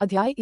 अध्याय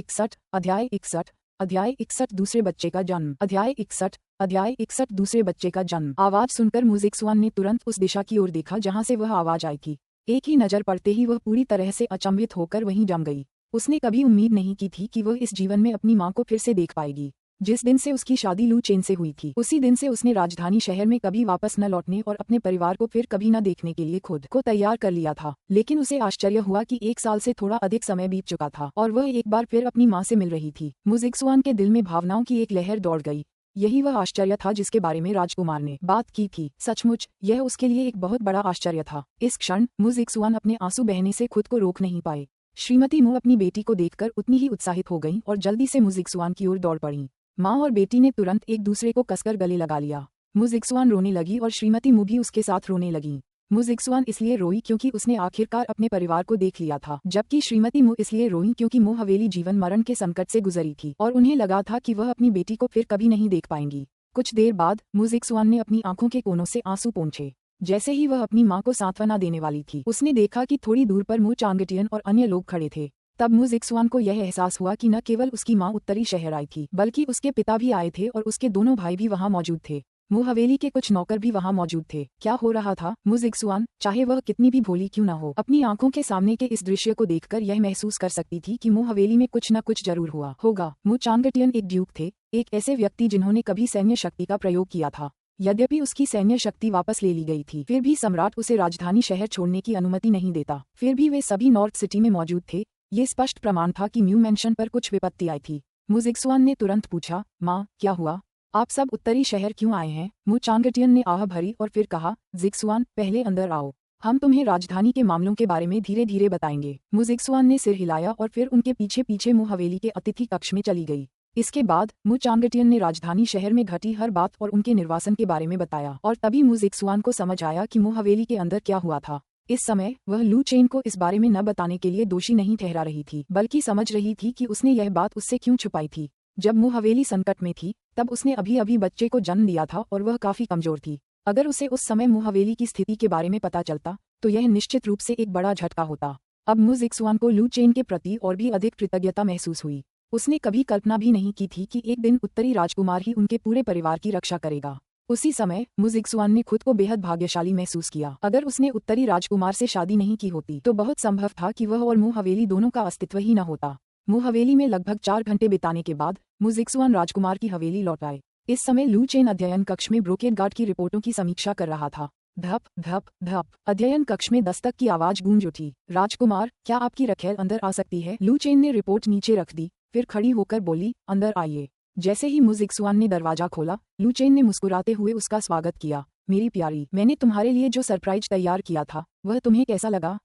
61 दूसरे बच्चे का जन्म। अध्याय 61 दूसरे बच्चे का जन्म। आवाज सुनकर मुजिक स्वान ने तुरंत उस दिशा की ओर देखा जहां से वह आवाज आई थी। एक ही नजर पड़ते ही वह पूरी तरह से अचंभित होकर वहीं जम गई। उसने कभी उम्मीद नहीं की थी कि वह इस जीवन में अपनी मां को फिर से देख पाएगी। जिस दिन से उसकी शादी लू चेन से हुई थी, उसी दिन से उसने राजधानी शहर में कभी वापस न लौटने और अपने परिवार को फिर कभी न देखने के लिए खुद को तैयार कर लिया था। लेकिन उसे आश्चर्य हुआ कि 1 साल से थोड़ा अधिक समय बीत चुका था और वह एक बार फिर अपनी मां से मिल रही थी। मुजिक स्वान के दिल में भावनाओं की एक लहर दौड़ गई। यही वह आश्चर्य था जिसके बारे में राजकुमार ने बात की थी। सचमुच यह उसके लिए एक बहुत बड़ा आश्चर्य था। इस क्षण मुजिक स्वान अपने आंसू बहने से खुद को रोक नहीं पाए। श्रीमती मु अपनी बेटी को देखकर उतनी ही उत्साहित हो गईं और जल्दी से मुजिक स्वान की ओर दौड़ पड़ीं। माँ और बेटी ने तुरंत एक दूसरे को कसकर गले लगा लिया। मुजिक स्वान रोने लगी और श्रीमती मु भी उसके साथ रोने लगीं। मुजिक स्वान इसलिए रोई क्योंकि उसने आखिरकार अपने परिवार को देख लिया था, जबकि श्रीमती मु इसलिए रोई क्योंकि मु हवेली जीवन मरण के संकट से गुजरी थी और उन्हें लगा था कि वह अपनी बेटी को फिर कभी नहीं देख पाएंगी। कुछ देर बाद मुजिक स्वान ने अपनी आंखों के कोनों से आंसू पोंछे। जैसे ही वह अपनी माँ को सांत्वना देने वाली थी, उसने देखा कि थोड़ी दूर पर मु चांगटियन और अन्य लोग खड़े थे। तब मुजिक स्वान को यह एहसास हुआ कि न केवल उसकी माँ उत्तरी शहर आई थी, बल्कि उसके पिता भी आए थे और उसके दोनों भाई भी वहाँ मौजूद थे। मु हवेली के कुछ नौकर भी वहाँ मौजूद थे। क्या हो रहा था? मुजिक स्वान, चाहे वह कितनी भी भोली क्यों न हो, अपनी आंखों के सामने के इस दृश्य को देखकर यह महसूस कर सकती थी कि मु हवेली में कुछ न कुछ जरूर हुआ होगा। मु चांगटियन एक ड्यूक थे, एक ऐसे व्यक्ति जिन्होंने कभी सैन्य शक्ति का प्रयोग किया था। यद्यपि उसकी सैन्य शक्ति वापस ले ली गई थी, फिर भी सम्राट उसे राजधानी शहर छोड़ने की अनुमति नहीं देता। फिर भी वे सभी नॉर्थ सिटी में मौजूद थे। ये स्पष्ट प्रमाण था कि म्यू मैंशन पर कुछ विपत्ति आई थी। मुजिक स्वान ने तुरंत पूछा, माँ क्या हुआ? आप सब उत्तरी शहर क्यों आए हैं? मु चांगटियन ने आह भरी और फिर कहा, जिक स्वान, पहले अंदर आओ, हम तुम्हें राजधानी के मामलों के बारे में धीरे धीरे बताएंगे। मुजिक स्वान ने सिर हिलाया और फिर उनके पीछे पीछे मु हवेली के अतिथि कक्ष में चली गई। इसके बाद मु चांगटियन ने राजधानी शहर में घटी हर बात और उनके निर्वासन के बारे में बताया और तभी मुजिक स्वान को समझ आया कि मु हवेली के अंदर क्या हुआ था। इस समय वह लू चेन को इस बारे में न बताने के लिए दोषी नहीं ठहरा रही थी, बल्कि समझ रही थी कि उसने यह बात उससे क्यों छुपाई थी। जब मु हवेली संकट में थी, तब उसने अभी अभी बच्चे को जन्म दिया था और वह काफी कमजोर थी। अगर उसे उस समय मु हवेली की स्थिति के बारे में पता चलता, तो यह निश्चित रूप से एक बड़ा झटका होता। अब मुजिक स्वान को लू चेन के प्रति और भी अधिक कृतज्ञता महसूस हुई। उसने कभी कल्पना भी नहीं की थी कि एक दिन उत्तरी राजकुमार ही उनके पूरे परिवार की रक्षा करेगा। उसी समय मुजिक स्वान ने खुद को बेहद भाग्यशाली महसूस किया। अगर उसने उत्तरी राजकुमार से शादी नहीं की होती, तो बहुत संभव था कि वह और मु हवेली दोनों का अस्तित्व ही न होता। मु हवेली में लगभग 4 घंटे बिताने के बाद मुजिक स्वान राजकुमार की हवेली लौट आए। इस समय लू चेन अध्ययन कक्ष में ब्रोकेड गार्ड की रिपोर्टों की समीक्षा कर रहा था। धप धप धप, अध्ययन कक्ष में दस्तक की आवाज गूंज उठी। राजकुमार, क्या आपकी रखेल अंदर आ सकती है? लू चेन ने रिपोर्ट नीचे रख दी, फिर खड़ी होकर बोली, अंदर आइए। जैसे ही मुजिक स्वान ने दरवाजा खोला, लू चेन ने मुस्कुराते हुए उसका स्वागत किया। मेरी प्यारी, मैंने तुम्हारे लिए जो सरप्राइज तैयार किया था, वह तुम्हें कैसा लगा?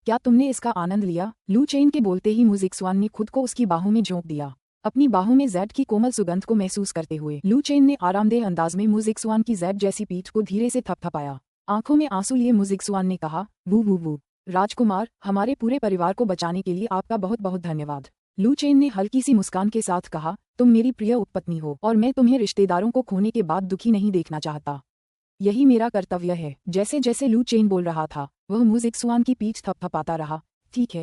क्या तुमने इसका आनंद लिया? लू चेन के बोलते ही मुजिक स्वान ने खुद को उसकी बाहों में झोंक दिया। अपनी बाहों में जैड की कोमल सुगंध को महसूस करते हुए लू चेन ने आरामदेह अंदाज में मुजिक स्वान की जैड जैसी पीठ को धीरे से थपथपाया। आंखों में आंसू लिए मुजिक स्वान ने कहा, वू वू वू, राजकुमार, हमारे पूरे परिवार को बचाने के लिए आपका बहुत बहुत धन्यवाद। लू चेन ने हल्की सी मुस्कान के साथ कहा, तुम मेरी प्रिय उपपत्नी हो और मैं तुम्हें रिश्तेदारों को खोने के बाद दुखी नहीं देखना चाहता। यही मेरा कर्तव्य है। जैसे जैसे लू चेन बोल रहा था, वह मुजिक स्वान की पीठ थपथपाता रहा। ठीक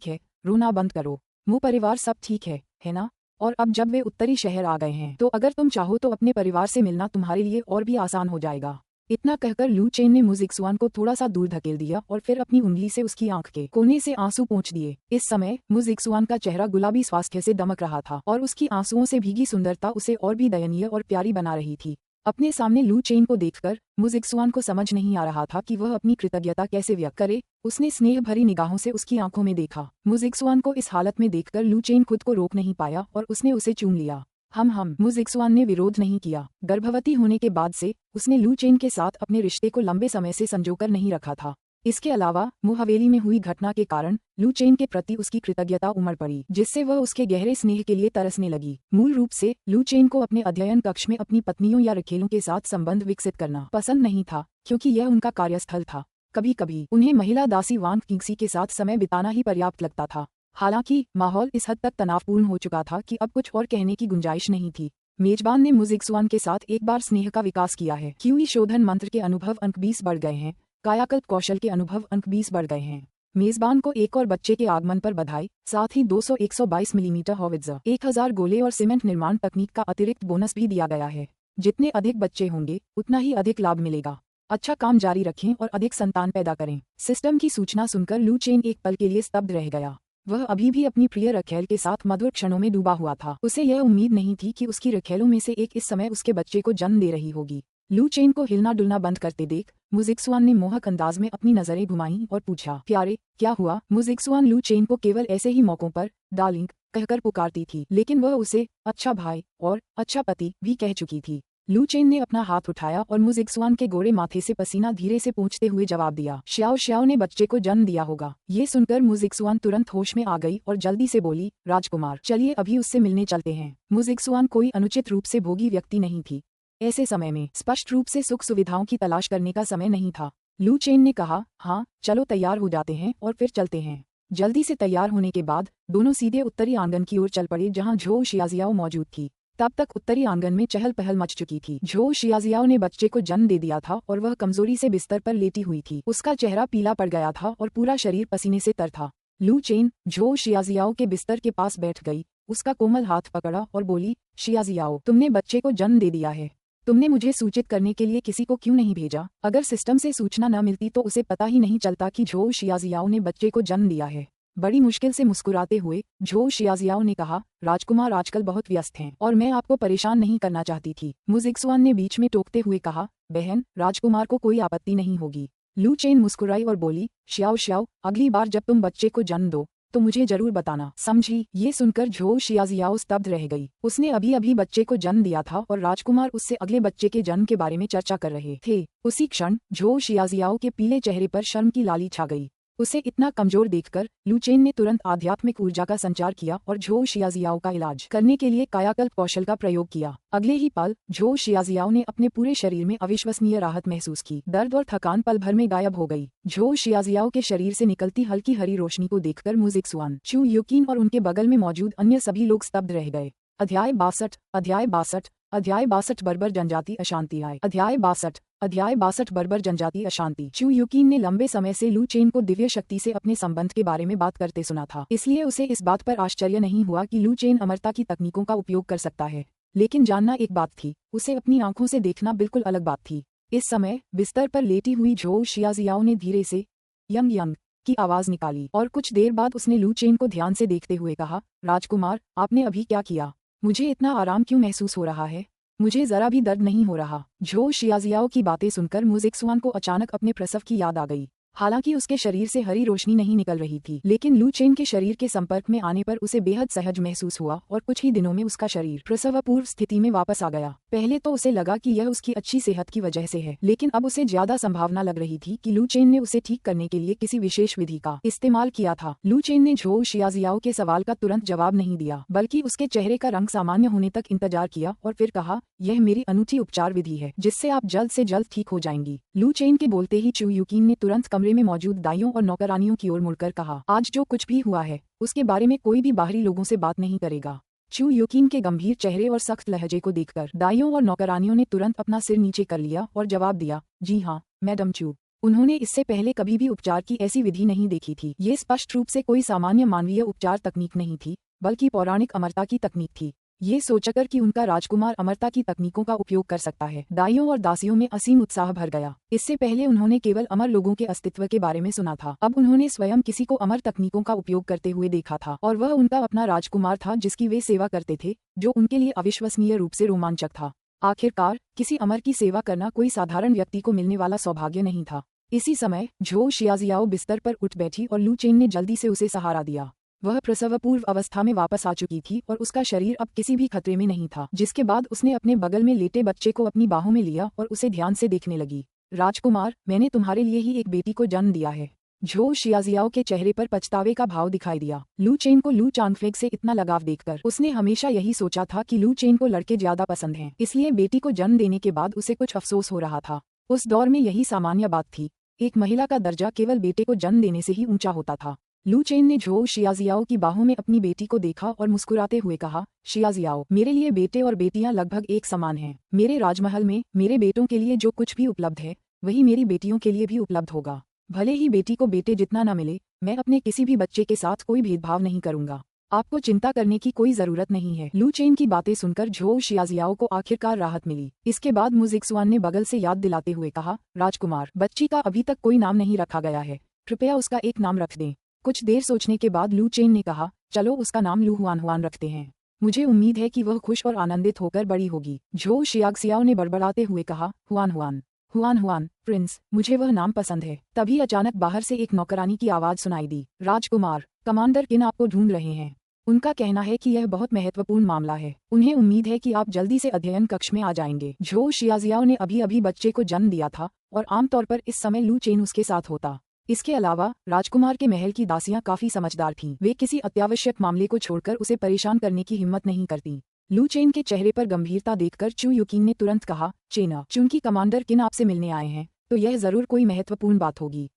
है, रोना बंद करो। मु परिवार सब ठीक है ना? और अब जब वे उत्तरी शहर आ गए हैं, तो अगर तुम चाहो तो अपने परिवार से मिलना तुम्हारे लिए और भी आसान हो जाएगा। इतना कहकर लू चेन ने मुजिक स्वान को थोड़ा सा दूर धकेल दिया और फिर अपनी उंगली से उसकी आंख के कोने से आंसू पोंछ दिए। इस समय मुजिक स्वान का चेहरा गुलाबी स्वास्थ्य से दमक रहा था और उसकी आंसुओं से भीगी सुंदरता उसे और भी दयनीय और प्यारी बना रही थी। अपने सामने लू चेन को देखकर मुजिक स्वान को समझ नहीं आ रहा था कि वह अपनी कृतज्ञता कैसे व्यक्त करे। उसने स्नेह भरी निगाहों से उसकी आंखों में देखा। मुजिक स्वान को इस हालत में देखकर लू चेन खुद को रोक नहीं पाया और उसने उसे चूम लिया। हम मुजिक स्वान ने विरोध नहीं किया। गर्भवती होने के बाद से उसने लू चेन के साथ अपने रिश्ते को लंबे समय से संजोकर नहीं रखा था। इसके अलावा मु हवेली में हुई घटना के कारण लू चेन के प्रति उसकी कृतज्ञता उमड़ पड़ी, जिससे वह उसके गहरे स्नेह के लिए तरसने लगी। मूल रूप से लू चेन को अपने अध्ययन कक्ष में अपनी पत्नियों या रखेलों के साथ संबंध विकसित करना पसंद नहीं था, क्योंकि यह उनका कार्यस्थल था। कभी कभी उन्हें महिला दासी वांग किंगसी के साथ समय बिताना ही पर्याप्त लगता था। हालांकि माहौल इस हद तक तनावपूर्ण हो चुका था कि अब कुछ और कहने की गुंजाइश नहीं थी। मेजबान ने मुजिक स्वान के साथ एक बार स्नेह का विकास किया है। क्यूई शोधन मंत्र के अनुभव अंक 20 बढ़ गए हैं। कायाकल्प कौशल के अनुभव अंक 20 बढ़ गए हैं। मेजबान को एक और बच्चे के आगमन पर बधाई, साथ ही 200-122 मिलीमीटर हॉवित्जर, 1000 गोले और सीमेंट निर्माण तकनीक का अतिरिक्त बोनस भी दिया गया है। जितने अधिक बच्चे होंगे उतना ही अधिक लाभ मिलेगा। अच्छा काम जारी रखें और अधिक संतान पैदा करें। सिस्टम की सूचना सुनकर लू चेन एक पल के लिए स्तब्ध रह गया। वह अभी भी अपनी प्रिय रखेल के साथ मधुर क्षणों में डूबा हुआ था। उसे यह उम्मीद नहीं थी कि उसकी रखेलों में से एक इस समय उसके बच्चे को जन्म दे रही होगी। लू चेन को हिलना डुलना बंद करते देख मुजिक्सुआन ने मोहक अंदाज में अपनी नजरें घुमाईं और पूछा, प्यारे क्या हुआ? मुजिक्सुआन लू चेन को केवल ऐसे ही मौकों पर डार्लिंग कहकर पुकारती थी, लेकिन वह उसे अच्छा भाई और अच्छा पति भी कह चुकी थी। लू चेन ने अपना हाथ उठाया और मुजिक्सुआन के गोरे माथे से पसीना धीरे से पोंछते हुए जवाब दिया, श्याओ श्याओ ने बच्चे को जन्म दिया होगा। ये सुनकर मुजिक्सुआन तुरंत होश में आ गई और जल्दी से बोली, राजकुमार चलिए अभी उससे मिलने चलते हैं। मुजिक्सुआन कोई अनुचित रूप से भोगी व्यक्ति नहीं थी। ऐसे समय में स्पष्ट रूप से सुख सुविधाओं की तलाश करने का समय नहीं था। लू चेन ने कहा, हाँ चलो तैयार हो जाते हैं और फिर चलते हैं। जल्दी से तैयार होने के बाद दोनों सीधे उत्तरी आंगन की ओर चल पड़े जहाँ झो शियाजियाओ मौजूद थी। तब तक उत्तरी आंगन में चहल पहल मच चुकी थी। झो शियाजियाओ ने बच्चे को जन्म दे दिया था और वह कमजोरी से बिस्तर पर लेटी हुई थी। उसका चेहरा पीला पड़ गया था और पूरा शरीर पसीने से तर था। लू चेन झो शियाजियाओ के बिस्तर के पास बैठ गई, उसका कोमल हाथ पकड़ा और बोली, शियाजियाओ तुमने बच्चे को जन्म दे दिया है। तुमने मुझे सूचित करने के लिए किसी को क्यों नहीं भेजा? अगर सिस्टम से सूचना न मिलती तो उसे पता ही नहीं चलता कि झो शियाजियाओ ने बच्चे को जन्म दिया है। बड़ी मुश्किल से मुस्कुराते हुए झो शियाजियाओ ने कहा, राजकुमार आजकल बहुत व्यस्त हैं और मैं आपको परेशान नहीं करना चाहती थी। मुजिक्सुआन ने बीच में टोकते हुए कहा, बहन राजकुमार को कोई आपत्ति नहीं होगी। लू चेन मुस्कुराई और बोली, श्याओ श्याओ अगली बार जब तुम बच्चे को जन्म दो तो मुझे जरूर बताना, समझी? ये सुनकर झो शियाजियाओ स्तब्ध रह गई। उसने अभी अभी बच्चे को जन्म दिया था और राजकुमार उससे अगले बच्चे के जन्म के बारे में चर्चा कर रहे थे। उसी क्षण झो शियाजियाओ के पीले चेहरे पर शर्म की लाली छा गई। उसे इतना कमजोर देखकर लू चेन ने तुरंत आध्यात्मिक ऊर्जा का संचार किया और झो शियाजियाओ का इलाज करने के लिए कायाकल्प कौशल का प्रयोग किया। अगले ही पल झो शियाजियाओ ने अपने पूरे शरीर में अविश्वसनीय राहत महसूस की। दर्द और थकान पल भर में गायब हो गई। झो शियाजियाओ के शरीर से निकलती हल्की हरी रोशनी को देखकर मुजिक्सुआन, चू युकीन और उनके बगल में मौजूद अन्य सभी लोग स्तब्ध रह गए। अध्याय 62 बर्बर जनजाति अशांति आए। अध्याय 62 बर्बर जनजाति अशांति। चू युकीन ने लंबे समय से लू चेन को दिव्य शक्ति से अपने संबंध के बारे में बात करते सुना था, इसलिए उसे इस बात पर आश्चर्य नहीं हुआ कि लू चेन अमरता की तकनीकों का उपयोग कर सकता है। लेकिन जानना एक बात थी, उसे अपनी आंखों से देखना बिल्कुल अलग बात थी। इस समय बिस्तर पर लेटी हुई झो शियाजियाओ ने धीरे से यंग यंग की आवाज निकाली और कुछ देर बाद उसने लू चेन को ध्यान से देखते हुए कहा, राजकुमार आपने अभी क्या किया? मुझे इतना आराम क्यों महसूस हो रहा है? मुझे जरा भी दर्द नहीं हो रहा। झो शियाजियाओ की बातें सुनकर मुजिक्सुआन को अचानक अपने प्रसव की याद आ गई। हालांकि उसके शरीर से हरी रोशनी नहीं निकल रही थी, लेकिन लू चेन के शरीर के संपर्क में आने पर उसे बेहद सहज महसूस हुआ और कुछ ही दिनों में उसका शरीर प्रसव पूर्व स्थिति में वापस आ गया। पहले तो उसे लगा कि यह उसकी अच्छी सेहत की वजह से है, लेकिन अब उसे ज्यादा संभावना लग रही थी कि लू चेन ने उसे ठीक करने के लिए किसी विशेष विधि का इस्तेमाल किया था। लू चेन ने झो शियाजियाओ के सवाल का तुरंत जवाब नहीं दिया, बल्कि उसके चेहरे का रंग सामान्य होने तक इंतजार किया और फिर कहा, यह मेरी अनूठी उपचार विधि है जिससे आप जल्द से जल्द ठीक हो जाएंगी। लू चेन के बोलते ही चू युकीन ने तुरंत कमरे में मौजूद दाइयों और नौकरानियों की ओर मुड़कर कहा, आज जो कुछ भी हुआ है उसके बारे में कोई भी बाहरी लोगों से बात नहीं करेगा। चू युकीन के गंभीर चेहरे और सख्त लहजे को देखकर दाइयों और नौकरानियों ने तुरंत अपना सिर नीचे कर लिया और जवाब दिया, जी हाँ मैडम चू। उन्होंने इससे पहले कभी भी उपचार की ऐसी विधि नहीं देखी थी। ये स्पष्ट रूप से कोई सामान्य मानवीय उपचार तकनीक नहीं थी, बल्कि पौराणिक अमरता की तकनीक थी। ये सोचकर कि उनका राजकुमार अमरता की तकनीकों का उपयोग कर सकता है, दाइयों और दासियों में असीम उत्साह भर गया। इससे पहले उन्होंने केवल अमर लोगों के अस्तित्व के बारे में सुना था, अब उन्होंने स्वयं किसी को अमर तकनीकों का उपयोग करते हुए देखा था, और वह उनका अपना राजकुमार था जिसकी वे सेवा करते थे, जो उनके लिए अविश्वसनीय रूप से रोमांचक था। आखिरकार किसी अमर की सेवा करना कोई साधारण व्यक्ति को मिलने वाला सौभाग्य नहीं था। इसी समय झो शियाजियाओ बिस्तर पर उठ बैठी और लू चेन ने जल्दी से उसे सहारा दिया। वह प्रसव पूर्व अवस्था में वापस आ चुकी थी और उसका शरीर अब किसी भी खतरे में नहीं था, जिसके बाद उसने अपने बगल में लेटे बच्चे को अपनी बाहों में लिया और उसे ध्यान से देखने लगी। राजकुमार, मैंने तुम्हारे लिए ही एक बेटी को जन्म दिया है। झो शियाजियाओ के चेहरे पर पछतावे का भाव दिखाई दिया। लू चेन को लू चांगफ्लेग से इतना लगाव देखकर उसने हमेशा यही सोचा था कि लू चेन को लड़के ज्यादा पसंद हैं, इसलिए बेटी को जन्म देने के बाद उसे कुछ अफसोस हो रहा था। उस दौर में यही सामान्य बात थी, एक महिला का दर्जा केवल बेटे को जन्म देने से ही ऊंचा होता था। लू चेन ने झो शियाजियाओ की बाहों में अपनी बेटी को देखा और मुस्कुराते हुए कहा, शियाजियाओ, मेरे लिए बेटे और बेटियां लगभग एक समान हैं। मेरे राजमहल में मेरे बेटों के लिए जो कुछ भी उपलब्ध है वही मेरी बेटियों के लिए भी उपलब्ध होगा। भले ही बेटी को बेटे जितना न मिले, मैं अपने किसी भी बच्चे के साथ कोई भेदभाव नहीं करूंगा। आपको चिंता करने की कोई जरूरत नहीं है। लू चेन की बातें सुनकर झोउ शियाजियाओ को आखिरकार राहत मिली। इसके बाद मु जिक्सुआन ने बगल से याद दिलाते हुए कहा, राजकुमार, बच्ची का अभी तक कोई नाम नहीं रखा गया है, कृपया उसका एक नाम रख दें। कुछ देर सोचने के बाद लू चेन ने कहा, चलो उसका नाम लू हुआन हुआन रखते हैं। मुझे उम्मीद है कि वह खुश और आनंदित होकर बड़ी होगी। झोउ शियाजियाओ ने बड़बड़ाते हुए कहा, Hwan Hwan, Hwan Hwan, Prince, मुझे वह नाम पसंद है। तभी अचानक बाहर से एक नौकरानी की आवाज सुनाई दी, राजकुमार, कमांडर किन आपको ढूंढ रहे हैं। उनका कहना है कि यह बहुत महत्वपूर्ण मामला है। उन्हें उम्मीद है कि आप जल्दी से अध्ययन कक्ष में आ जाएंगे। झोउ शियाजियाओ ने अभी अभी बच्चे को जन्म दिया था और आमतौर पर इस समय लू चेन उसके साथ होता। इसके अलावा राजकुमार के महल की दासियां काफी समझदार थीं। वे किसी अत्यावश्यक मामले को छोड़कर उसे परेशान करने की हिम्मत नहीं करती। लू चेन के चेहरे पर गंभीरता देखकर चू युकिंग ने तुरंत कहा, चेना, चूंकि कमांडर किन आपसे मिलने आए हैं तो यह जरूर कोई महत्वपूर्ण बात होगी।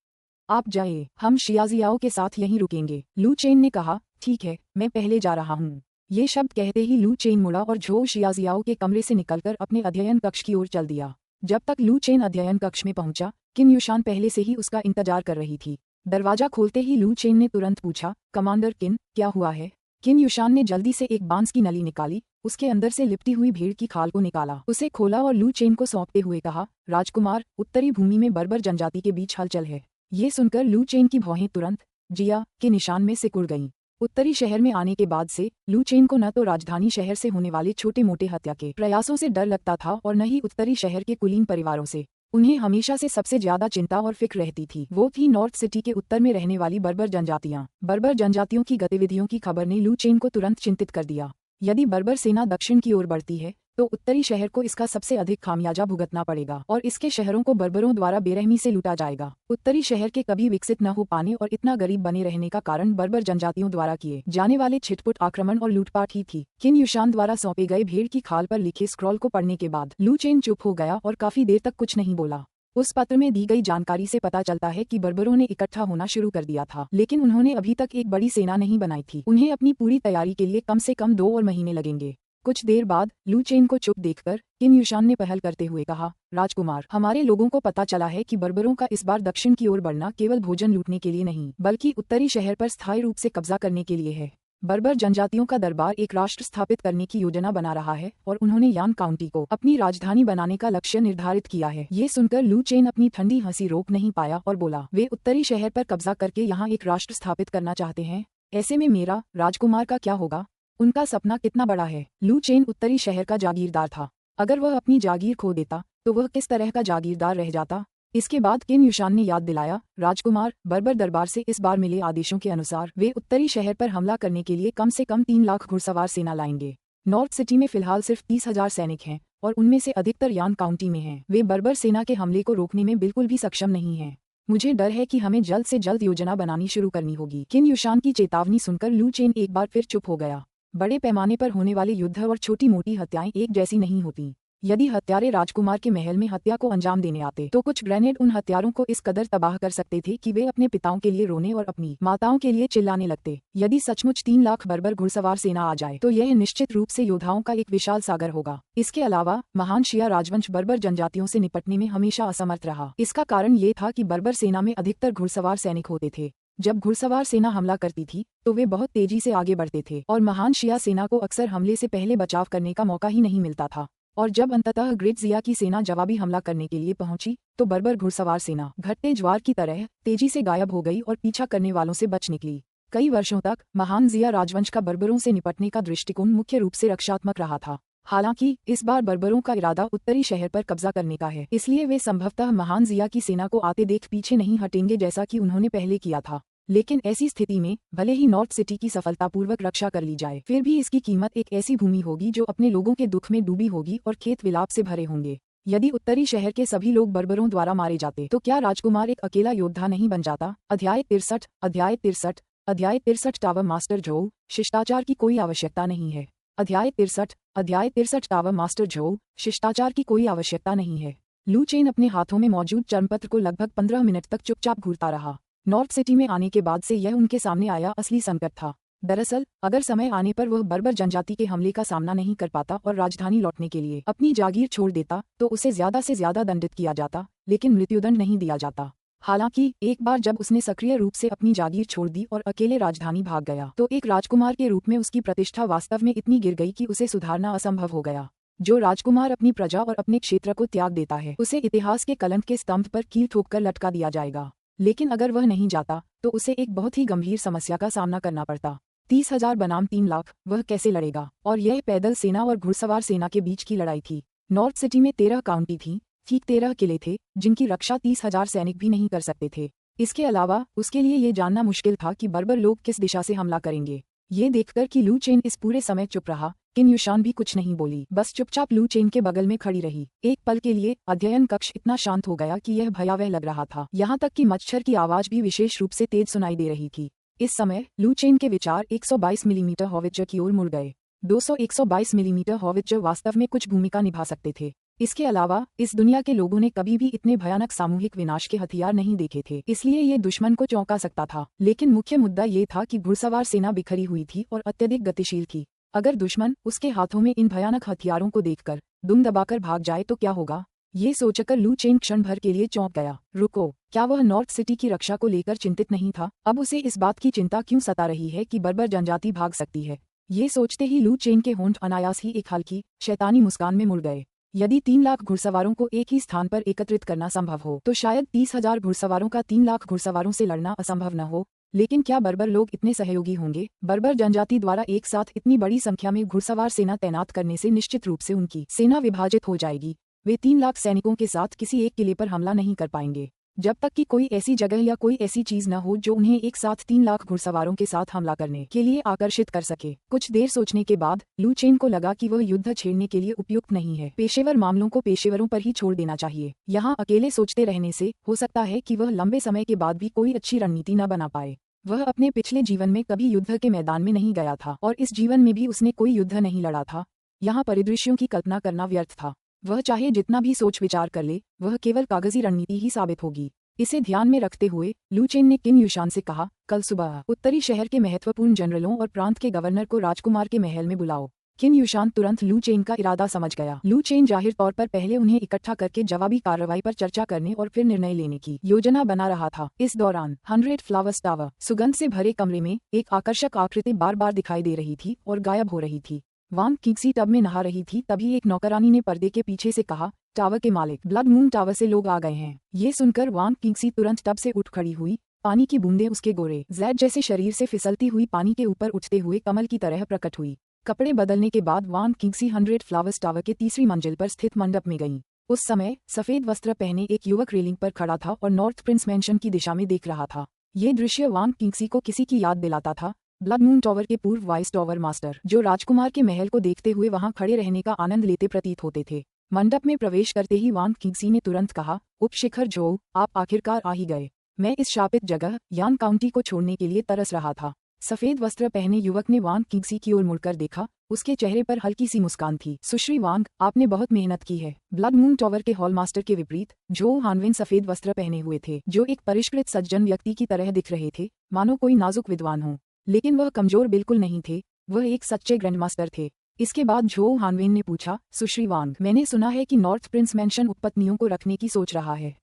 आप जाइए, हम शियाजियाओ के साथ यहीं रुकेंगे। लू चेन ने कहा, ठीक है, मैं पहले जा रहा हूँ। ये शब्द कहते ही लू चेन मुड़ा और झोउ शियाजियाओ के कमरे से निकलकर अपने अध्ययन कक्ष की ओर चल दिया। जब तक लू चेन अध्ययन कक्ष में पहुंचा, किन युशान पहले से ही उसका इंतजार कर रही थी। दरवाजा खोलते ही लू चेन ने तुरंत पूछा, कमांडर किन, क्या हुआ है। किन युशान ने जल्दी से एक बांस की नली निकाली, उसके अंदर से लिपटी हुई भेड़ की खाल को निकाला, उसे खोला और लू चेन को सौंपते हुए कहा, राजकुमार, उत्तरी भूमि में बर्बर जनजाति के बीच हलचल है। ये सुनकर लू चेन की भौहें तुरंत जिया के निशान में सिकुड़ गईं। उत्तरी शहर में आने के बाद से लू चेन को न तो राजधानी शहर से होने वाले छोटे मोटे हत्या के प्रयासों से डर लगता था और न ही उत्तरी शहर के कुलीन परिवारों से। उन्हें हमेशा से सबसे ज्यादा चिंता और फिक्र रहती थी, वो थी नॉर्थ सिटी के उत्तर में रहने वाली बर्बर जनजातियां। बर्बर जनजातियों की गतिविधियों की खबर ने लू चेन को तुरंत चिंतित कर दिया। यदि बर्बर सेना दक्षिण की ओर बढ़ती है तो उत्तरी शहर को इसका सबसे अधिक खामियाजा भुगतना पड़ेगा और इसके शहरों को बर्बरों द्वारा बेरहमी से लूटा जाएगा। उत्तरी शहर के कभी विकसित न हो पाने और इतना गरीब बने रहने का कारण बर्बर जनजातियों द्वारा किए जाने वाले छिटपुट आक्रमण और लूटपाट ही थी। किन युशान द्वारा सौंपे गए भेड़ की खाल पर लिखे स्क्रॉल को पढ़ने के बाद लू चेन चुप हो गया और काफी देर तक कुछ नहीं बोला। उस पत्र में दी गई जानकारी से पता चलता है कि बर्बरों ने इकट्ठा होना शुरू कर दिया था, लेकिन उन्होंने अभी तक एक बड़ी सेना नहीं बनाई थी। उन्हें अपनी पूरी तैयारी के लिए कम से कम 2 और महीने लगेंगे। कुछ देर बाद लू चेन को चुप देखकर किन युशान ने पहल करते हुए कहा, राजकुमार, हमारे लोगों को पता चला है कि बर्बरों का इस बार दक्षिण की ओर बढ़ना केवल भोजन लूटने के लिए नहीं बल्कि उत्तरी शहर पर स्थायी रूप से कब्जा करने के लिए है। बर्बर जनजातियों का दरबार एक राष्ट्र स्थापित करने की योजना बना रहा है और उन्होंने यान काउंटी को अपनी राजधानी बनाने का लक्ष्य निर्धारित किया है। ये सुनकर लू चेन अपनी ठंडी हंसी रोक नहीं पाया और बोला, वे उत्तरी शहर पर कब्जा करके यहाँ एक राष्ट्र स्थापित करना चाहते हैं। ऐसे में मेरा राजकुमार का क्या होगा? उनका सपना कितना बड़ा है। लू चेन उत्तरी शहर का जागीरदार था। अगर वह अपनी जागीर खो देता तो वह किस तरह का जागीरदार रह जाता। इसके बाद किन युशान ने याद दिलाया, राजकुमार, बर्बर दरबार से इस बार मिले आदेशों के अनुसार वे उत्तरी शहर पर हमला करने के लिए कम से कम 3 लाख घुड़सवार सेना लाएंगे। नॉर्थ सिटी में फिलहाल सिर्फ 30,000 सैनिक हैं और उनमें से अधिकतर यान काउंटी में हैं। वे बर्बर सेना के हमले को रोकने में बिल्कुल भी सक्षम नहीं हैं। मुझे डर है कि हमें जल्द से जल्द योजना बनानी शुरू करनी होगी। किन युशान की चेतावनी सुनकर लू चेन एक बार फिर चुप हो गया। बड़े पैमाने पर होने वाले युद्ध और छोटी मोटी हत्याएं एक जैसी नहीं होती। यदि हत्यारे राजकुमार के महल में हत्या को अंजाम देने आते तो कुछ ग्रेनेड उन हत्यारों को इस कदर तबाह कर सकते थे कि वे अपने पिताओं के लिए रोने और अपनी माताओं के लिए चिल्लाने लगते। यदि सचमुच 3 लाख बर्बर घुड़सवार सेना आ जाए तो यह निश्चित रूप से योद्धाओं का एक विशाल सागर होगा। इसके अलावा महान शिया राजवंश बर्बर जनजातियों से निपटने में हमेशा असमर्थ रहा। इसका कारण ये था कि बर्बर सेना में अधिकतर घुड़सवार सैनिक होते थे। जब घुड़सवार सेना हमला करती थी तो वे बहुत तेजी से आगे बढ़ते थे और महान शिया सेना को अक्सर हमले से पहले बचाव करने का मौका ही नहीं मिलता था। और जब अंततः ग्रेट जिया की सेना जवाबी हमला करने के लिए पहुंची तो बर्बर घुड़सवार सेना घटते ज्वार की तरह तेजी से गायब हो गई और पीछा करने वालों से बच निकली। कई वर्षों तक महान जिया राजवंश का बर्बरों से निपटने का दृष्टिकोण मुख्य रूप से रक्षात्मक रहा था। हालांकि इस बार बर्बरों का इरादा उत्तरी शहर पर कब्जा करने का है, इसलिए वे संभवतः महान जिया की सेना को आते देख पीछे नहीं हटेंगे जैसा कि उन्होंने पहले किया था। लेकिन ऐसी स्थिति में भले ही नॉर्थ सिटी की सफलतापूर्वक रक्षा कर ली जाए, फिर भी इसकी कीमत एक ऐसी भूमि होगी जो अपने लोगों के दुख में डूबी होगी और खेत विलाप से भरे होंगे। यदि उत्तरी शहर के सभी लोग बर्बरों द्वारा मारे जाते तो क्या राजकुमार एक अकेला योद्धा नहीं बन जाता? अध्याय 63 टावर मास्टर झोउ, शिष्टाचार की कोई आवश्यकता नहीं है। अध्याय 63 टावर मास्टर झोउ, शिष्टाचार की कोई आवश्यकता नहीं है। लू चेन अपने हाथों में मौजूद चर्मपत्र को लगभग 15 मिनट तक चुपचाप घूरता रहा। नॉर्थ सिटी में आने के बाद से यह उनके सामने आया असली संकट था। दरअसल अगर समय आने पर वह बर्बर जनजाति के हमले का सामना नहीं कर पाता और राजधानी लौटने के लिए अपनी जागीर छोड़ देता तो उसे ज्यादा से ज्यादा दंडित किया जाता, लेकिन मृत्युदंड नहीं दिया जाता। हालांकि एक बार जब उसने सक्रिय रूप से अपनी जागीर छोड़ दी और अकेले राजधानी भाग गया तो एक राजकुमार के रूप में उसकी प्रतिष्ठा वास्तव में इतनी गिर गई कि उसे सुधारना असंभव हो गया। जो राजकुमार अपनी प्रजा और अपने क्षेत्र को त्याग देता है उसे इतिहास के कलंक के स्तंभ पर कील ठोककर लटका दिया जाएगा। लेकिन अगर वह नहीं जाता तो उसे एक बहुत ही गंभीर समस्या का सामना करना पड़ता। 30,000 बनाम 3 लाख, वह कैसे लड़ेगा? और यह पैदल सेना और घुड़सवार सेना के बीच की लड़ाई थी। नॉर्थ सिटी में 13 काउंटी थी, ठीक 13 किले थे जिनकी रक्षा 30,000 सैनिक भी नहीं कर सकते थे। इसके अलावा उसके लिए ये जानना मुश्किल था कि बर्बर लोग किस दिशा से हमला करेंगे। ये देखकर कि लू चेन इस पूरे समय चुप रहा, किन युशान भी कुछ नहीं बोली, बस चुपचाप लू चेन के बगल में खड़ी रही। एक पल के लिए अध्ययन कक्ष इतना शांत हो गया कि यह भयावह लग रहा था। यहाँ तक कि मच्छर की आवाज भी विशेष रूप से तेज सुनाई दे रही थी। इस समय लू चेन के विचार 122 मिलीमीटर हॉवित्जर की ओर मुड़ गए। 200-122 मिलीमीटर हॉवित्जर वास्तव में कुछ भूमिका निभा सकते थे। इसके अलावा इस दुनिया के लोगों ने कभी भी इतने भयानक सामूहिक विनाश के हथियार नहीं देखे थे, इसलिए ये दुश्मन को चौंका सकता था। लेकिन मुख्य मुद्दा ये था कि घुड़सवार सेना बिखरी हुई थी और अत्यधिक गतिशील थी। अगर दुश्मन उसके हाथों में इन भयानक हथियारों को देखकर दुम दबाकर भाग जाए तो क्या होगा? ये सोचकर लू चेन क्षण भर के लिए चौंक गया। रुको, क्या वह नॉर्थ सिटी की रक्षा को लेकर चिंतित नहीं था? अब उसे इस बात की चिंता क्यों सता रही है कि बर्बर जनजाति भाग सकती है? ये सोचते ही लू चेन के होंठ अनायास ही एक हल्की शैतानी मुस्कान में मुड़ गए। यदि 3 लाख घुड़सवारों को एक ही स्थान पर एकत्रित करना संभव हो तो शायद 30,000 घुड़सवारों का 3 लाख घुड़सवारों से लड़ना असंभव न हो। लेकिन क्या बर्बर लोग इतने सहयोगी होंगे? बर्बर जनजाति द्वारा एक साथ इतनी बड़ी संख्या में घुड़सवार सेना तैनात करने से निश्चित रूप से उनकी सेना विभाजित हो जाएगी। वे 3 लाख सैनिकों के साथ किसी एक किले पर हमला नहीं कर पाएंगे जब तक कि कोई ऐसी जगह या कोई ऐसी चीज न हो जो उन्हें एक साथ 3 लाख घुड़सवारों के साथ हमला करने के लिए आकर्षित कर सके। कुछ देर सोचने के बाद लू चेन को लगा कि वह युद्ध छेड़ने के लिए उपयुक्त नहीं है। पेशेवर मामलों को पेशेवरों पर ही छोड़ देना चाहिए। यहाँ अकेले सोचते रहने से हो सकता है कि वह लंबे समय के बाद भी कोई अच्छी रणनीति न बना पाए। वह अपने पिछले जीवन में कभी युद्ध के मैदान में नहीं गया था और इस जीवन में भी उसने कोई युद्ध नहीं लड़ा था। यहाँ परिदृश्यों की कल्पना करना व्यर्थ था। वह चाहे जितना भी सोच विचार कर ले, वह केवल कागजी रणनीति ही साबित होगी। इसे ध्यान में रखते हुए लू चेन ने किन युशान से कहा, कल सुबह उत्तरी शहर के महत्वपूर्ण जनरलों और प्रांत के गवर्नर को राजकुमार के महल में बुलाओ। किन युशान तुरंत लू चेन का इरादा समझ गया। लू चेन जाहिर तौर पर पहले उन्हें इकट्ठा करके जवाबी कार्रवाई पर चर्चा करने और फिर निर्णय लेने की योजना बना रहा था। इस दौरान 100 फ्लावर्स टावर सुगंध से भरे कमरे में एक आकर्षक आकृति बार बार दिखाई दे रही थी और गायब हो रही थी। वांग किंगसी टब में नहा रही थी, तभी एक नौकरानी ने पर्दे के पीछे से कहा, टावर के मालिक, ब्लड मून टावर से लोग आ गए हैं। ये सुनकर वांग किंगसी तुरंत टब से उठ खड़ी हुई। पानी की बूंदें उसके गोरे जैड जैसे शरीर से फिसलती हुई पानी के ऊपर उठते हुए कमल की तरह प्रकट हुई। कपड़े बदलने के बाद वांग किंगसी 100 फ्लावर्स टावर के तीसरी मंजिल पर स्थित मंडप में गईं। उस समय सफेद वस्त्र पहने एक युवक रेलिंग पर खड़ा था और नॉर्थ प्रिंस मैंशन की दिशा में देख रहा था। ये दृश्य वांग किंगसी को किसी की याद दिलाता था, ब्लड मून टावर के पूर्व वाइस टावर मास्टर, जो राजकुमार के महल को देखते हुए वहां खड़े रहने का आनंद लेते प्रतीत होते थे। मंडप में प्रवेश करते ही वांग किंगसी ने तुरंत कहा, उपशिखर झोउ, आप आखिरकार आ ही गए। मैं इस शापित जगह यान काउंटी को छोड़ने के लिए तरस रहा था। सफेद वस्त्र पहने युवक ने वांग किंगसी की ओर मुड़कर देखा। उसके चेहरे पर हल्की सी मुस्कान थी। सुश्री वांग, आपने बहुत मेहनत की है। ब्लड मून टावर के हॉल मास्टर के विपरीत जो हानवेन सफेद वस्त्र पहने हुए थे, जो एक परिष्कृत सज्जन व्यक्ति की तरह दिख रहे थे, मानो कोई नाजुक विद्वान हो। लेकिन वह कमजोर बिल्कुल नहीं थे, वह एक सच्चे ग्रैंड मास्टर थे। इसके बाद जो हानवेन ने पूछा, सुश्री वांग, मैंने सुना है कि नॉर्थ प्रिंस मैंशन उपपत्नियों को रखने की सोच रहा है।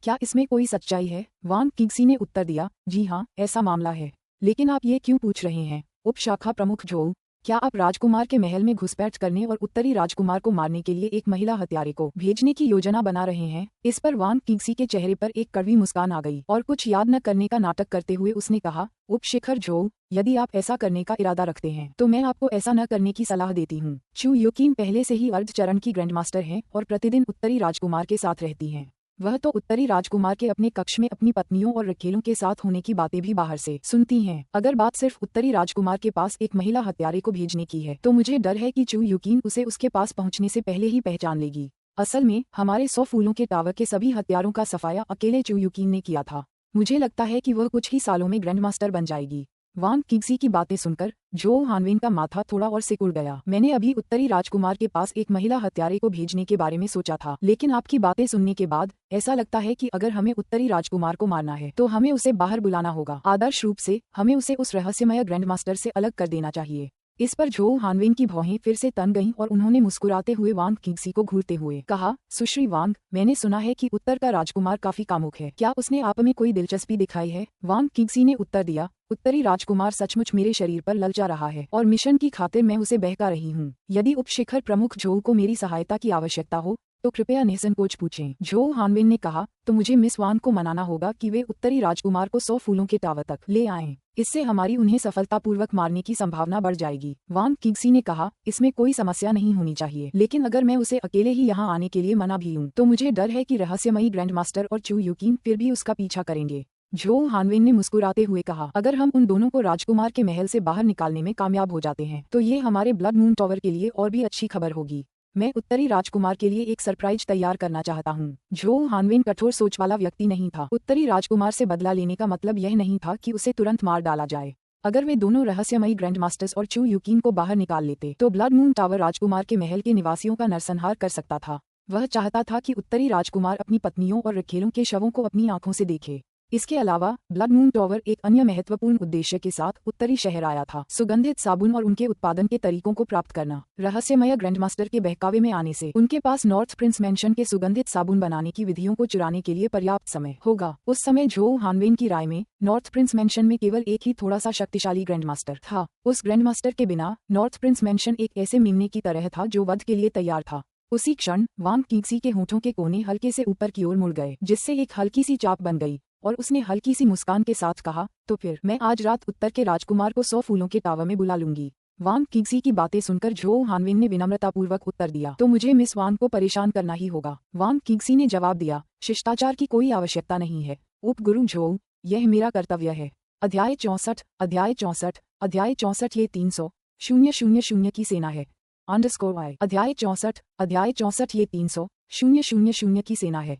क्या इसमें कोई सच्चाई है? वांग किंगसी ने उत्तर दिया, जी हाँ, ऐसा मामला है। लेकिन आप ये क्यों पूछ रहे हैं? उप शाखा प्रमुख जो, क्या आप राजकुमार के महल में घुसपैठ करने और उत्तरी राजकुमार को मारने के लिए एक महिला हत्यारे को भेजने की योजना बना रहे हैं? इस पर वांग किंगसी के चेहरे पर एक कड़वी मुस्कान आ गई और कुछ याद न करने का नाटक करते हुए उसने कहा, उपशिखर जो, यदि आप ऐसा करने का इरादा रखते हैं तो मैं आपको ऐसा न करने की सलाह देती हूँ। चू युकीन पहले से ही अर्ध चरण की ग्रैंड मास्टर हैं और प्रतिदिन उत्तरी राजकुमार के साथ रहती हैं। वह तो उत्तरी राजकुमार के अपने कक्ष में अपनी पत्नियों और रखेलों के साथ होने की बातें भी बाहर से सुनती हैं। अगर बात सिर्फ उत्तरी राजकुमार के पास एक महिला हत्यारे को भेजने की है तो मुझे डर है कि चू युकीन उसे उसके पास पहुंचने से पहले ही पहचान लेगी। असल में हमारे 100 फूलों के टावर के सभी हत्यारों का सफाया अकेले चू युकीन ने किया था। मुझे लगता है कि वह कुछ ही सालों में ग्रैंड मास्टर बन जाएगी। वांग किंगसी की बातें सुनकर जो हानवेन का माथा थोड़ा और सिकुड़ गया। मैंने अभी उत्तरी राजकुमार के पास एक महिला हत्यारे को भेजने के बारे में सोचा था, लेकिन आपकी बातें सुनने के बाद ऐसा लगता है कि अगर हमें उत्तरी राजकुमार को मारना है तो हमें उसे बाहर बुलाना होगा। आदर्श रूप से हमें उसे उस रहस्यमय ग्रैंड मास्टर से अलग कर देना चाहिए। इस पर झोउ हानवेन की भौहें फिर से तन गईं और उन्होंने मुस्कुराते हुए वांग किंगसी को घूरते हुए कहा, सुश्री वांग, मैंने सुना है कि उत्तर का राजकुमार काफी कामुक है, क्या उसने आप में कोई दिलचस्पी दिखाई है? वांग किंगसी ने उत्तर दिया, उत्तरी राजकुमार सचमुच मेरे शरीर पर ललचा रहा है और मिशन की खातिर मैं उसे बहका रही हूँ। यदि उपशिखर प्रमुख झोउ को मेरी सहायता की आवश्यकता हो तो कृपया निसंकोच पूछें। झोउ हानवेन ने कहा, तो मुझे मिस वांग को मनाना होगा कि वे उत्तरी राजकुमार को 100 फूलों के टावर तक ले आएं। इससे हमारी उन्हें सफलतापूर्वक मारने की संभावना बढ़ जाएगी। वांग किंगसी ने कहा, इसमें कोई समस्या नहीं होनी चाहिए, लेकिन अगर मैं उसे अकेले ही यहाँ आने के लिए मना भी लूं तो मुझे डर है कि रहस्यमयी ग्रैंड मास्टर और चू यूकिन फिर भी उसका पीछा करेंगे। झोउ हानवेन ने मुस्कुराते हुए कहा, अगर हम उन दोनों को राजकुमार के महल से बाहर निकालने में कामयाब हो जाते हैं तो ये हमारे ब्लड मून टावर के लिए और भी अच्छी खबर होगी। मैं उत्तरी राजकुमार के लिए एक सरप्राइज तैयार करना चाहता हूँ। झोउ हानवेन कठोर सोच वाला व्यक्ति नहीं था। उत्तरी राजकुमार से बदला लेने का मतलब यह नहीं था कि उसे तुरंत मार डाला जाए। अगर वे दोनों रहस्यमयी ग्रैंड मास्टर्स और चू यूकिन को बाहर निकाल लेते तो ब्लड मून टावर राजकुमार के महल के निवासियों का नरसंहार कर सकता था। वह चाहता था कि उत्तरी राजकुमार अपनी पत्नियों और रखेलों के शवों को अपनी आंखों से देखे। इसके अलावा ब्लड मून टावर एक अन्य महत्वपूर्ण उद्देश्य के साथ उत्तरी शहर आया था, सुगंधित साबुन और उनके उत्पादन के तरीकों को प्राप्त करना। रहस्यमय ग्रैंडमास्टर के बहकावे में आने से उनके पास नॉर्थ प्रिंस मैंशन के सुगंधित साबुन बनाने की विधियों को चुराने के लिए पर्याप्त समय होगा। उस समय झोउ हानवेन की राय में नॉर्थ प्रिंस मैंशन में केवल एक ही थोड़ा सा शक्तिशाली ग्रैंडमास्टर था। उस ग्रैंडमास्टर के बिना नॉर्थ प्रिंस मैंशन एक ऐसे मेमने की तरह था जो वध के लिए तैयार था। उसी क्षण वांग किंगसी के होठों के कोने हल्के से ऊपर की ओर मुड़ गए, जिससे एक हल्की सी चाप बन गई और उसने हल्की सी मुस्कान के साथ कहा, तो फिर मैं आज रात उत्तर के राजकुमार को 100 फूलों के टावर में बुला लूंगी। वांग किंगसी की बातें सुनकर झोउ हानवेन ने विनम्रतापूर्वक उत्तर दिया, तो मुझे मिस वांग को परेशान करना ही होगा। वांग किंगसी ने जवाब दिया, शिष्टाचार की कोई आवश्यकता नहीं है उपगुरु झोउ, यह मेरा कर्तव्य है। अध्याय 64 अध्याय 64 अध्याय 64 ये 300,000 की सेना है _ अध्याय 64 ये 300,000 की सेना है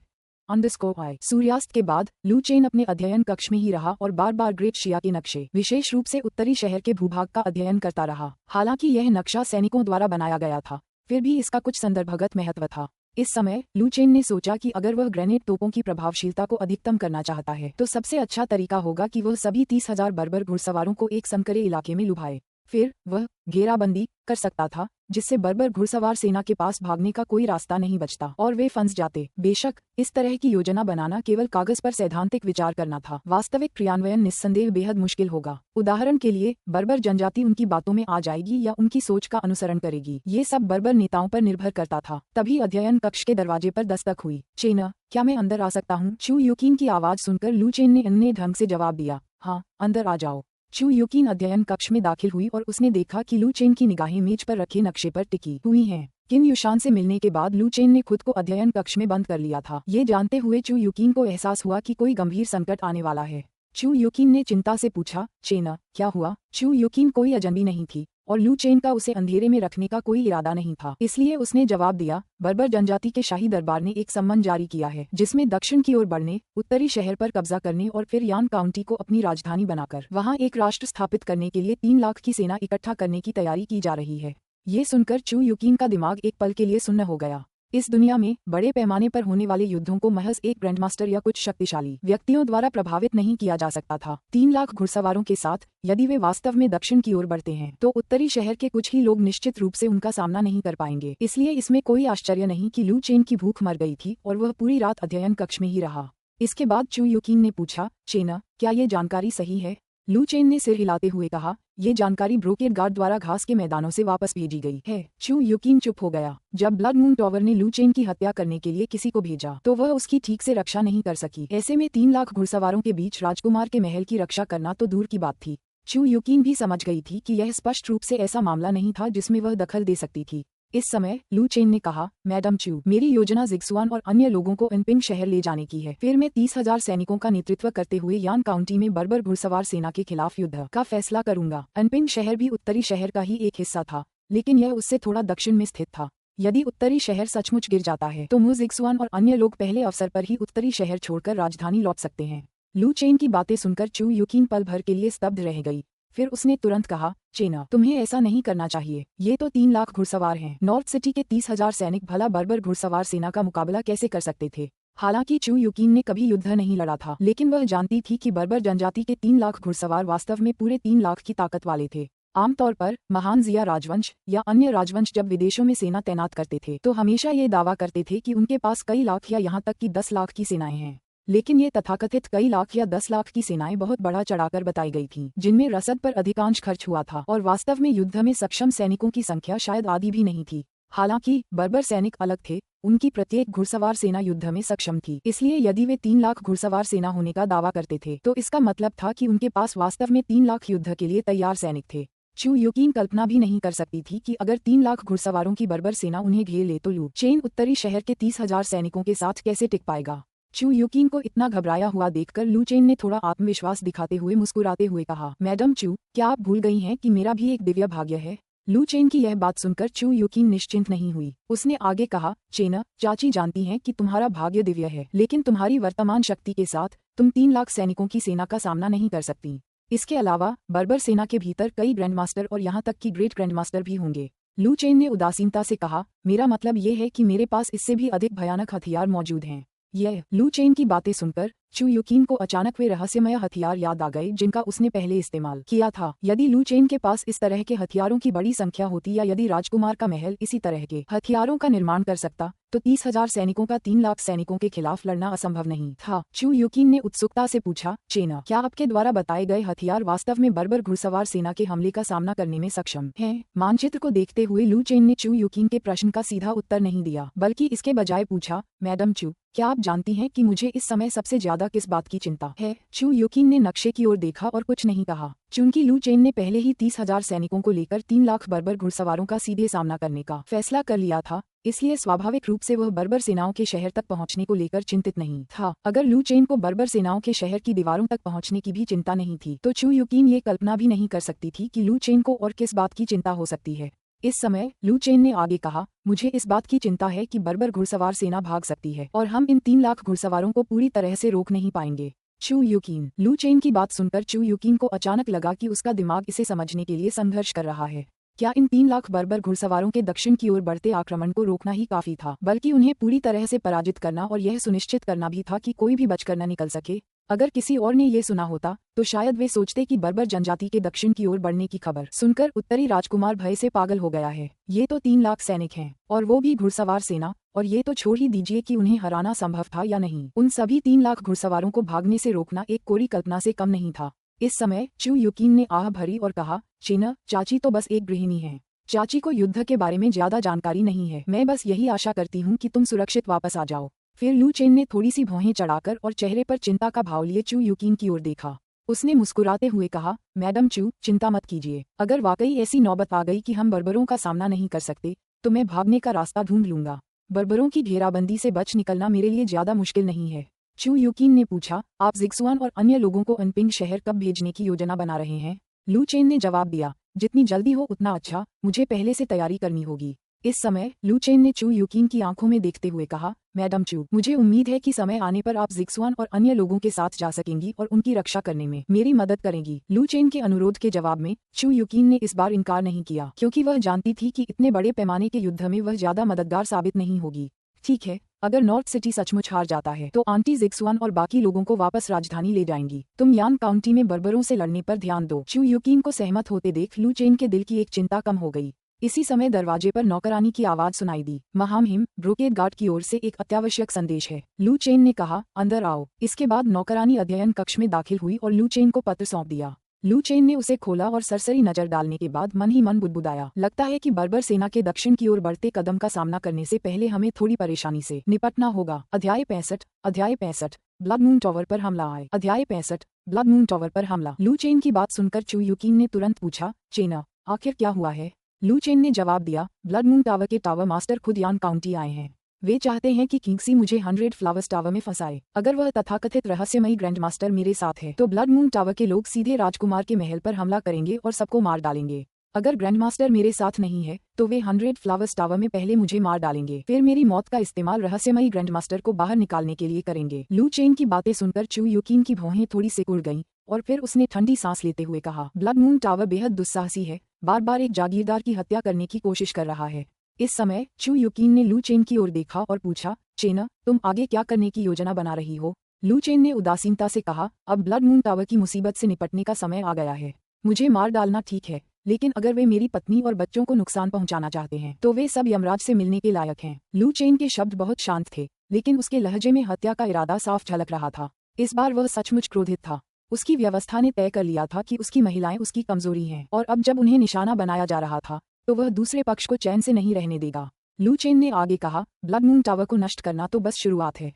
_ सूर्यास्त के बाद लू चेन अपने अध्ययन कक्ष में ही रहा और बार बार ग्रेट शिया के नक्शे, विशेष रूप से उत्तरी शहर के भूभाग का अध्ययन करता रहा। हालांकि यह नक्शा सैनिकों द्वारा बनाया गया था, फिर भी इसका कुछ संदर्भगत महत्व था। इस समय लू चेन ने सोचा कि अगर वह ग्रेनेड तोपों की प्रभावशीलता को अधिकतम करना चाहता है तो सबसे अच्छा तरीका होगा कि वह सभी 30,000 बर्बर घुड़सवारों को एक संकरे इलाके में लुभाए। फिर वह घेराबंदी कर सकता था, जिससे बर्बर घुड़सवार सेना के पास भागने का कोई रास्ता नहीं बचता और वे फंस जाते। बेशक इस तरह की योजना बनाना केवल कागज पर सैद्धांतिक विचार करना था, वास्तविक क्रियान्वयन निस्संदेह बेहद मुश्किल होगा। उदाहरण के लिए बर्बर जनजाति उनकी बातों में आ जाएगी या उनकी सोच का अनुसरण करेगी, ये सब बर्बर नेताओं पर निर्भर करता था। तभी अध्ययन कक्ष के दरवाजे पर दस्तक हुई। चेन, क्या मैं अंदर आ सकता हूँ? चू यूकिन की आवाज सुनकर लू चेन ने अन्य ढंग से जवाब दिया, हाँ, अंदर आ जाओ। चू यूकिन अध्ययन कक्ष में दाखिल हुई और उसने देखा कि लू चेन की निगाहें मेज पर रखे नक्शे पर टिकी हुई हैं। किम युशान से मिलने के बाद लू चेन ने खुद को अध्ययन कक्ष में बंद कर लिया था। ये जानते हुए चू यूकिन को एहसास हुआ कि कोई गंभीर संकट आने वाला है। चू यूकिन ने चिंता से पूछा, चेन, क्या हुआ? चू यूकिन कोई अजनबी नहीं थी और लू चेन का उसे अंधेरे में रखने का कोई इरादा नहीं था, इसलिए उसने जवाब दिया, बर्बर जनजाति के शाही दरबार ने एक सम्मन जारी किया है जिसमें दक्षिण की ओर बढ़ने, उत्तरी शहर पर कब्जा करने और फिर यान काउंटी को अपनी राजधानी बनाकर वहां एक राष्ट्र स्थापित करने के लिए 3 लाख की सेना इकट्ठा करने की तैयारी की जा रही है। ये सुनकर चू यूकिन का दिमाग एक पल के लिए सुन्न हो गया। इस दुनिया में बड़े पैमाने पर होने वाले युद्धों को महज एक ग्रैंडमास्टर या कुछ शक्तिशाली व्यक्तियों द्वारा प्रभावित नहीं किया जा सकता था। 3 लाख घुड़सवारों के साथ यदि वे वास्तव में दक्षिण की ओर बढ़ते हैं तो उत्तरी शहर के कुछ ही लोग निश्चित रूप से उनका सामना नहीं कर पाएंगे। इसलिए इसमें कोई आश्चर्य नहीं कि लू चेन की भूख मर गई थी और वह पूरी रात अध्ययन कक्ष में ही रहा। इसके बाद चू यूकिन ने पूछा, चेन, क्या ये जानकारी सही है? लू चेन ने सिर हिलाते हुए कहा, ये जानकारी ब्रोकेड गार्ड द्वारा घास के मैदानों से वापस भेजी गई है। चू यूकिन चुप हो गया। जब ब्लड मून टावर ने लू चेन की हत्या करने के लिए किसी को भेजा तो वह उसकी ठीक से रक्षा नहीं कर सकी। ऐसे में 3 लाख घुड़सवारों के बीच राजकुमार के महल की रक्षा करना तो दूर की बात थी। चू यूकिन भी समझ गई थी कि यह स्पष्ट रूप से ऐसा मामला नहीं था जिसमें वह दखल दे सकती थी। इस समय लू चेन ने कहा, मैडम चू, मेरी योजना जिक्सुआन और अन्य लोगों को अनपिंग शहर ले जाने की है। फिर मैं 30,000 सैनिकों का नेतृत्व करते हुए यान काउंटी में बर्बर घुड़सवार सेना के खिलाफ युद्ध का फैसला करूंगा। अनपिंग शहर भी उत्तरी शहर का ही एक हिस्सा था, लेकिन यह उससे थोड़ा दक्षिण में स्थित था। यदि उत्तरी शहर सचमुच गिर जाता है तो मु जिक्सुआन और अन्य लोग पहले अवसर पर ही उत्तरी शहर छोड़कर राजधानी लौट सकते हैं। लू चेन की बातें सुनकर चू यूकिन पल भर के लिए स्तब्ध रह गई। फिर उसने तुरंत कहा, चेना, तुम्हें ऐसा नहीं करना चाहिए। ये तो 3 लाख घुड़सवार हैं। नॉर्थ सिटी के 30,000 सैनिक भला बर्बर घुड़सवार सेना का मुकाबला कैसे कर सकते थे? हालांकि चू यूकिन ने कभी युद्ध नहीं लड़ा था, लेकिन वह जानती थी कि बर्बर जनजाति के 3 लाख घुड़सवार वास्तव में पूरे 3 लाख की ताकत वाले थे। आमतौर पर महान जिया राजवंश या अन्य राजवंश जब विदेशों में सेना तैनात करते थे तो हमेशा ये दावा करते थे कि उनके पास कई लाख या यहाँ तक कि 10 लाख की सेनाएं हैं। लेकिन ये तथाकथित कई लाख या 10 लाख की सेनाएं बहुत बढ़ा चढ़ाकर बताई गई थीं, जिनमें रसद पर अधिकांश खर्च हुआ था और वास्तव में युद्ध में सक्षम सैनिकों की संख्या शायद आधी भी नहीं थी। हालांकि बर्बर सैनिक अलग थे, उनकी प्रत्येक घुड़सवार सेना युद्ध में सक्षम थी, इसलिए यदि वे 3 लाख घुड़सवार सेना होने का दावा करते थे तो इसका मतलब था कि उनके पास वास्तव में 3 लाख युद्ध के लिए तैयार सैनिक थे। चू युकीन कल्पना भी नहीं कर सकती थी कि अगर 3 लाख घुड़सवारों की बर्बर सेना उन्हें घेर ले तो लू चेन उत्तरी शहर के 30,000 सैनिकों के साथ कैसे टिक पाएगा। चू युकीन को इतना घबराया हुआ देखकर लू चेन ने थोड़ा आत्मविश्वास दिखाते हुए मुस्कुराते हुए कहा, मैडम चू, क्या आप भूल गई हैं कि मेरा भी एक दिव्य भाग्य है। लू चेन की यह बात सुनकर चू युकीन निश्चिंत नहीं हुई। उसने आगे कहा, चेना, चाची जानती हैं कि तुम्हारा भाग्य दिव्य है, लेकिन तुम्हारी वर्तमान शक्ति के साथ तुम 3 लाख सैनिकों की सेना का सामना नहीं कर सकती। इसके अलावा बर्बर सेना के भीतर कई ग्रैंडमास्टर और यहाँ तक कि ग्रेट ग्रैंडमास्टर भी होंगे। लू चेन ने उदासीनता से कहा, मेरा मतलब ये है कि मेरे पास इससे भी अधिक भयानक हथियार मौजूद हैं। यह लू चेन की बातें सुनकर चू युकीन को अचानक वे रहस्यमय हथियार याद आ गए जिनका उसने पहले इस्तेमाल किया था। यदि लू चेन के पास इस तरह के हथियारों की बड़ी संख्या होती या यदि राजकुमार का महल इसी तरह के हथियारों का निर्माण कर सकता तो 30,000 सैनिकों का 3 लाख सैनिकों के खिलाफ लड़ना असंभव नहीं था। चू युकीन ने उत्सुकता से पूछा, चेना, क्या आपके द्वारा बताए गए हथियार वास्तव में बर्बर घुड़सवार सेना के हमले का सामना करने में सक्षम हैं? मानचित्र को देखते हुए लू चेन ने चू युकीन के प्रश्न का सीधा उत्तर नहीं दिया, बल्कि इसके बजाय पूछा, मैडम चू, क्या आप जानती हैं कि मुझे इस समय सबसे ज्यादा किस बात की चिंता है? चू युकीन ने नक्शे की ओर देखा और कुछ नहीं कहा। चूंकि लू चेन ने पहले ही 30,000 सैनिकों को लेकर 3 लाख बर्बर घुड़सवारों का सीधे सामना करने का फैसला कर लिया था, इसलिए स्वाभाविक रूप से वह बर्बर सेनाओं के शहर तक पहुंचने को लेकर चिंतित नहीं था। अगर लू चेन को बर्बर सेनाओं के शहर की दीवारों तक पहुंचने की भी चिंता नहीं थी तो चू युकीन ये कल्पना भी नहीं कर सकती थी कि लू चेन को और किस बात की चिंता हो सकती है। इस समय लू चेन ने आगे कहा, मुझे इस बात की चिंता है कि बर्बर घुड़सवार सेना भाग सकती है और हम इन 3 लाख घुड़सवारों को पूरी तरह से रोक नहीं पाएंगे। चू युकीन। लू चेन की बात सुनकर चू युकीन को अचानक लगा कि उसका दिमाग इसे समझने के लिए संघर्ष कर रहा है। क्या इन 3 लाख बर्बर घुड़सवारों के दक्षिण की ओर बढ़ते आक्रमण को रोकना ही काफी था, बल्कि उन्हें पूरी तरह से पराजित करना और यह सुनिश्चित करना भी था कि कोई भी बचकर न निकल सके। अगर किसी और ने ये सुना होता तो शायद वे सोचते कि बर्बर जनजाति के दक्षिण की ओर बढ़ने की खबर सुनकर उत्तरी राजकुमार भय से पागल हो गया है। ये तो 3 लाख सैनिक हैं और वो भी घुड़सवार सेना, और ये तो छोड़ ही दीजिए कि उन्हें हराना संभव था या नहीं। उन सभी 3 लाख घुड़सवारों को भागने से रोकना एक कोरी कल्पना से कम नहीं था। इस समय चू युकीन ने आह भरी और कहा, चेना, चाची तो बस एक गृहिणी है। चाची को युद्ध के बारे में ज्यादा जानकारी नहीं है। मैं बस यही आशा करती हूँ कि तुम सुरक्षित वापस आ जाओ। फिर लू चेन ने थोड़ी सी भौहें चढ़ाकर और चेहरे पर चिंता का भाव लिए चू युकीन की ओर देखा। उसने मुस्कुराते हुए कहा, मैडम चू, चिंता मत कीजिए। अगर वाकई ऐसी नौबत आ गई कि हम बर्बरों का सामना नहीं कर सकते तो मैं भागने का रास्ता ढूंढ लूंगा। बर्बरों की घेराबंदी से बच निकलना मेरे लिए ज्यादा मुश्किल नहीं है। चू युकीन ने पूछा, आप जिक्सुआन और अन्य लोगों को अनपिंग शहर कब भेजने की योजना बना रहे हैं? लू चेन ने जवाब दिया, जितनी जल्दी हो उतना अच्छा, मुझे पहले से तैयारी करनी होगी। इस समय लू चेन ने चू युकीन की आंखों में देखते हुए कहा, मैडम चू, मुझे उम्मीद है कि समय आने पर आप जिक्सुआन और अन्य लोगों के साथ जा सकेंगी और उनकी रक्षा करने में मेरी मदद करेंगी। लू चेन के अनुरोध के जवाब में चू युकीन ने इस बार इनकार नहीं किया, क्योंकि वह जानती थी कि इतने बड़े पैमाने के युद्ध में वह ज्यादा मददगार साबित नहीं होगी। ठीक है, अगर नॉर्थ सिटी सचमुच हार जाता है तो आंटी जिक्सुआन और बाकी लोगों को वापस राजधानी ले जाएंगी। तुम यान काउंटी में बर्बरों से लड़ने पर ध्यान दो। चू युकीन को सहमत होते देख लू चेन के दिल की एक चिंता कम हो गई। इसी समय दरवाजे पर नौकरानी की आवाज सुनाई दी। महामहिम, ब्रोकेड गार्ड की ओर से एक अत्यावश्यक संदेश है। लू चेन ने कहा, अंदर आओ। इसके बाद नौकरानी अध्ययन कक्ष में दाखिल हुई और लू चेन को पत्र सौंप दिया। लू चेन ने उसे खोला और सरसरी नजर डालने के बाद मन ही मन बुदबुदाया, लगता है कि बर्बर सेना के दक्षिण की ओर बढ़ते कदम का सामना करने से पहले हमें थोड़ी परेशानी से निपटना होगा। अध्याय 65 ब्लड मून टावर पर हमला आए। अध्याय 65 ब्लड मून टावर पर हमला। लू चेन की बात सुनकर चू युकीन ने तुरंत पूछा, चेना, आखिर क्या हुआ है? लू चेन ने जवाब दिया, ब्लड मून टावर के टावर मास्टर खुद यान काउंटी आए हैं। वे चाहते हैं कि किंगसी मुझे 100 फ्लावर्स टावर में फंसाए। अगर वह तथाकथित रहस्यमयी ग्रैंड मास्टर मेरे साथ है तो ब्लड मून टावर के लोग सीधे राजकुमार के महल पर हमला करेंगे और सबको मार डालेंगे। अगर ग्रैंड मास्टर मेरे साथ नहीं है तो वे 100 फ्लावर्स टावर में पहले मुझे मार डालेंगे, फिर मेरी मौत का इस्तेमाल रहस्यमयी ग्रैंड मास्टर को बाहर निकालने के लिए करेंगे। लू चेन की बातें सुनकर चू युकीन की भौहें थोड़ी सिकुड़ गईं और फिर उसने ठंडी सांस लेते हुए कहा, ब्लड मून टावर बेहद दुस्साहसी है, बार बार एक जागीरदार की हत्या करने की कोशिश कर रहा है। इस समय चू युकीन ने लू चेन की ओर देखा और पूछा, चेना, तुम आगे क्या करने की योजना बना रही हो? लू चेन ने उदासीनता से कहा, अब ब्लड मून टावर की मुसीबत से निपटने का समय आ गया है। मुझे मार डालना ठीक है, लेकिन अगर वे मेरी पत्नी और बच्चों को नुकसान पहुंचाना चाहते हैं तो वे सब यमराज से मिलने के लायक हैं। लू चेन के शब्द बहुत शांत थे, लेकिन उसके लहजे में हत्या का इरादा साफ झलक रहा था। इस बार वह सचमुच क्रोधित था। उसकी व्यवस्था ने तय कर लिया था कि उसकी महिलाएं उसकी कमजोरी हैं, और अब जब उन्हें निशाना बनाया जा रहा था तो वह दूसरे पक्ष को चैन से नहीं रहने देगा। लू चेन ने आगे कहा, ब्लड मून टावर को नष्ट करना तो बस शुरुआत है।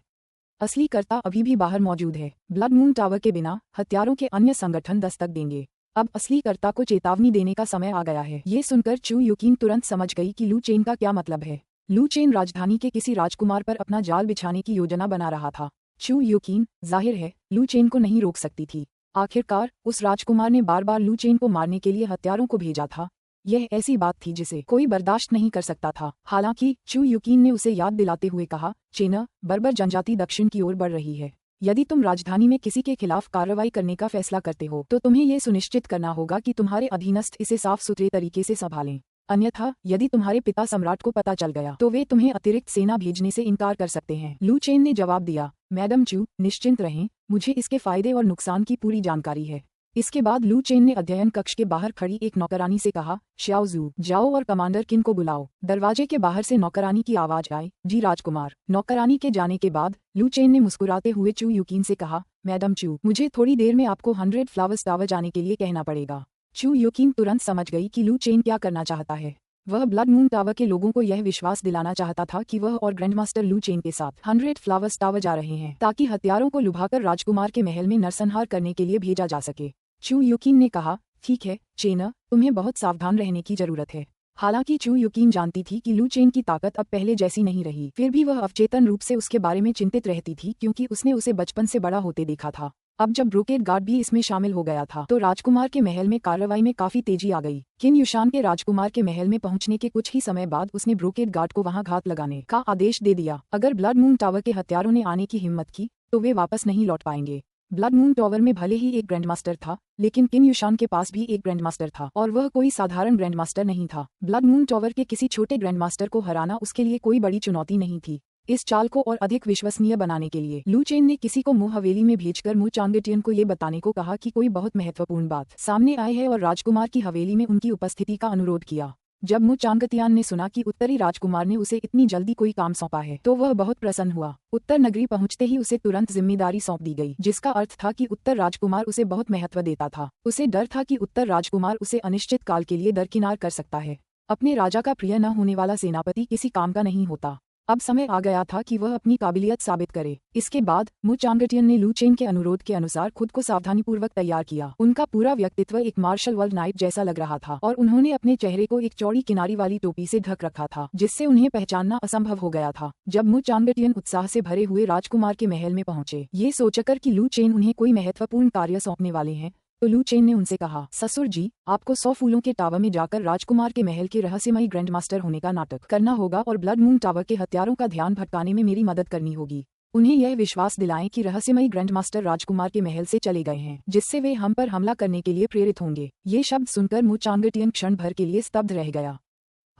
असली कर्ता अभी भी बाहर मौजूद है। ब्लड मून टावर के बिना हत्यारों के अन्य संगठन दस्तक देंगे। अब असली कर्ता को चेतावनी देने का समय आ गया है। ये सुनकर चू युकीन तुरंत समझ गई कि लू चेन का क्या मतलब है। लू चेन राजधानी के किसी राजकुमार पर अपना जाल बिछाने की योजना बना रहा था। चू युकीन जाहिर है लू चेन को नहीं रोक सकती थी। आखिरकार उस राजकुमार ने बार बार लू चेन को मारने के लिए हत्यारों को भेजा था। यह ऐसी बात थी जिसे कोई बर्दाश्त नहीं कर सकता था। हालांकि चू युकीन ने उसे याद दिलाते हुए कहा, चेना, बर्बर जनजाति दक्षिण की ओर बढ़ रही है। यदि तुम राजधानी में किसी के खिलाफ कार्रवाई करने का फैसला करते हो तो तुम्हें ये सुनिश्चित करना होगा कि तुम्हारे अधीनस्थ इसे साफ सुथरे तरीके से संभालें। अन्यथा यदि तुम्हारे पिता सम्राट को पता चल गया तो वे तुम्हें अतिरिक्त सेना भेजने से इनकार कर सकते हैं। लू चेन ने जवाब दिया, मैडम चू, निश्चिंत रहें, मुझे इसके फायदे और नुकसान की पूरी जानकारी है। इसके बाद लू चेन ने अध्ययन कक्ष के बाहर खड़ी एक नौकरानी से कहा, श्याओजू, जाओ और कमांडर किन को बुलाओ। दरवाजे के बाहर से नौकरानी की आवाज आई, जी राजकुमार। नौकरानी के जाने के बाद लू चेन ने मुस्कुराते हुए चू युकीन से कहा, मैडम चू, मुझे थोड़ी देर में आपको 100 फ्लावर्स टावर जाने के लिए कहना पड़ेगा। चू युकीन तुरंत समझ गई कि लू चेन क्या करना चाहता है। वह ब्लड मून टावर के लोगों को यह विश्वास दिलाना चाहता था कि वह और ग्रैंडमास्टर लू चेन के साथ 100 फ्लावर्स टावर जा रहे हैं, ताकि हत्यारों को लुभाकर राजकुमार के महल में नरसंहार करने के लिए भेजा जा सके। चू युकीन ने कहा, ठीक है चेना, तुम्हें बहुत सावधान रहने की जरूरत है। हालांकि चू युकीन जानती थी कि लू चेन की ताकत अब पहले जैसी नहीं रही, फिर भी वह अवचेतन रूप से उसके बारे में चिंतित रहती थी, क्योंकि उसने उसे बचपन से बड़ा होते देखा था। अब जब ब्रोकेड गार्ड भी इसमें शामिल हो गया था तो राजकुमार के महल में कार्रवाई में काफी तेजी आ गई। किन युशान के राजकुमार के महल में पहुंचने के कुछ ही समय बाद उसने ब्रोकेड गार्ड को वहां घात लगाने का आदेश दे दिया। अगर ब्लड मून टावर के हत्यारों ने आने की हिम्मत की तो वे वापस नहीं लौट पाएंगे। ब्लड मून टावर में भले ही एक ग्रैंडमास्टर था, लेकिन किन युशान के पास भी एक ग्रैंडमास्टर था, और वह कोई साधारण ग्रैंडमास्टर नहीं था। ब्लड मून टावर के किसी छोटे ग्रैंडमास्टर को हराना उसके लिए कोई बड़ी चुनौती नहीं थी। इस चाल को और अधिक विश्वसनीय बनाने के लिए लू चेन ने किसी को मुंह हवेली में भेजकर मु चांगटियन को ये बताने को कहा कि कोई बहुत महत्वपूर्ण बात सामने आई है और राजकुमार की हवेली में उनकी उपस्थिति का अनुरोध किया। जब मु चांगतियान ने सुना कि उत्तरी राजकुमार ने उसे इतनी जल्दी कोई काम सौंपा है तो वह बहुत प्रसन्न हुआ। उत्तर नगरी पहुंचते ही उसे तुरंत जिम्मेदारी सौंप दी गई, जिसका अर्थ था कि उत्तर राजकुमार उसे बहुत महत्व देता था। उसे डर था कि उत्तर राजकुमार उसे अनिश्चित काल के लिए दरकिनार कर सकता है। अपने राजा का प्रिय न होने वाला सेनापति किसी काम का नहीं होता। अब समय आ गया था कि वह अपनी काबिलियत साबित करे। इसके बाद मु चांगटियन ने लू चेन के अनुरोध के अनुसार खुद को सावधानीपूर्वक तैयार किया। उनका पूरा व्यक्तित्व एक मार्शल वर्ल्ड नाइट जैसा लग रहा था, और उन्होंने अपने चेहरे को एक चौड़ी किनारी वाली टोपी से ढक रखा था, जिससे उन्हें पहचानना असंभव हो गया था। जब मु चांगटियन उत्साह से भरे हुए राजकुमार के महल में पहुंचे, ये सोचकर कि लू चेन उन्हें कोई महत्वपूर्ण कार्य सौंपने वाले हैं, तो लू चेन ने उनसे कहा, ससुर जी, आपको 100 फूलों के टावर में जाकर राजकुमार के महल के रहस्यमयी ग्रैंडमास्टर होने का नाटक करना होगा और ब्लड मून टावर के हत्यारों का ध्यान भटकाने में मेरी मदद करनी होगी। उन्हें यह विश्वास दिलाएं कि रहस्यमयी ग्रैंडमास्टर राजकुमार के महल से चले गए हैं, जिससे वे हम पर हमला करने के लिए प्रेरित होंगे। ये शब्द सुनकर मु चांगटियन क्षण भर के लिए स्तब्ध रह गया।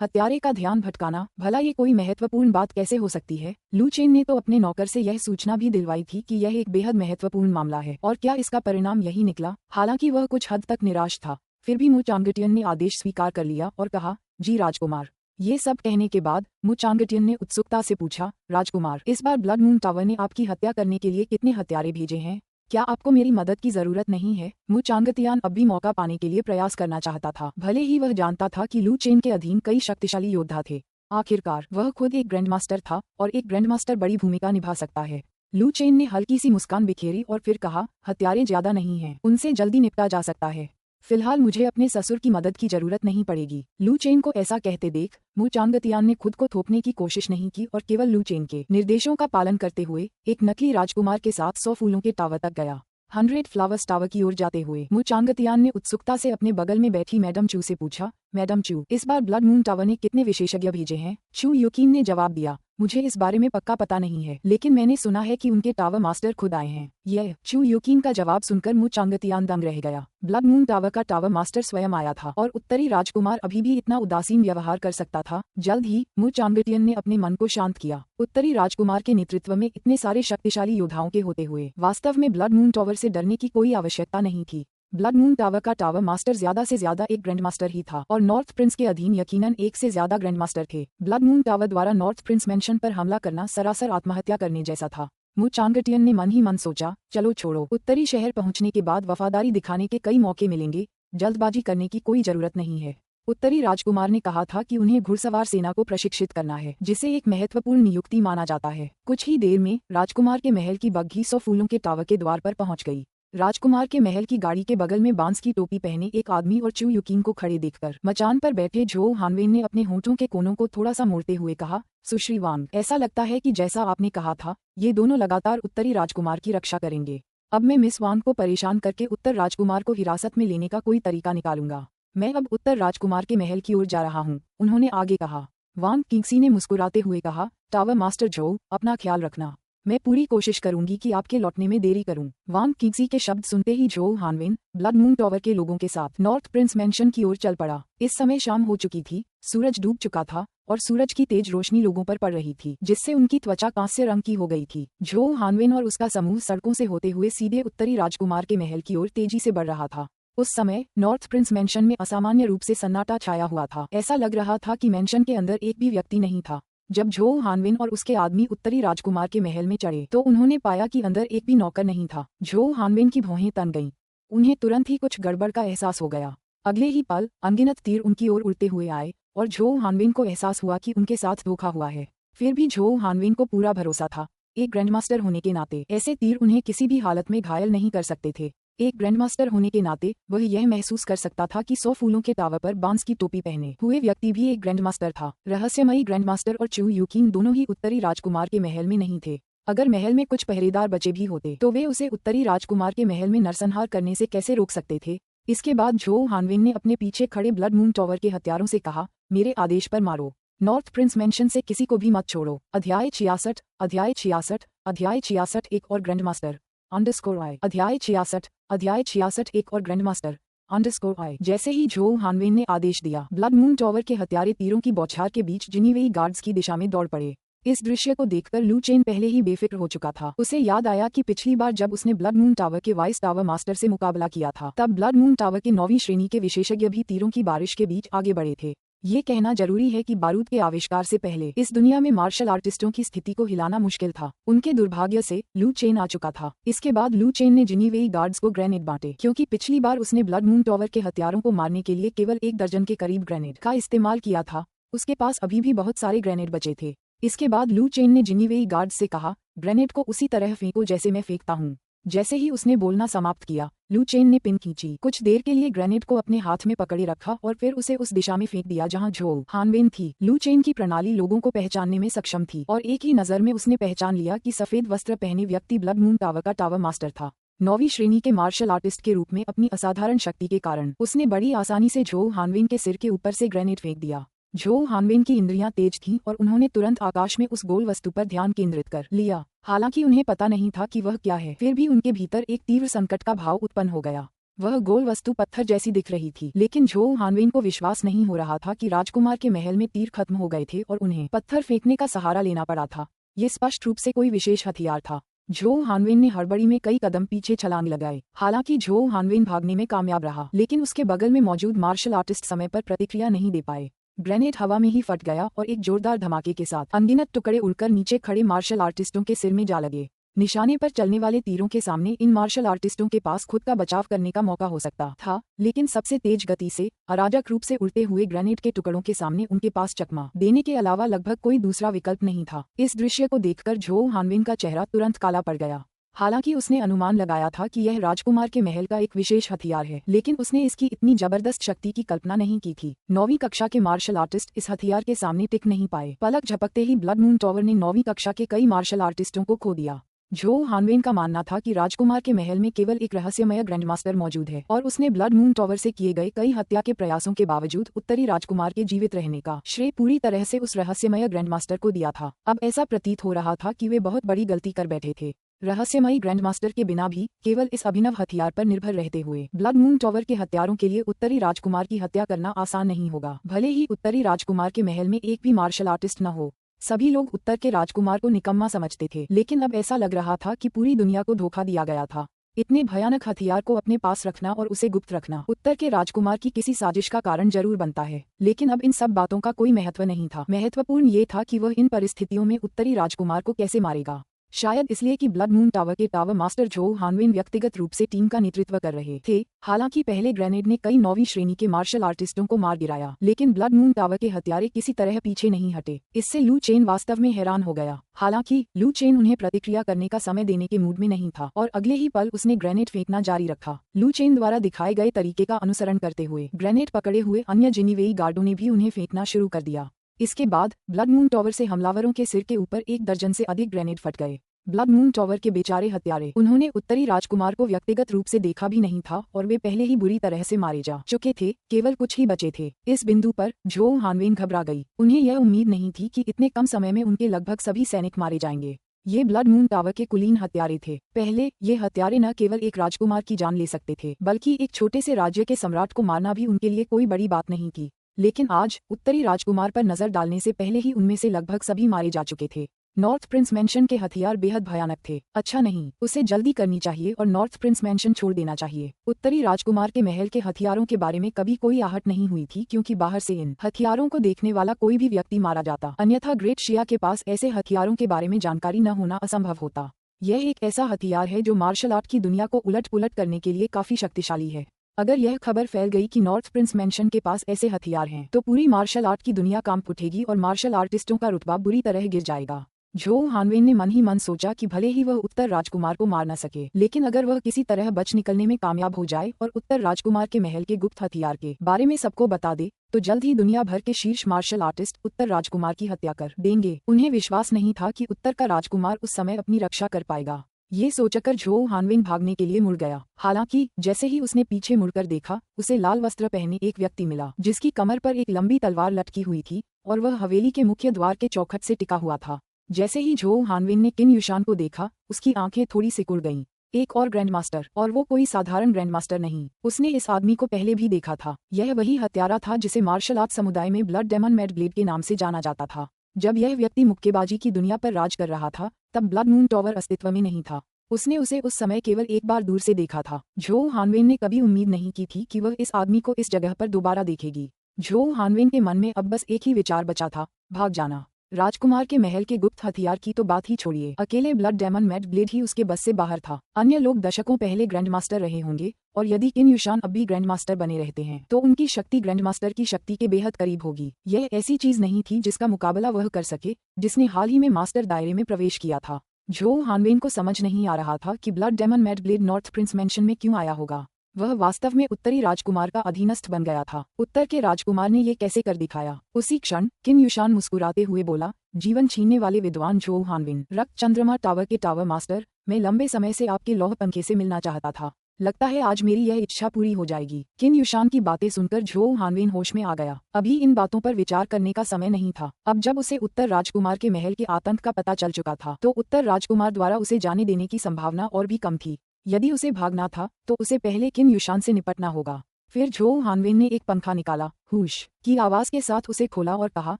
हत्यारे का ध्यान भटकाना, भला ये कोई महत्वपूर्ण बात कैसे हो सकती है? लू चेन ने तो अपने नौकर से यह सूचना भी दिलवाई थी कि यह एक बेहद महत्वपूर्ण मामला है, और क्या इसका परिणाम यही निकला? हालांकि वह कुछ हद तक निराश था, फिर भी मु चांगटियन ने आदेश स्वीकार कर लिया और कहा, जी राजकुमार। ये सब कहने के बाद मु चांगटियन ने उत्सुकता से पूछा, राजकुमार, इस बार ब्लड मून टावर ने आपकी हत्या करने के लिए कितने हत्यारे भेजे हैं? क्या आपको मेरी मदद की जरूरत नहीं है? मु चांगतियान अब भी मौका पाने के लिए प्रयास करना चाहता था, भले ही वह जानता था कि लू चेन के अधीन कई शक्तिशाली योद्धा थे। आखिरकार वह खुद एक ग्रैंडमास्टर था, और एक ग्रैंडमास्टर बड़ी भूमिका निभा सकता है। लू चेन ने हल्की सी मुस्कान बिखेरी और फिर कहा, हत्यारे ज्यादा नहीं हैं, उनसे जल्दी निपटा जा सकता है। फिलहाल मुझे अपने ससुर की मदद की जरूरत नहीं पड़ेगी। लू चेन को ऐसा कहते देख मु चांगतियान ने खुद को थोपने की कोशिश नहीं की और केवल लू चेन के निर्देशों का पालन करते हुए एक नकली राजकुमार के साथ 100 फूलों के टावर तक गया। 100 फ्लावर्स टावर की ओर जाते हुए मु चांगतियान ने उत्सुकता से अपने बगल में बैठी मैडम चू से पूछा, मैडम चू, इस बार ब्लड मून टावर ने कितने विशेषज्ञ भेजे हैं? चू युकीन ने जवाब दिया, मुझे इस बारे में पक्का पता नहीं है, लेकिन मैंने सुना है कि उनके टावर मास्टर खुद आए हैं। यह चू युकीन का जवाब सुनकर मु चांगतियान दंग रह गया। ब्लड मून टावर का टावर मास्टर स्वयं आया था, और उत्तरी राजकुमार अभी भी इतना उदासीन व्यवहार कर सकता था। जल्द ही मु चांगतियन ने अपने मन को शांत किया। उत्तरी राजकुमार के नेतृत्व में इतने सारे शक्तिशाली योद्धाओं के होते हुए वास्तव में ब्लड मून टावर से डरने की कोई आवश्यकता नहीं थी। ब्लड मून टावर का टावर मास्टर ज्यादा से ज्यादा एक ग्रैंड मास्टर ही था और नॉर्थ प्रिंस के अधीन यकीनन एक से ज्यादा ग्रैंड मास्टर थे। ब्लड मून टावर द्वारा नॉर्थ प्रिंस मेंशन पर हमला करना सरासर आत्महत्या करने जैसा था। मु चांगटियन ने मन ही मन सोचा, चलो छोड़ो, उत्तरी शहर पहुंचने के बाद वफादारी दिखाने के कई मौके मिलेंगे, जल्दबाजी करने की कोई जरूरत नहीं है। उत्तरी राजकुमार ने कहा था कि उन्हें घुड़सवार सेना को प्रशिक्षित करना है, जिसे एक महत्वपूर्ण नियुक्ति माना जाता है। कुछ ही देर में राजकुमार के महल की बग्घी 100 फूलों के टावर के द्वार पर पहुंच गई। राजकुमार के महल की गाड़ी के बगल में बांस की टोपी पहने एक आदमी और चू युकिन को खड़े देखकर मचान पर बैठे झो हानवेन ने अपने होंठों के कोनों को थोड़ा सा मोड़ते हुए कहा, सुश्री वांग, ऐसा लगता है कि जैसा आपने कहा था, ये दोनों लगातार उत्तरी राजकुमार की रक्षा करेंगे। अब मैं मिस वांग को परेशान करके उत्तर राजकुमार को हिरासत में लेने का कोई तरीका निकालूंगा। मैं अब उत्तर राजकुमार के महल की ओर जा रहा हूँ, उन्होंने आगे कहा। वांग किंगसी ने मुस्कुराते हुए कहा, टावर मास्टर झो, अपना ख्याल रखना। मैं पूरी कोशिश करूंगी कि आपके लौटने में देरी करूं। वांग किंगसी के शब्द सुनते ही झो हानवेन ब्लड मून टावर के लोगों के साथ नॉर्थ प्रिंस मेंशन की ओर चल पड़ा। इस समय शाम हो चुकी थी, सूरज डूब चुका था और सूरज की तेज रोशनी लोगों पर पड़ रही थी, जिससे उनकी त्वचा कांस्य रंग की हो गई थी। झो हानवेन और उसका समूह सड़कों से होते हुए सीधे उत्तरी राजकुमार के महल की ओर तेजी से बढ़ रहा था। उस समय नॉर्थ प्रिंस मेंशन में असामान्य रूप से सन्नाटा छाया हुआ था। ऐसा लग रहा था कि मेंशन के अंदर एक भी व्यक्ति नहीं था। जब झो हानवेन और उसके आदमी उत्तरी राजकुमार के महल में चढ़े तो उन्होंने पाया कि अंदर एक भी नौकर नहीं था। झो हानवेन की भौहें तन गईं। उन्हें तुरंत ही कुछ गड़बड़ का एहसास हो गया। अगले ही पल अनगिनत तीर उनकी ओर उड़ते हुए आए और झो हानवेन को एहसास हुआ कि उनके साथ धोखा हुआ है। फिर भी झो हानवेन को पूरा भरोसा था, एक ग्रैंडमास्टर होने के नाते ऐसे तीर उन्हें किसी भी हालत में घायल नहीं कर सकते थे। एक ग्रैंडमास्टर होने के नाते वह यह महसूस कर सकता था कि 100 फूलों के टावर पर बांस की टोपी पहने हुए व्यक्ति भी एक ग्रैंडमास्टर था। रहस्यमयी ग्रैंडमास्टर और चू यूकिन दोनों ही उत्तरी राजकुमार के महल में नहीं थे। अगर महल में कुछ पहरेदार बचे भी होते तो वे उसे उत्तरी राजकुमार के महल में नरसंहार करने से कैसे रोक सकते थे। इसके बाद झो हानवेन ने अपने पीछे खड़े ब्लड मून टावर के हत्यारों से कहा, मेरे आदेश पर मारो, नॉर्थ प्रिंस मेंशन से किसी को भी मत छोड़ो। अध्याय 66 अध्याय 66 अध्याय 66 एक और ग्रैंडमास्टर _ अध्याय 66 एक और ग्रैंडमास्टर _ जैसे ही झो हानवेन ने आदेश दिया, ब्लड मून टावर के हत्यारे तीरों की बौछार के बीच जिनीवेई गार्ड्स की दिशा में दौड़ पड़े। इस दृश्य को देखकर लू चेन पहले ही बेफिक्र हो चुका था। उसे याद आया कि पिछली बार जब उसने ब्लड मून टावर के वाइस टावर मास्टर से मुकाबला किया था, तब ब्लड मून टावर के 9वीं श्रेणी के विशेषज्ञ भी तीरों की बारिश के बीच आगे बढ़े थे। ये कहना जरूरी है कि बारूद के आविष्कार से पहले इस दुनिया में मार्शल आर्टिस्टों की स्थिति को हिलाना मुश्किल था। उनके दुर्भाग्य से लू चेन आ चुका था। इसके बाद लू चेन ने जिनीवेई गार्ड्स को ग्रेनेड बांटे, क्योंकि पिछली बार उसने ब्लड मून टावर के हथियारों को मारने के लिए केवल 1 दर्जन के करीब ग्रेनेड का इस्तेमाल किया था। उसके पास अभी भी बहुत सारे ग्रेनेड बचे थे। इसके बाद लू चेन ने जिनीवेई गार्ड्स से कहा, ग्रेनेड को उसी तरह फेंको जैसे मैं फेंकता हूँ। जैसे ही उसने बोलना समाप्त किया, लू चेन ने पिन खींची, कुछ देर के लिए ग्रेनेड को अपने हाथ में पकड़े रखा और फिर उसे उस दिशा में फेंक दिया जहां झो हानवेन थी। लू चेन की प्रणाली लोगों को पहचानने में सक्षम थी और एक ही नजर में उसने पहचान लिया कि सफेद वस्त्र पहने व्यक्ति ब्लड मून टावर का टावर मास्टर था। 9वीं श्रेणी के मार्शल आर्टिस्ट के रूप में अपनी असाधारण शक्ति के कारण उसने बड़ी आसानी से झो हानवेन के सिर के ऊपर से ग्रेनेड फेंक दिया। झो हानवेन की इंद्रियां तेज थीं और उन्होंने तुरंत आकाश में उस गोल वस्तु पर ध्यान केंद्रित कर लिया। हालांकि उन्हें पता नहीं था कि वह क्या है, फिर भी उनके भीतर एक तीव्र संकट का भाव उत्पन्न हो गया। वह गोल वस्तु पत्थर जैसी दिख रही थी, लेकिन झो हानवेन को विश्वास नहीं हो रहा था कि राजकुमार के महल में तीर खत्म हो गए थे और उन्हें पत्थर फेंकने का सहारा लेना पड़ा था। ये स्पष्ट रूप से कोई विशेष हथियार था। झो हानवेन ने हड़बड़ी में कई कदम पीछे छलांग लगाए। हालांकि झो हानवेन भागने में कामयाब रहा, लेकिन उसके बगल में मौजूद मार्शल आर्टिस्ट समय पर प्रतिक्रिया नहीं दे पाए। ग्रेनेड हवा में ही फट गया और एक जोरदार धमाके के साथ अनगिनत टुकड़े उड़कर नीचे खड़े मार्शल आर्टिस्टों के सिर में जा लगे। निशाने पर चलने वाले तीरों के सामने इन मार्शल आर्टिस्टों के पास खुद का बचाव करने का मौका हो सकता था, लेकिन सबसे तेज गति से अराजक रूप से उड़ते हुए ग्रेनेड के टुकड़ों के सामने उनके पास चकमा देने के अलावा लगभग कोई दूसरा विकल्प नहीं था। इस दृश्य को देखकर झो हानवेन का चेहरा तुरंत काला पड़ गया। हालांकि उसने अनुमान लगाया था कि यह राजकुमार के महल का एक विशेष हथियार है, लेकिन उसने इसकी इतनी जबरदस्त शक्ति की कल्पना नहीं की थी। 9वीं कक्षा के मार्शल आर्टिस्ट इस हथियार के सामने टिक नहीं पाए। पलक झपकते ही ब्लड मून टावर ने 9वीं कक्षा के कई मार्शल आर्टिस्टों को खो दिया। झो हानवेन का मानना था कि राजकुमार के महल में केवल एक रहस्यमय ग्रैंडमास्टर मौजूद है और उसने ब्लड मून टावर से किए गए कई हत्या के प्रयासों के बावजूद उत्तरी राजकुमार के जीवित रहने का श्रेय पूरी तरह से उस रहस्यमय ग्रैंडमास्टर को दिया था। अब ऐसा प्रतीत हो रहा था कि वे बहुत बड़ी गलती कर बैठे थे। रहस्यमयी ग्रैंडमास्टर के बिना भी केवल इस अभिनव हथियार पर निर्भर रहते हुए ब्लड मून टावर के हत्यारों के लिए उत्तरी राजकुमार की हत्या करना आसान नहीं होगा। भले ही उत्तरी राजकुमार के महल में एक भी मार्शल आर्टिस्ट न हो। सभी लोग उत्तर के राजकुमार को निकम्मा समझते थे, लेकिन अब ऐसा लग रहा था कि पूरी दुनिया को धोखा दिया गया था। इतने भयानक हथियार को अपने पास रखना और उसे गुप्त रखना उत्तर के राजकुमार की किसी साजिश का कारण जरूर बनता है, लेकिन अब इन सब बातों का कोई महत्व नहीं था। महत्वपूर्ण ये था कि वह इन परिस्थितियों में उत्तरी राजकुमार को कैसे मारेगा। शायद इसलिए कि ब्लड मून टावर के टावर मास्टर जो हानविन व्यक्तिगत रूप से टीम का नेतृत्व कर रहे थे। हालांकि पहले ग्रेनेड ने कई 9वीं श्रेणी के मार्शल आर्टिस्टों को मार गिराया, लेकिन ब्लड मून टावर के हत्यारे किसी तरह पीछे नहीं हटे। इससे लू चेन वास्तव में हैरान हो गया। हालांकि लू चेन उन्हें प्रतिक्रिया करने का समय देने के मूड में नहीं था और अगले ही पल उसने ग्रेनेड फेंकना जारी रखा। लू चेन द्वारा दिखाए गए तरीके का अनुसरण करते हुए ग्रेनेड पकड़े हुए अन्य जिनीवेई गार्डों ने भी उन्हें फेंकना शुरू कर दिया। इसके बाद ब्लड मून टावर से हमलावरों के सिर के ऊपर 1 दर्जन से अधिक ग्रेनेड फट गए। ब्लड मून टावर के बेचारे हत्यारे, उन्होंने उत्तरी राजकुमार को व्यक्तिगत रूप से देखा भी नहीं था और वे पहले ही बुरी तरह से मारे जा चुके थे। केवल कुछ ही बचे थे। इस बिंदु पर जो हानवेन घबरा गई। उन्हें यह उम्मीद नहीं थी कि इतने कम समय में उनके लगभग सभी सैनिक मारे जाएंगे। ये ब्लड मून टावर के कुलीन हत्यारे थे। पहले ये हत्यारे न केवल एक राजकुमार की जान ले सकते थे, बल्कि एक छोटे से राज्य के सम्राट को मारना भी उनके लिए कोई बड़ी बात नहीं थी। लेकिन आज उत्तरी राजकुमार पर नजर डालने से पहले ही उनमें से लगभग सभी मारे जा चुके थे। नॉर्थ प्रिंस मैंशन के हथियार बेहद भयानक थे। अच्छा नहीं, उसे जल्दी करनी चाहिए और नॉर्थ प्रिंस मैंशन छोड़ देना चाहिए। उत्तरी राजकुमार के महल के हथियारों के बारे में कभी कोई आहट नहीं हुई थी, क्योंकि बाहर से इन हथियारों को देखने वाला कोई भी व्यक्ति मारा जाता। अन्यथा ग्रेट शिया के पास ऐसे हथियारों के बारे में जानकारी न होना असंभव होता। यह एक ऐसा हथियार है जो मार्शल आर्ट की दुनिया को उलट पुलट करने के लिए काफी शक्तिशाली है। अगर यह खबर फैल गई कि नॉर्थ प्रिंस मैंशन के पास ऐसे हथियार हैं, तो पूरी मार्शल आर्ट की दुनिया कांप उठेगी और मार्शल आर्टिस्टों का रुतबा बुरी तरह गिर जाएगा। जो हानवेन ने मन ही मन सोचा कि भले ही वह उत्तर राजकुमार को मार न सके, लेकिन अगर वह किसी तरह बच निकलने में कामयाब हो जाए और उत्तर राजकुमार के महल के गुप्त हथियार के बारे में सबको बता दे, तो जल्द ही दुनिया भर के शीर्ष मार्शल आर्टिस्ट उत्तर राजकुमार की हत्या कर देंगे। उन्हें विश्वास नहीं था कि उत्तर का राजकुमार उस समय अपनी रक्षा कर पाएगा। ये सोचकर जो हानवेन भागने के लिए मुड़ गया। हालांकि जैसे ही उसने पीछे मुड़कर देखा, उसे लाल वस्त्र पहने एक व्यक्ति मिला, जिसकी कमर पर एक लंबी तलवार लटकी हुई थी और वह हवेली के मुख्य द्वार के चौखट से टिका हुआ था। जैसे ही जो हानवेन ने किन युशान को देखा, उसकी आंखें थोड़ी सिकुड़ गईं। एक और ग्रैंडमास्टर, और वो कोई साधारण ग्रैंडमास्टर नहीं। उसने इस आदमी को पहले भी देखा था। यह वही हत्यारा था जिसे मार्शल आर्ट समुदाय में ब्लड डेमन मैड ब्लेड के नाम से जाना जाता था। जब यह व्यक्ति मुक्केबाजी की दुनिया पर राज कर रहा था, तब ब्लड मून टावर अस्तित्व में नहीं था। उसने उसे उस समय केवल एक बार दूर से देखा था। जो हानवेन ने कभी उम्मीद नहीं की थी कि वह इस आदमी को इस जगह पर दोबारा देखेगी। जो हानवेन के मन में अब बस एक ही विचार बचा था, भाग जाना। राजकुमार के महल के गुप्त हथियार की तो बात ही छोड़िए, अकेले ब्लड डेमन मैड ब्लेड ही उसके बस से बाहर था। अन्य लोग दशकों पहले ग्रैंडमास्टर रहे होंगे, और यदि किन युशान अब भी ग्रैंडमास्टर बने रहते हैं, तो उनकी शक्ति ग्रैंडमास्टर की शक्ति के बेहद करीब होगी। यह ऐसी चीज नहीं थी जिसका मुकाबला वह कर सके, जिसने हाल ही में मास्टर दायरे में प्रवेश किया था। जो हानवेन को समझ नहीं आ रहा था कि blood demon mad blade north prince mansion में क्यों आया होगा। वह वास्तव में उत्तरी राजकुमार का अधीनस्थ बन गया था। उत्तर के राजकुमार ने ये कैसे कर दिखाया। उसी क्षण किन युशान मुस्कुराते हुए बोला, जीवन छीनने वाले विद्वान जो हानवेन, रक्त चंद्रमा टावर के टावर मास्टर, मैं लंबे समय से आपके लौह पंखे से मिलना चाहता था। लगता है आज मेरी यह इच्छा पूरी हो जाएगी। किन युशान की बातें सुनकर जो हानवेन होश में आ गया। अभी इन बातों पर विचार करने का समय नहीं था। अब जब उसे उत्तर राजकुमार के महल के आतंक का पता चल चुका था, तो उत्तर राजकुमार द्वारा उसे जाने देने की संभावना और भी कम थी। यदि उसे भागना था, तो उसे पहले किन युशान से निपटना होगा। फिर जो हानवेन ने एक पंखा निकाला, हुश की आवाज के साथ उसे खोला और कहा,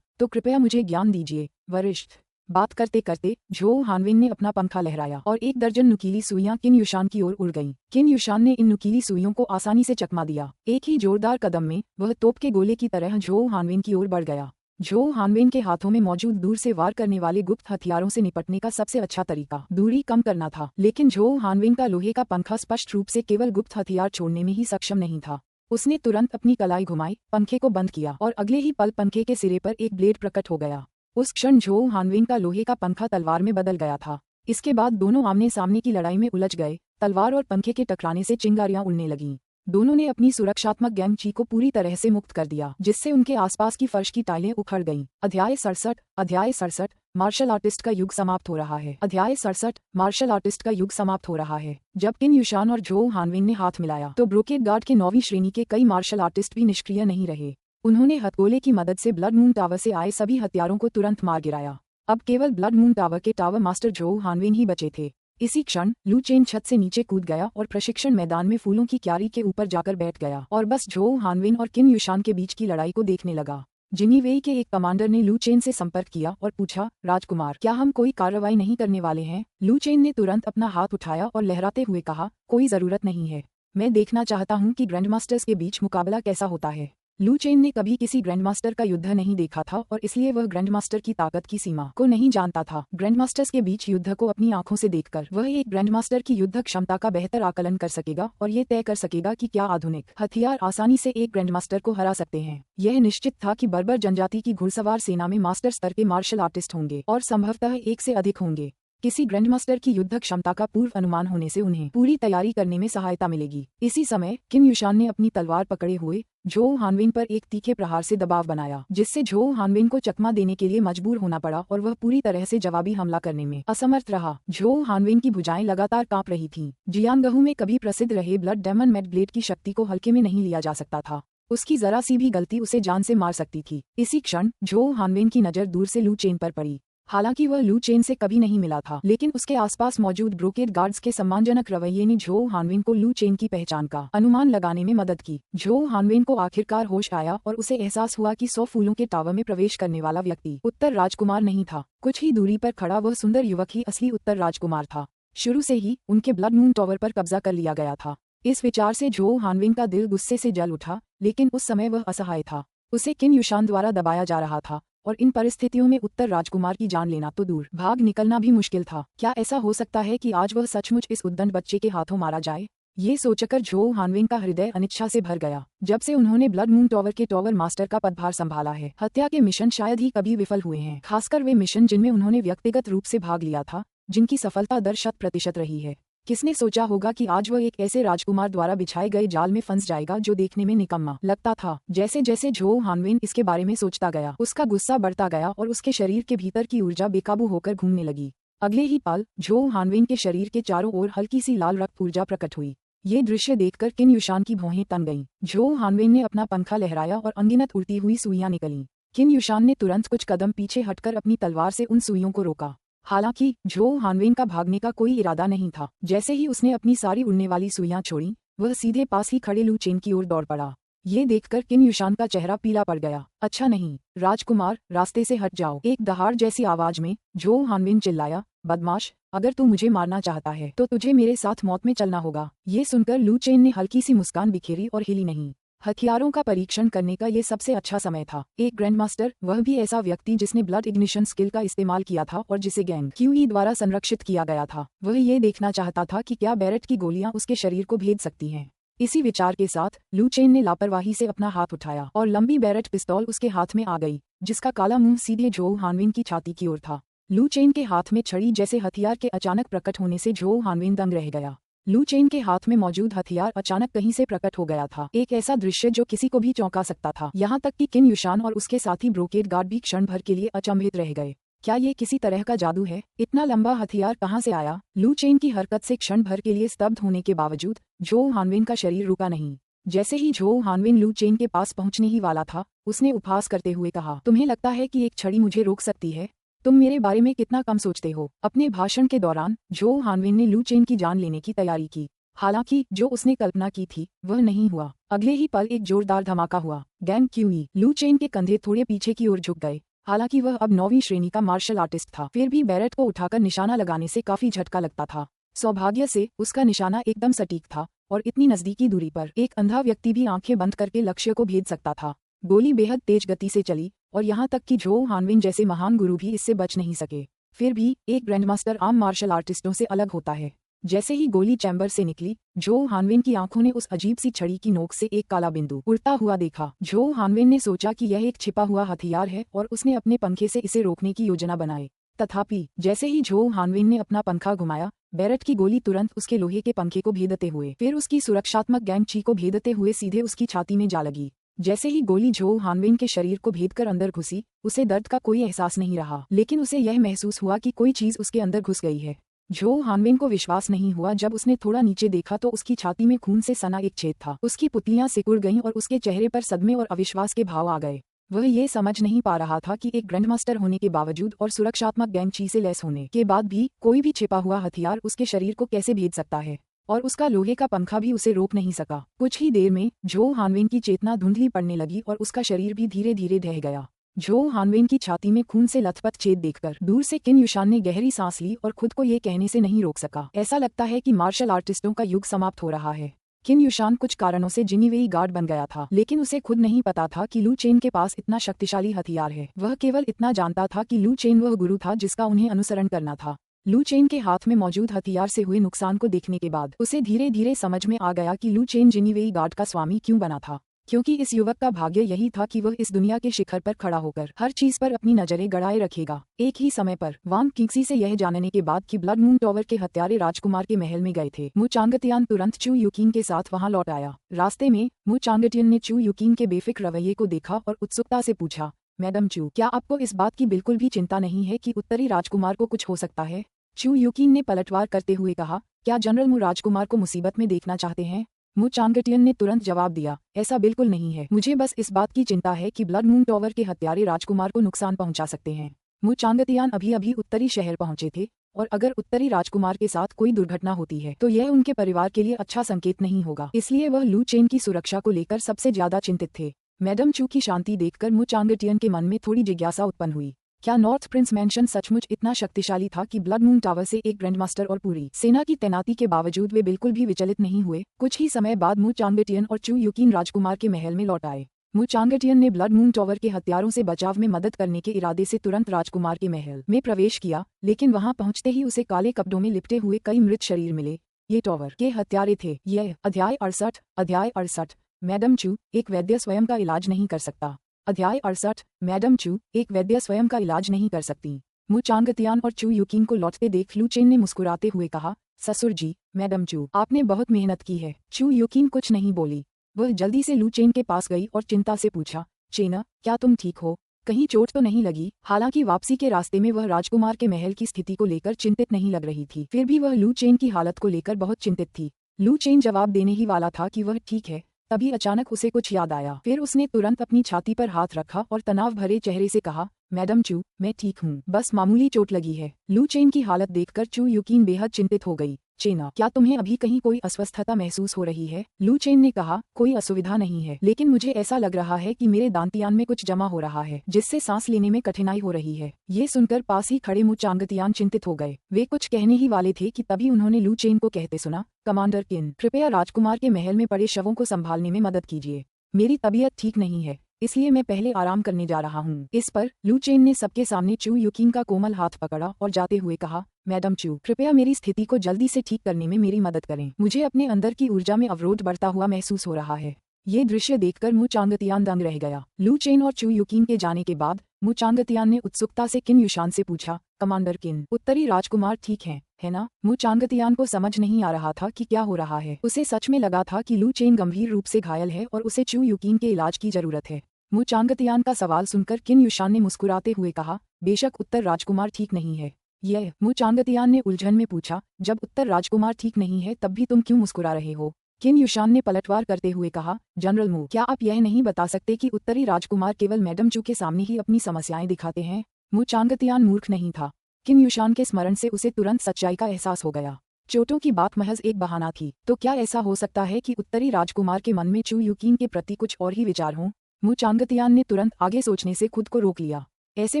तो कृपया मुझे ज्ञान दीजिए वरिष्ठ। बात करते करते जो हानवेन ने अपना पंखा लहराया और 1 दर्जन नुकीली सुइयां किन युशान की ओर उड़ गईं। किन युशान ने इन नुकीली सुइयों को आसानी से चकमा दिया। एक ही जोरदार कदम में वह तोप के गोले की तरह जो हानवेन की ओर बढ़ गया। जो हानवेन के हाथों में मौजूद दूर से वार करने वाले गुप्त हथियारों से निपटने का सबसे अच्छा तरीका दूरी कम करना था, लेकिन जो हानवेन का लोहे का पंखा स्पष्ट रूप से केवल गुप्त हथियार छोड़ने में ही सक्षम नहीं था। उसने तुरंत अपनी कलाई घुमाई, पंखे को बंद किया और अगले ही पल पंखे के सिरे पर एक ब्लेड प्रकट हो गया। उस क्षण जो हानवेन का लोहे का पंखा तलवार में बदल गया था। इसके बाद दोनों आमने सामने की लड़ाई में उलझ गए। तलवार और पंखे के टकराने से चिंगारियां उड़ने लगीं। दोनों ने अपनी सुरक्षात्मक गैंग ची को पूरी तरह से मुक्त कर दिया, जिससे उनके आसपास की फर्श की टाइलें उखड़ गईं। अध्याय 67 मार्शल आर्टिस्ट का युग समाप्त हो रहा है। अध्याय 67 मार्शल आर्टिस्ट का युग समाप्त हो रहा है। जब किन युशान और जो हानवेन ने हाथ मिलाया, तो ब्रोकेड गार्ड के 9वीं श्रेणी के कई मार्शल आर्टिस्ट भी निष्क्रिय नहीं रहे। उन्होंने हथगोले की मदद से ब्लड मून टावर से आए सभी हथियारों को तुरंत मार गिराया। अब केवल ब्लड मून टावर के टावर मास्टर जो हानवेन ही बचे थे। इसी क्षण लू चेन छत से नीचे कूद गया और प्रशिक्षण मैदान में फूलों की क्यारी के ऊपर जाकर बैठ गया और बस जो हानवेन और किन युशान के बीच की लड़ाई को देखने लगा। जिनीवेई के एक कमांडर ने लू चेन से संपर्क किया और पूछा, राजकुमार, क्या हम कोई कार्रवाई नहीं करने वाले हैं? लू चेन ने तुरंत अपना हाथ उठाया और लहराते हुए कहा, कोई जरूरत नहीं है। मैं देखना चाहता हूं कि ग्रैंडमास्टर्स के बीच मुकाबला कैसा होता है। लू चेन ने कभी किसी ग्रैंडमास्टर का युद्ध नहीं देखा था और इसलिए वह ग्रैंडमास्टर की ताकत की सीमा को नहीं जानता था। ग्रैंडमास्टर्स के बीच युद्ध को अपनी आंखों से देखकर वह एक ग्रैंडमास्टर की युद्ध क्षमता का बेहतर आकलन कर सकेगा और ये तय कर सकेगा कि क्या आधुनिक हथियार आसानी से एक ग्रैंडमास्टर को हरा सकते हैं। यह निश्चित था कि बर्बर जनजाति की घुड़सवार सेना में मास्टर स्तर के मार्शल आर्टिस्ट होंगे और संभवतः एक से अधिक होंगे। किसी ग्रैंडमास्टर की युद्ध क्षमता का पूर्व अनुमान होने से उन्हें पूरी तैयारी करने में सहायता मिलेगी। इसी समय किन युशान ने अपनी तलवार पकड़े हुए झोउ हानविन पर एक तीखे प्रहार से दबाव बनाया, जिससे झोउ हानविन को चकमा देने के लिए मजबूर होना पड़ा और वह पूरी तरह से जवाबी हमला करने में असमर्थ रहा। झोउ हानविन की भुजाएं लगातार कांप रही थीं। जियांगहू में कभी प्रसिद्ध रहे ब्लड डेमन मेड ब्लेड की शक्ति को हल्के में नहीं लिया जा सकता था। उसकी जरा सी भी गलती उसे जान से मार सकती थी। इसी क्षण झोउ हानविन की नजर दूर से लू चेन पर पड़ी। हालांकि वह लू चेन से कभी नहीं मिला था, लेकिन उसके आसपास मौजूद ब्रोकेड गार्ड्स के सम्मानजनक रवैये ने झोउ हानविन को लू चेन की पहचान का अनुमान लगाने में मदद की। झोउ हानविन को आखिरकार होश आया और उसे एहसास हुआ कि 100 फूलों के टावर में प्रवेश करने वाला व्यक्ति उत्तर राजकुमार नहीं था। कुछ ही दूरी पर खड़ा वह सुंदर युवक ही असली उत्तर राजकुमार था। शुरू से ही उनके ब्लड मून टावर पर कब्जा कर लिया गया था। इस विचार से झोउ हानविन का दिल गुस्से से जल उठा, लेकिन उस समय वह असहाय था। उसे किन युशान द्वारा दबाया जा रहा था और इन परिस्थितियों में उत्तर राजकुमार की जान लेना तो दूर, भाग निकलना भी मुश्किल था। क्या ऐसा हो सकता है कि आज वह सचमुच इस उद्दंड बच्चे के हाथों मारा जाए? ये सोचकर झोउ हानविन का हृदय अनिच्छा से भर गया। जब से उन्होंने ब्लड मून टावर के टावर मास्टर का पदभार संभाला है, हत्या के मिशन शायद ही कभी विफल हुए हैं, खासकर वे मिशन जिनमें उन्होंने व्यक्तिगत रूप से भाग लिया था, जिनकी सफलता दर 100% रही है। किसने सोचा होगा कि आज वह एक ऐसे राजकुमार द्वारा बिछाए गए जाल में फंस जाएगा जो देखने में निकम्मा लगता था। जैसे जैसे झोउ हानविन इसके बारे में सोचता गया, उसका गुस्सा बढ़ता गया और उसके शरीर के भीतर की ऊर्जा बेकाबू होकर घूमने लगी। अगले ही पल झोउ हानविन के शरीर के चारों ओर हल्की सी लाल रक्त ऊर्जा प्रकट हुई। ये दृश्य देखकर किन युशान की भौहें तन गईं। झोउ हानविन ने अपना पंखा लहराया और अनगिनत उड़ती हुई सुइयां निकलीं। किन युशान ने तुरंत कुछ कदम पीछे हटकर अपनी तलवार से उन सुइयों को रोका। हालांकि झोउ हानविन का भागने का कोई इरादा नहीं था। जैसे ही उसने अपनी सारी उड़ने वाली सुइयां छोड़ी, वह सीधे पास ही खड़े लू चेन की ओर दौड़ पड़ा। ये देखकर किन युशान का चेहरा पीला पड़ गया। अच्छा नहीं, राजकुमार, रास्ते से हट जाओ, एक दहाड़ जैसी आवाज में झोउ हानविन चिल्लाया। बदमाश, अगर तू मुझे मारना चाहता है तो तुझे मेरे साथ मौत में चलना होगा। ये सुनकर लू चेन ने हल्की सी मुस्कान बिखेरी और हिली नहीं। हथियारों का परीक्षण करने का ये सबसे अच्छा समय था। एक ग्रैंडमास्टर, वह भी ऐसा व्यक्ति जिसने ब्लड इग्निशन स्किल का इस्तेमाल किया था और जिसे गैंग क्यूई द्वारा संरक्षित किया गया था, वह ये देखना चाहता था कि क्या बैरेट की गोलियां उसके शरीर को भेद सकती हैं। इसी विचार के साथ लू चेन ने लापरवाही से अपना हाथ उठाया और लंबी बैरेट पिस्तौल उसके हाथ में आ गई, जिसका काला मुंह सीधे झोउ हानविन की छाती की ओर था। लू चेन के हाथ में छड़ी जैसे हथियार के अचानक प्रकट होने से झोउ हानविन दंग रह गया। लू चेन के हाथ में मौजूद हथियार अचानक कहीं से प्रकट हो गया था। एक ऐसा दृश्य जो किसी को भी चौंका सकता था। यहाँ तक कि किन युशान और उसके साथी ब्रोकेड गार्ड भी क्षण भर के लिए अचंभित रह गए। क्या ये किसी तरह का जादू है? इतना लंबा हथियार कहाँ से आया? लू चेन की हरकत से क्षण भर के लिए स्तब्ध होने के बावजूद झोउ हानविन का शरीर रुका नहीं। जैसे ही झोउ हानविन लू चेन के पास पहुंचने ही वाला था, उसने उपहास करते हुए कहा, तुम्हें लगता है कि एक छड़ी मुझे रोक सकती है? तुम मेरे बारे में कितना कम सोचते हो। अपने भाषण के दौरान झोउ हानविन ने लू चेन की जान लेने की तैयारी की। हालांकि जो उसने कल्पना की थी वह नहीं हुआ। अगले ही पल एक जोरदार धमाका हुआ। Gang QE. लू चेन के कंधे थोड़े पीछे की ओर झुक गए। हालांकि वह अब 9वीं श्रेणी का मार्शल आर्टिस्ट था, फिर भी बैरेट को उठाकर निशाना लगाने से काफी झटका लगता था। सौभाग्य से उसका निशाना एकदम सटीक था और इतनी नजदीकी दूरी पर एक अंधा व्यक्ति भी आंखें बंद करके लक्ष्य को भेद सकता था। गोली बेहद तेज गति से चली और यहाँ तक कि झोउ हानविन जैसे महान गुरु भी इससे बच नहीं सके। फिर भी एक ग्रैंडमास्टर आम मार्शल आर्टिस्टों से अलग होता है। जैसे ही गोली चैम्बर से निकली, झोउ हानविन की आंखों ने उस अजीब सी छड़ी की नोक से एक काला बिंदु उड़ता हुआ देखा। झोउ हानविन ने सोचा कि यह एक छिपा हुआ हथियार है और उसने अपने पंखे से इसे रोकने की योजना बनाई। तथापि जैसे ही झोउ हानविन ने अपना पंखा घुमाया, बैरेट की गोली तुरंत उसके लोहे के पंखे को भेदते हुए फिर उसकी सुरक्षात्मक गैंग ची को भेदते हुए सीधे उसकी छाती में जा लगी। जैसे ही गोली झोउ हानविन के शरीर को भेदकर अंदर घुसी, उसे दर्द का कोई एहसास नहीं रहा, लेकिन उसे यह महसूस हुआ कि कोई चीज उसके अंदर घुस गई है। झोउ हानविन को विश्वास नहीं हुआ जब उसने थोड़ा नीचे देखा तो उसकी छाती में खून से सना एक छेद था। उसकी पुतलियां सिकुड़ गईं और उसके चेहरे पर सदमे और अविश्वास के भाव आ गए। वह ये समझ नहीं पा रहा था कि एक ग्रैंडमास्टर होने के बावजूद और सुरक्षात्मक गैंग ची से लैस होने के बाद भी कोई भी छिपा हुआ हथियार उसके शरीर को कैसे भेद सकता है। और उसका लोहे का पंखा भी उसे रोक नहीं सका। कुछ ही देर में झो हानवेन की चेतना धुंधली पड़ने लगी और उसका शरीर भी धीरे धीरे ढह गया। झो हानवेन की छाती में खून से लथपथ छेद देखकर दूर से किन युशान ने गहरी सांस ली और खुद को ये कहने से नहीं रोक सका, ऐसा लगता है कि मार्शल आर्टिस्टों का युग समाप्त हो रहा है। किन युशान कुछ कारणों से जिनीवेई गार्ड बन गया था, लेकिन उसे खुद नहीं पता था कि लू चेन के पास इतना शक्तिशाली हथियार है। वह केवल इतना जानता था कि लू चेन वह गुरु था जिसका उन्हें अनुसरण करना था। लू चेन के हाथ में मौजूद हथियार से हुए नुकसान को देखने के बाद उसे धीरे धीरे समझ में आ गया कि लू चेन जिनीवेई गार्ड का स्वामी क्यों बना था, क्योंकि इस युवक का भाग्य यही था कि वह इस दुनिया के शिखर पर खड़ा होकर हर चीज पर अपनी नजरें गड़ाए रखेगा। एक ही समय पर वांग किंगसी से यह जानने के बाद कि ब्लड मून टॉवर के हत्यारे राजकुमार के महल में गए थे, मु चांगतियान तुरंत चू युकिन के साथ वहां लौट आया। रास्ते में मु चांगतियन ने चू युकिन के बेफिक्र रवैये को देखा और उत्सुकता से पूछा, मैडम चू, क्या आपको इस बात की बिल्कुल भी चिंता नहीं है कि उत्तरी राजकुमार को कुछ हो सकता है? चू युकिन ने पलटवार करते हुए कहा, क्या जनरल मु राजकुमार को मुसीबत में देखना चाहते हैं? मु चांगटियन ने तुरंत जवाब दिया, ऐसा बिल्कुल नहीं है, मुझे बस इस बात की चिंता है कि ब्लड मून टॉवर के हत्यारे राजकुमार को नुकसान पहुंचा सकते हैं। मु चांगतियान अभी अभी उत्तरी शहर पहुंचे थे और अगर उत्तरी राजकुमार के साथ कोई दुर्घटना होती है तो यह उनके परिवार के लिए अच्छा संकेत नहीं होगा, इसलिए वह लू चेन की सुरक्षा को लेकर सबसे ज्यादा चिंतित थे। मैडम चू की शांति देखकर मु चांगटियन के मन में थोड़ी जिज्ञासा उत्पन्न हुई। क्या नॉर्थ प्रिंस मैंशन सचमुच इतना शक्तिशाली था कि ब्लड मून टावर से एक ग्रैंडमास्टर और पूरी सेना की तैनाती के बावजूद वे बिल्कुल भी विचलित नहीं हुए? कुछ ही समय बाद मु चांगटियन और चू युकिन राजकुमार के महल में लौट आए। मु चांगटियन ने ब्लड मून टावर के हत्यारों से बचाव में मदद करने के इरादे से तुरंत राजकुमार के महल में प्रवेश किया, लेकिन वहां पहुंचते ही उसे काले कपड़ों में लिपटे हुए कई मृत शरीर मिले। ये टावर के हत्यारे थे। यह अध्याय 68। मैडम चू, एक वैद्य स्वयं का इलाज नहीं कर सकता। अध्याय 68। मैडम चू, एक वैद्य स्वयं का इलाज नहीं कर सकती। मु चांगतियान और चू युकिन को लौटते देख लू चेन ने मुस्कुराते हुए कहा, ससुर जी, मैडम चू, आपने बहुत मेहनत की है। चू युकिन कुछ नहीं बोली। वह जल्दी से लू चेन के पास गई और चिंता से पूछा, चेना, क्या तुम ठीक हो? कहीं चोट तो नहीं लगी? हालांकि वापसी के रास्ते में वह राजकुमार के महल की स्थिति को लेकर चिंतित नहीं लग रही थी, फिर भी वह लू चेन की हालत को लेकर बहुत चिंतित थी। लू चेन जवाब देने ही वाला था कि वह ठीक है, तभी अचानक उसे कुछ याद आया। फिर उसने तुरंत अपनी छाती पर हाथ रखा और तनाव भरे चेहरे से कहा, मैडम चू, मैं ठीक हूँ, बस मामूली चोट लगी है। लू चेन की हालत देखकर चू युकिन बेहद चिंतित हो गई। चेना, क्या तुम्हें अभी कहीं कोई अस्वस्थता महसूस हो रही है? लू चेन ने कहा, कोई असुविधा नहीं है, लेकिन मुझे ऐसा लग रहा है कि मेरे दांतियान में कुछ जमा हो रहा है, जिससे सांस लेने में कठिनाई हो रही है। ये सुनकर पास ही खड़े मु चांगतियान चिंतित हो गए। वे कुछ कहने ही वाले थे कि तभी उन्होंने लू चेन को कहते सुना, कमांडर किन, कृपया राजकुमार के महल में पड़े शवों को संभालने में मदद कीजिए। मेरी तबीयत ठीक नहीं है, इसलिए मैं पहले आराम करने जा रहा हूँ। इस पर लू चेन ने सबके सामने चू युकिन का कोमल हाथ पकड़ा और जाते हुए कहा, मैडम चू, कृपया मेरी स्थिति को जल्दी से ठीक करने में मेरी मदद करें। मुझे अपने अंदर की ऊर्जा में अवरोध बढ़ता हुआ महसूस हो रहा है। ये दृश्य देखकर मु चांगतियान दंग रह गया। लू चेन और चू युकिन के जाने के बाद मु चांगतियान ने उत्सुकता से किन युशान से पूछा, कमांडर किन, उत्तरी राजकुमार ठीक हैं, है ना? मु चांगतियान को समझ नहीं आ रहा था कि क्या हो रहा है। उसे सच में लगा था कि लू चेन गंभीर रूप से घायल है और उसे चू युकिन के इलाज की जरूरत है। मु चांगतियान का सवाल सुनकर किन युशान ने मुस्कुराते हुए कहा, बेशक उत्तर राजकुमार ठीक नहीं है। यह मु चांगतियान ने उलझन में पूछा, जब उत्तर राजकुमार ठीक नहीं है तब भी तुम क्यों मुस्कुरा रहे हो? किन युशान ने पलटवार करते हुए कहा, जनरल मु, क्या आप यह नहीं बता सकते कि उत्तरी राजकुमार केवल मैडम चू के सामने ही अपनी समस्याएं दिखाते हैं? मु चांगतियान मूर्ख नहीं था। किन युशान के स्मरण से उसे तुरंत सच्चाई का एहसास हो गया। चोटों की बात महज एक बहाना थी, तो क्या ऐसा हो सकता है कि उत्तरी राजकुमार के मन में चू युकिन के प्रति कुछ और ही विचार हों? मु चांगतियान ने तुरंत आगे सोचने से खुद को रोक लिया। ऐसे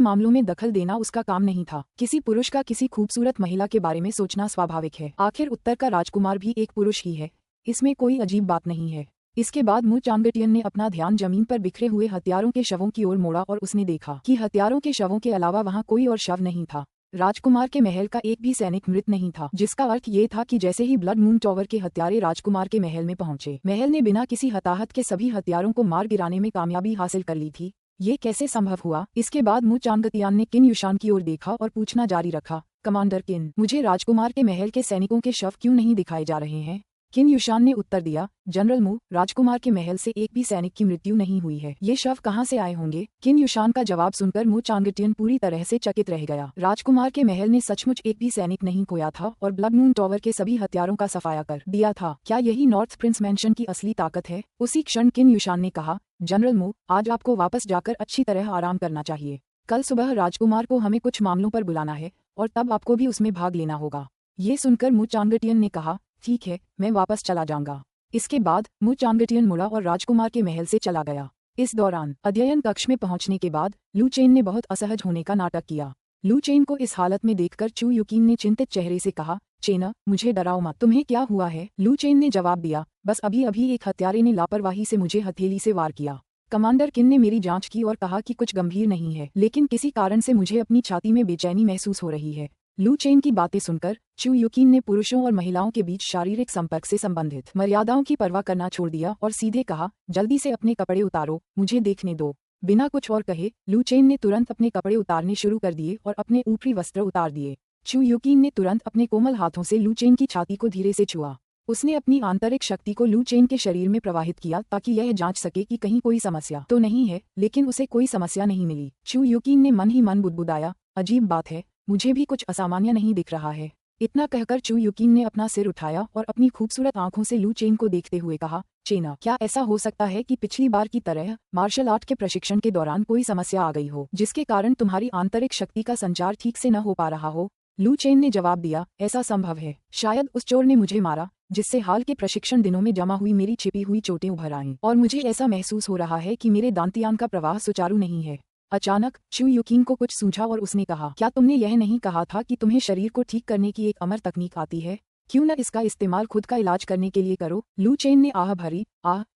मामलों में दखल देना उसका काम नहीं था। किसी पुरुष का किसी खूबसूरत महिला के बारे में सोचना स्वाभाविक है। आखिर उत्तर का राजकुमार भी एक पुरुष ही है, इसमें कोई अजीब बात नहीं है। इसके बाद मु चांगटियन ने अपना ध्यान जमीन पर बिखरे हुए हथियारों के शवों की ओर मोड़ा और उसने देखा कि हथियारों के शवों के अलावा वहां कोई और शव नहीं था। राजकुमार के महल का एक भी सैनिक मृत नहीं था, जिसका अर्थ ये था कि जैसे ही ब्लड मून टॉवर के हत्यारे राजकुमार के महल में पहुंचे, महल ने बिना किसी हताहत के सभी हथियारों को मार गिराने में कामयाबी हासिल कर ली थी। ये कैसे संभव हुआ? इसके बाद मु चांगतियान ने किन युशान की ओर देखा और पूछना जारी रखा, कमांडर किन, मुझे राजकुमार के महल के सैनिकों के शव क्यों नहीं दिखाए जा रहे हैं? किन युशान ने उत्तर दिया, जनरल मु, राजकुमार के महल से एक भी सैनिक की मृत्यु नहीं हुई है। ये शव कहाँ से आए होंगे? किन युशान का जवाब सुनकर मु चांगटियन पूरी तरह से चकित रह गया। राजकुमार के महल ने सचमुच एक भी सैनिक नहीं खोया था और ब्लड मून टॉवर के सभी हथियारों का सफाया कर दिया था। क्या यही नॉर्थ प्रिंस मैंशन की असली ताकत है? उसी क्षण किन युशान ने कहा, जनरल मु, आज आपको वापस जाकर अच्छी तरह आराम करना चाहिए। कल सुबह राजकुमार को हमें कुछ मामलों पर बुलाना है और तब आपको भी उसमें भाग लेना होगा। ये सुनकर मु चांगटियन ने कहा, ठीक है, मैं वापस चला जाऊंगा। इसके बाद मु चांगटियन मुड़ा और राजकुमार के महल से चला गया। इस दौरान अध्ययन कक्ष में पहुंचने के बाद लू चेन ने बहुत असहज होने का नाटक किया। लू चेन को इस हालत में देखकर चू युकीन ने चिंतित चेहरे से कहा, चेना, मुझे डराओ मत। तुम्हें क्या हुआ है? लू चेन ने जवाब दिया, बस अभी अभी एक हत्यारे ने लापरवाही से मुझे हथेली से वार किया। कमांडर किन ने मेरी जांच की और कहा कि कुछ गंभीर नहीं है, लेकिन किसी कारण से मुझे अपनी छाती में बेचैनी महसूस हो रही है। लू चेन की बातें सुनकर चू युकीन ने पुरुषों और महिलाओं के बीच शारीरिक संपर्क से संबंधित मर्यादाओं की परवाह करना छोड़ दिया और सीधे कहा, जल्दी से अपने कपड़े उतारो, मुझे देखने दो। बिना कुछ और कहे लू चेन ने तुरंत अपने कपड़े उतारने शुरू कर दिए और अपने ऊपरी वस्त्र उतार दिए। चू युकीन ने तुरंत अपने कोमल हाथों से लू चेन की छाती को धीरे से छुआ। उसने अपनी आंतरिक शक्ति को लू चेन के शरीर में प्रवाहित किया ताकि यह जांच सके कि कहीं कोई समस्या तो नहीं है, लेकिन उसे कोई समस्या नहीं मिली। चू युकीन ने मन ही मन बुदबुदाया, अजीब बात है, मुझे भी कुछ असामान्य नहीं दिख रहा है। इतना कहकर चू युकीन ने अपना सिर उठाया और अपनी खूबसूरत आंखों से लू चेन को देखते हुए कहा, चेना, क्या ऐसा हो सकता है कि पिछली बार की तरह मार्शल आर्ट के प्रशिक्षण के दौरान कोई समस्या आ गई हो, जिसके कारण तुम्हारी आंतरिक शक्ति का संचार ठीक से न हो पा रहा हो? लू चेन ने जवाब दिया, ऐसा संभव है। शायद उस चोर ने मुझे मारा, जिससे हाल के प्रशिक्षण दिनों में जमा हुई मेरी छिपी हुई चोटें उभर आईं, और मुझे ऐसा महसूस हो रहा है कि मेरे दांतियान का प्रवाह सुचारू नहीं है। अचानक चू युकीन को कुछ सूझा और उसने कहा, क्या तुमने यह नहीं कहा था कि तुम्हें शरीर को ठीक करने की एक अमर तकनीक आती है? क्यों न इसका इस्तेमाल खुद का इलाज करने के लिए करो? लू चेन ने आह भरी,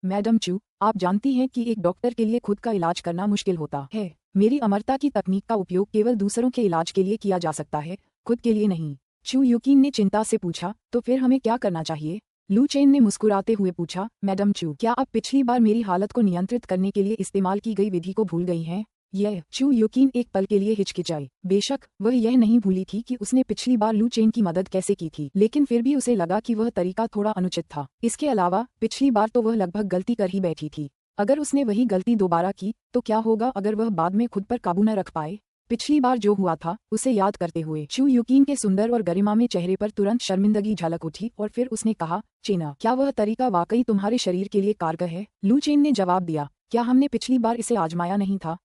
मैडम चू, आप जानती हैं कि एक डॉक्टर के लिए खुद का इलाज करना मुश्किल होता है। मेरी अमरता की तकनीक का उपयोग केवल दूसरों के इलाज के लिए किया जा सकता है, खुद के लिए नहीं। चू युकीन ने चिंता से पूछा, तो फिर हमें क्या करना चाहिए? लू चेन ने मुस्कुराते हुए पूछा, मैडम चू, क्या आप पिछली बार मेरी हालत को नियंत्रित करने के लिए इस्तेमाल की गई विधि को भूल गई हैं? यह चू युकीन एक पल के लिए हिचकिचाई। बेशक वह यह नहीं भूली थी कि उसने पिछली बार लू चेन की मदद कैसे की थी, लेकिन फिर भी उसे लगा कि वह तरीका थोड़ा अनुचित था। इसके अलावा पिछली बार तो वह लगभग गलती कर ही बैठी थी। अगर उसने वही गलती दोबारा की तो क्या होगा अगर वह बाद में खुद पर काबू न रख पाए? पिछली बार जो हुआ था उसे याद करते हुए चू युकीन के सुंदर और गरिमामय चेहरे पर तुरंत शर्मिंदगी झलक उठी और फिर उसने कहा, चेना, क्या वह तरीका वाकई तुम्हारे शरीर के लिए कारगर है? लू चेन ने जवाब दिया, क्या हमने पिछली बार इसे आजमाया नहीं था?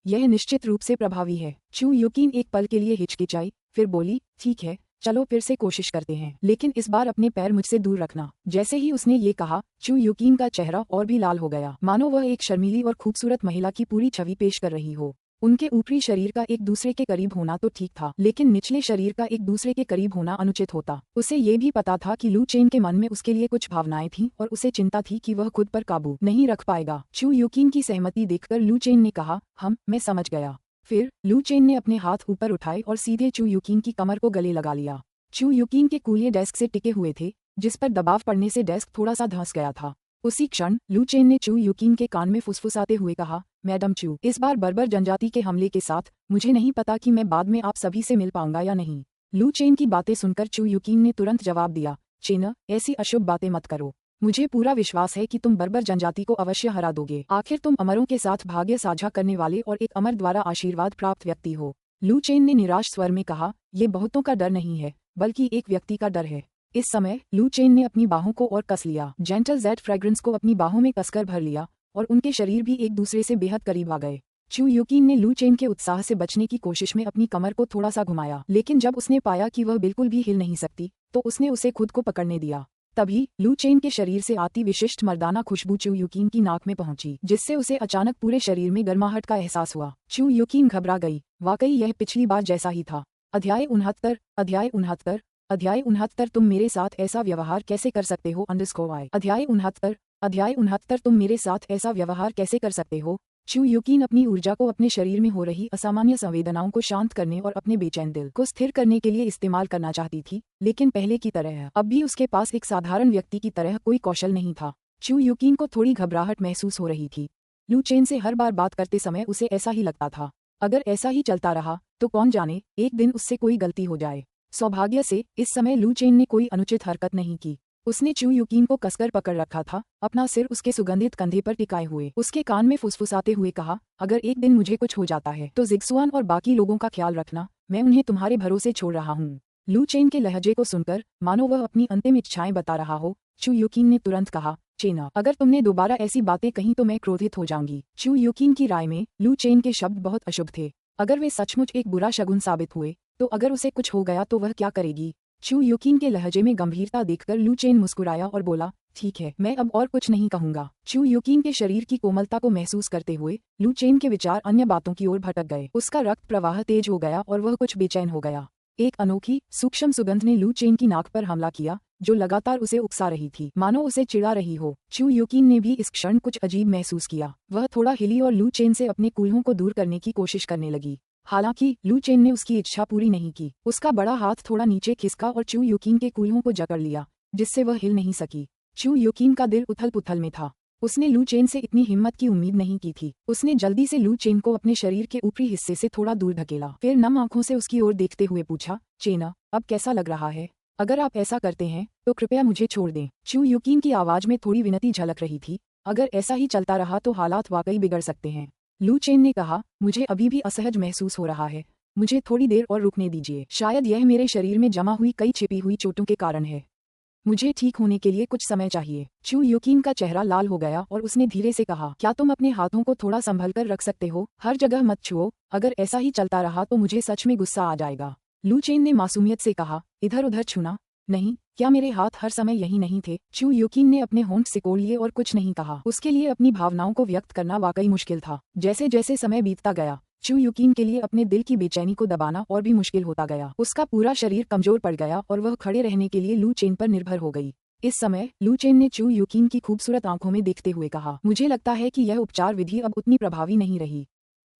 यह निश्चित रूप से प्रभावी है। चू युकीन एक पल के लिए हिचकिचाई, फिर बोली, ठीक है, चलो फिर से कोशिश करते हैं, लेकिन इस बार अपने पैर मुझसे दूर रखना। जैसे ही उसने ये कहा, चू युकीन का चेहरा और भी लाल हो गया, मानो वह एक शर्मीली और खूबसूरत महिला की पूरी छवि पेश कर रही हो। उनके ऊपरी शरीर का एक दूसरे के करीब होना तो ठीक था, लेकिन निचले शरीर का एक दूसरे के करीब होना अनुचित होता। उसे ये भी पता था कि लू चेन के मन में उसके लिए कुछ भावनाएं थीं और उसे चिंता थी कि वह खुद पर काबू नहीं रख पाएगा। चू युकीन की सहमति देखकर लू चेन ने कहा, मैं समझ गया। फिर लू चेन ने अपने हाथ ऊपर उठाए और सीधे चू युकीन की कमर को गले लगा लिया। चू युकीन के कूल्हे डेस्क से टिके हुए थे, जिस पर दबाव पड़ने से डेस्क थोड़ा सा धंस गया था। उसी क्षण लू चेन ने चू युकीन के कान में फुसफुसाते हुए कहा, मैडम चू, इस बार बर्बर जनजाति के हमले के साथ मुझे नहीं पता कि मैं बाद में आप सभी से मिल पाऊंगा या नहीं। लू चेन की बातें सुनकर चू युकीन ने तुरंत जवाब दिया, चेना, ऐसी अशुभ बातें मत करो। मुझे पूरा विश्वास है कि तुम बर्बर जनजाति को अवश्य हरा दोगे। आखिर तुम अमरों के साथ भाग्य साझा करने वाले और एक अमर द्वारा आशीर्वाद प्राप्त व्यक्ति हो। लू चेन ने निराश स्वर में कहा, ये बहुतों का डर नहीं है, बल्कि एक व्यक्ति का डर है। इस समय लू चेन ने अपनी बाहों को और कस लिया। जेंटल जेड फ्रेग्रेंस को अपनी बाहों में कसकर भर लिया और उनके शरीर भी एक दूसरे से बेहद करीब आ गए। चू युकीन ने लू चेन के उत्साह से बचने की कोशिश में अपनी कमर को थोड़ा सा घुमाया, लेकिन जब उसने पाया कि वह बिल्कुल भी हिल नहीं सकती, तो उसने उसे खुद को पकड़ने दिया। तभी लू चेन के शरीर से आती विशिष्ट मर्दाना खुशबू चू युकीन की नाक में पहुंची, जिससे उसे अचानक पूरे शरीर में गर्माहट का एहसास हुआ। चू युकीन घबरा गई। वाकई यह पिछली बार जैसा ही था। अध्याय 69 तुम मेरे साथ ऐसा व्यवहार कैसे कर सकते हो? अध्याय 69 तुम मेरे साथ ऐसा व्यवहार कैसे कर सकते हो? चू युकीन अपनी ऊर्जा को अपने शरीर में हो रही असामान्य संवेदनाओं को शांत करने और अपने बेचैन दिल को स्थिर करने के लिए इस्तेमाल करना चाहती थी, लेकिन पहले की तरह अब भी उसके पास एक साधारण व्यक्ति की तरह कोई कौशल नहीं था। चू युकीन को थोड़ी घबराहट महसूस हो रही थी। लू चेन से हर बार बात करते समय उसे ऐसा ही लगता था। अगर ऐसा ही चलता रहा तो कौन जाने एक दिन उससे कोई गलती हो जाए। सौभाग्य से इस समय लू चेन ने कोई अनुचित हरकत नहीं की। उसने चू युकीन को कसकर पकड़ रखा था, अपना सिर उसके सुगंधित कंधे पर टिकाए हुए उसके कान में फुसफुसाते हुए कहा, अगर एक दिन मुझे कुछ हो जाता है तो जिक्सुआन और बाकी लोगों का ख्याल रखना, मैं उन्हें तुम्हारे भरोसे छोड़ रहा हूँ। लू चेन के लहजे को सुनकर मानो वह अपनी अंतिम इच्छाएं बता रहा हो, चू युकीन ने तुरंत कहा, चेना, अगर तुमने दोबारा ऐसी बातें कहीं तो मैं क्रोधित हो जाऊंगी। चू युकीन की राय में लू चेन के शब्द बहुत अशुभ थे। अगर वे सचमुच एक बुरा शगुन साबित हुए तो अगर उसे कुछ हो गया तो वह क्या करेगी? चू यूकिन के लहजे में गंभीरता देखकर लू चेन मुस्कुराया और बोला, ठीक है, मैं अब और कुछ नहीं कहूंगा। चू यूकिन के शरीर की कोमलता को महसूस करते हुए लू चेन के विचार अन्य बातों की ओर भटक गए। उसका रक्त प्रवाह तेज हो गया और वह कुछ बेचैन हो गया। एक अनोखी सूक्ष्म सुगंध ने लू चेन की नाक पर हमला किया, जो लगातार उसे उकसा रही थी, मानो उसे चिढ़ा रही हो। चू यूकिन ने भी इस क्षण कुछ अजीब महसूस किया। वह थोड़ा हिली और लू चेन से अपने कूल्हों को दूर करने की कोशिश करने लगी। हालांकि लू चेन ने उसकी इच्छा पूरी नहीं की। उसका बड़ा हाथ थोड़ा नीचे खिसका और चू यूकिन के कूल्हों को जकड़ लिया, जिससे वह हिल नहीं सकी। चू यूकिन का दिल उथल पुथल में था। उसने लू चेन से इतनी हिम्मत की उम्मीद नहीं की थी। उसने जल्दी से लू चेन को अपने शरीर के ऊपरी हिस्से से थोड़ा दूर धकेला, फिर नम आंखों से उसकी ओर देखते हुए पूछा, चेना, अब कैसा लग रहा है? अगर आप ऐसा करते हैं तो कृपया मुझे छोड़ दें। चू यूकिन की आवाज में थोड़ी विनती झलक रही थी। अगर ऐसा ही चलता रहा तो हालात वाकई बिगड़ सकते हैं। लू चेन ने कहा, मुझे अभी भी असहज महसूस हो रहा है। मुझे थोड़ी देर और रुकने दीजिए। शायद यह मेरे शरीर में जमा हुई कई छिपी हुई चोटों के कारण है। मुझे ठीक होने के लिए कुछ समय चाहिए। चू यूकिन का चेहरा लाल हो गया और उसने धीरे से कहा, क्या तुम अपने हाथों को थोड़ा संभल कर रख सकते हो? हर जगह मत छुओ। अगर ऐसा ही चलता रहा तो मुझे सच में गुस्सा आ जाएगा। लू चेन ने मासूमियत से कहा, इधर उधर छूना नहीं, क्या मेरे हाथ हर समय यही नहीं थे? चू यूकिन ने अपने होंठ सिकोड़ लिए और कुछ नहीं कहा। उसके लिए अपनी भावनाओं को व्यक्त करना वाकई मुश्किल था। जैसे जैसे समय बीतता गया, चू यूकिन के लिए अपने दिल की बेचैनी को दबाना और भी मुश्किल होता गया। उसका पूरा शरीर कमजोर पड़ गया और वह खड़े रहने के लिए लू चेन पर निर्भर हो गई। इस समय लू चेन ने चू यूकिन की खूबसूरत आंखों में देखते हुए कहा, मुझे लगता है कि यह उपचार विधि अब उतनी प्रभावी नहीं रही।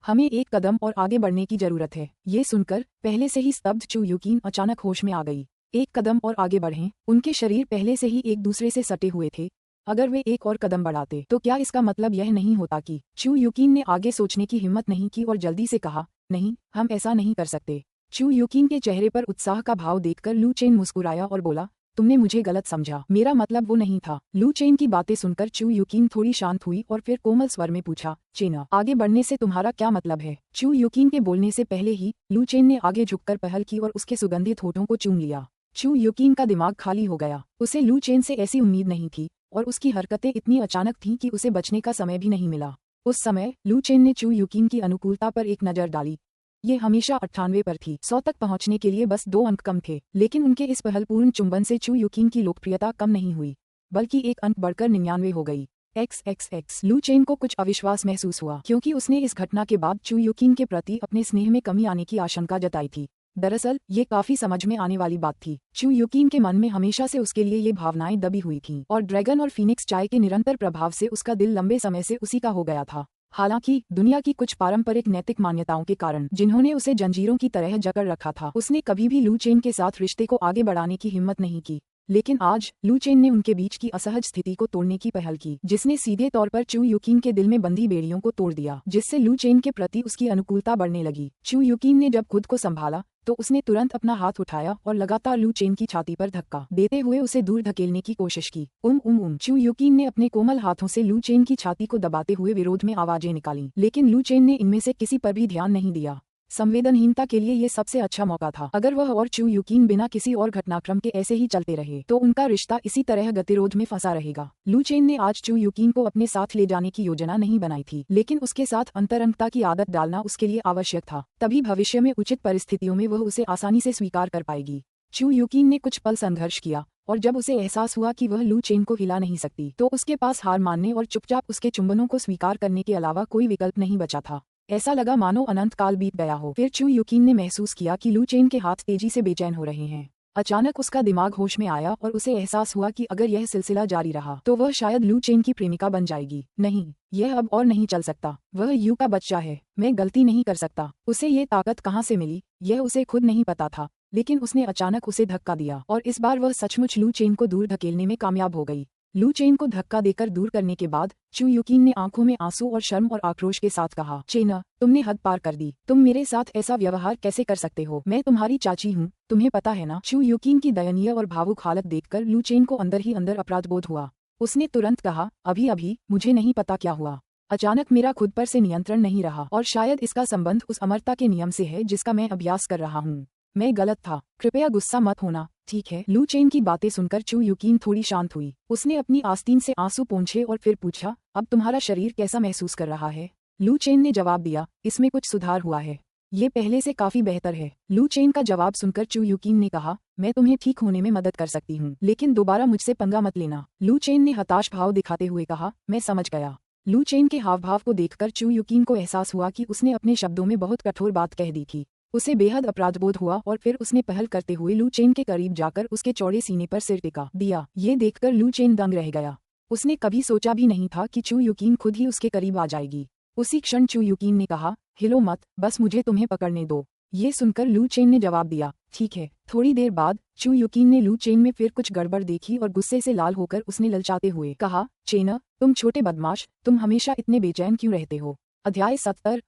हमें एक कदम और आगे बढ़ने की जरूरत है। ये सुनकर पहले से ही स्तब्ध चू यूकिन अचानक होश में आ गई। एक कदम और आगे बढ़ें? उनके शरीर पहले से ही एक दूसरे से सटे हुए थे। अगर वे एक और कदम बढ़ाते तो क्या इसका मतलब यह नहीं होता कि? चू यूकिन ने आगे सोचने की हिम्मत नहीं की और जल्दी से कहा, नहीं, हम ऐसा नहीं कर सकते। चू यूकिन के चेहरे पर उत्साह का भाव देखकर लू चेन मुस्कुराया और बोला, तुमने मुझे गलत समझा, मेरा मतलब वो नहीं था। लू चेन की बातें सुनकर चू यूकिन थोड़ी शांत हुई और फिर कोमल स्वर में पूछा, चेना, आगे बढ़ने से तुम्हारा क्या मतलब है? चू यूकिन के बोलने से पहले ही लू चेन ने आगे झुककर पहल की और उसके सुगंधित होठों को चूम लिया। चू यूकिन का दिमाग खाली हो गया। उसे लू चेन से ऐसी उम्मीद नहीं थी और उसकी हरकतें इतनी अचानक थीं कि उसे बचने का समय भी नहीं मिला। उस समय लू चेन ने चू यूकिन की अनुकूलता पर एक नजर डाली। ये हमेशा 98 पर थी। 100 तक पहुंचने के लिए बस 2 अंक कम थे, लेकिन उनके इस पहलपूर्ण चुंबन से चू यूकिन की लोकप्रियता कम नहीं हुई, बल्कि एक अंक बढ़कर 99 हो गई। XXX लू चेन को कुछ अविश्वास महसूस हुआ, क्योंकि उसने इस घटना के बाद चू यूकिन के प्रति अपने स्नेह में कमी आने की आशंका जताई थी। दरअसल ये काफी समझ में आने वाली बात थी। चू यूकिन के मन में हमेशा से उसके लिए ये भावनाएं दबी हुई थीं और ड्रैगन और फीनिक्स चाय के निरंतर प्रभाव से उसका दिल लंबे समय से उसी का हो गया था। हालांकि दुनिया की कुछ पारंपरिक नैतिक मान्यताओं के कारण, जिन्होंने उसे जंजीरों की तरह जकड़ रखा था, उसने कभी भी लू चेन के साथ रिश्ते को आगे बढ़ाने की हिम्मत नहीं की। लेकिन आज लू चेन ने उनके बीच की असहज स्थिति को तोड़ने की पहल की, जिसने सीधे तौर पर चू यूकिन के दिल में बंधी बेड़ियों को तोड़ दिया, जिससे लू चेन के प्रति उसकी अनुकूलता बढ़ने लगी। चू यूकिन ने जब खुद को संभाला तो उसने तुरंत अपना हाथ उठाया और लगातार लू चेन की छाती पर धक्का देते हुए उसे दूर धकेलने की कोशिश की। चू यूकिन ने अपने कोमल हाथों से लू चेन की छाती को दबाते हुए विरोध में आवाजें निकालीं, लेकिन लू चेन ने इनमें से किसी पर भी ध्यान नहीं दिया। संवेदनहीनता के लिए ये सबसे अच्छा मौका था। अगर वह और चू यूकिन बिना किसी और घटनाक्रम के ऐसे ही चलते रहे तो उनका रिश्ता इसी तरह गतिरोध में फंसा रहेगा। लू चेन ने आज चू यूकिन को अपने साथ ले जाने की योजना नहीं बनाई थी, लेकिन उसके साथ अंतरंगता की आदत डालना उसके लिए आवश्यक था। तभी भविष्य में उचित परिस्थितियों में वह उसे आसानी से स्वीकार कर पाएगी। चू यूकिन ने कुछ पल संघर्ष किया और जब उसे एहसास हुआ कि वह लू चेन को हिला नहीं सकती, तो उसके पास हार मानने और चुपचाप उसके चुंबनों को स्वीकार करने के अलावा कोई विकल्प नहीं बचा था। ऐसा लगा मानो अनंत काल बीत गया हो। फिर चू यूकिन ने महसूस किया कि लू चेन के हाथ तेजी से बेचैन हो रहे हैं। अचानक उसका दिमाग होश में आया और उसे एहसास हुआ कि अगर यह सिलसिला जारी रहा तो वह शायद लू चेन की प्रेमिका बन जाएगी। नहीं, यह अब और नहीं चल सकता। वह यू का बच्चा है, मैं गलती नहीं कर सकता। उसे ये ताकत कहाँ से मिली, यह उसे खुद नहीं पता था, लेकिन उसने अचानक उसे धक्का दिया और इस बार वह सचमुच लू चेन को दूर धकेलने में कामयाब हो गई। लू चेन को धक्का देकर दूर करने के बाद चू यूकिन ने आंखों में आंसू और शर्म और आक्रोश के साथ कहा, चेना, तुमने हद पार कर दी। तुम मेरे साथ ऐसा व्यवहार कैसे कर सकते हो? मैं तुम्हारी चाची हूँ, तुम्हें पता है ना? चू यूकिन की दयनीय और भावुक हालत देखकर लू चेन को अंदर ही अंदर अपराधबोध हुआ। उसने तुरंत कहा, अभी अभी मुझे नहीं पता क्या हुआ। अचानक मेरा खुद पर से नियंत्रण नहीं रहा और शायद इसका संबंध उस अमरता के नियम से है जिसका मैं अभ्यास कर रहा हूँ। मैं गलत था, कृपया गुस्सा मत होना, ठीक है? लू चेन की बातें सुनकर चू यूकिन थोड़ी शांत हुई। उसने अपनी आस्तीन से आंसू पोंछे और फिर पूछा, अब तुम्हारा शरीर कैसा महसूस कर रहा है? लू चेन ने जवाब दिया, इसमें कुछ सुधार हुआ है। ये पहले से काफी बेहतर है। लू चेन का जवाब सुनकर चू यूकिन ने कहा, मैं तुम्हें ठीक होने में मदद कर सकती हूँ, लेकिन दोबारा मुझसे पंगा मत लेना। लू चेन ने हताश भाव दिखाते हुए कहा, मैं समझ गया। लू चेन के हाव भाव को देखकर चू यूकिन को एहसास हुआ कि उसने अपने शब्दों में बहुत कठोर बात कह दी थी। उसे बेहद अपराधबोध हुआ और फिर उसने पहल करते हुए लू चेन के करीब जाकर उसके चौड़े सीने पर सिर टिका दिया। ये देखकर लू चेन दंग रह गया। उसने कभी सोचा भी नहीं था कि चू यूकिन खुद ही उसके करीब आ जाएगी। उसी क्षण चू यूकिन ने कहा, हिलो मत, बस मुझे तुम्हें पकड़ने दो। ये सुनकर लू चेन ने जवाब दिया, ठीक है। थोड़ी देर बाद चू यूकिन ने लू चेन में फिर कुछ गड़बड़ देखी और गुस्से से लाल होकर उसने ललचाते हुए कहा, चेन, तुम छोटे बदमाश, तुम हमेशा इतने बेचैन क्यों रहते हो। अध्याय 70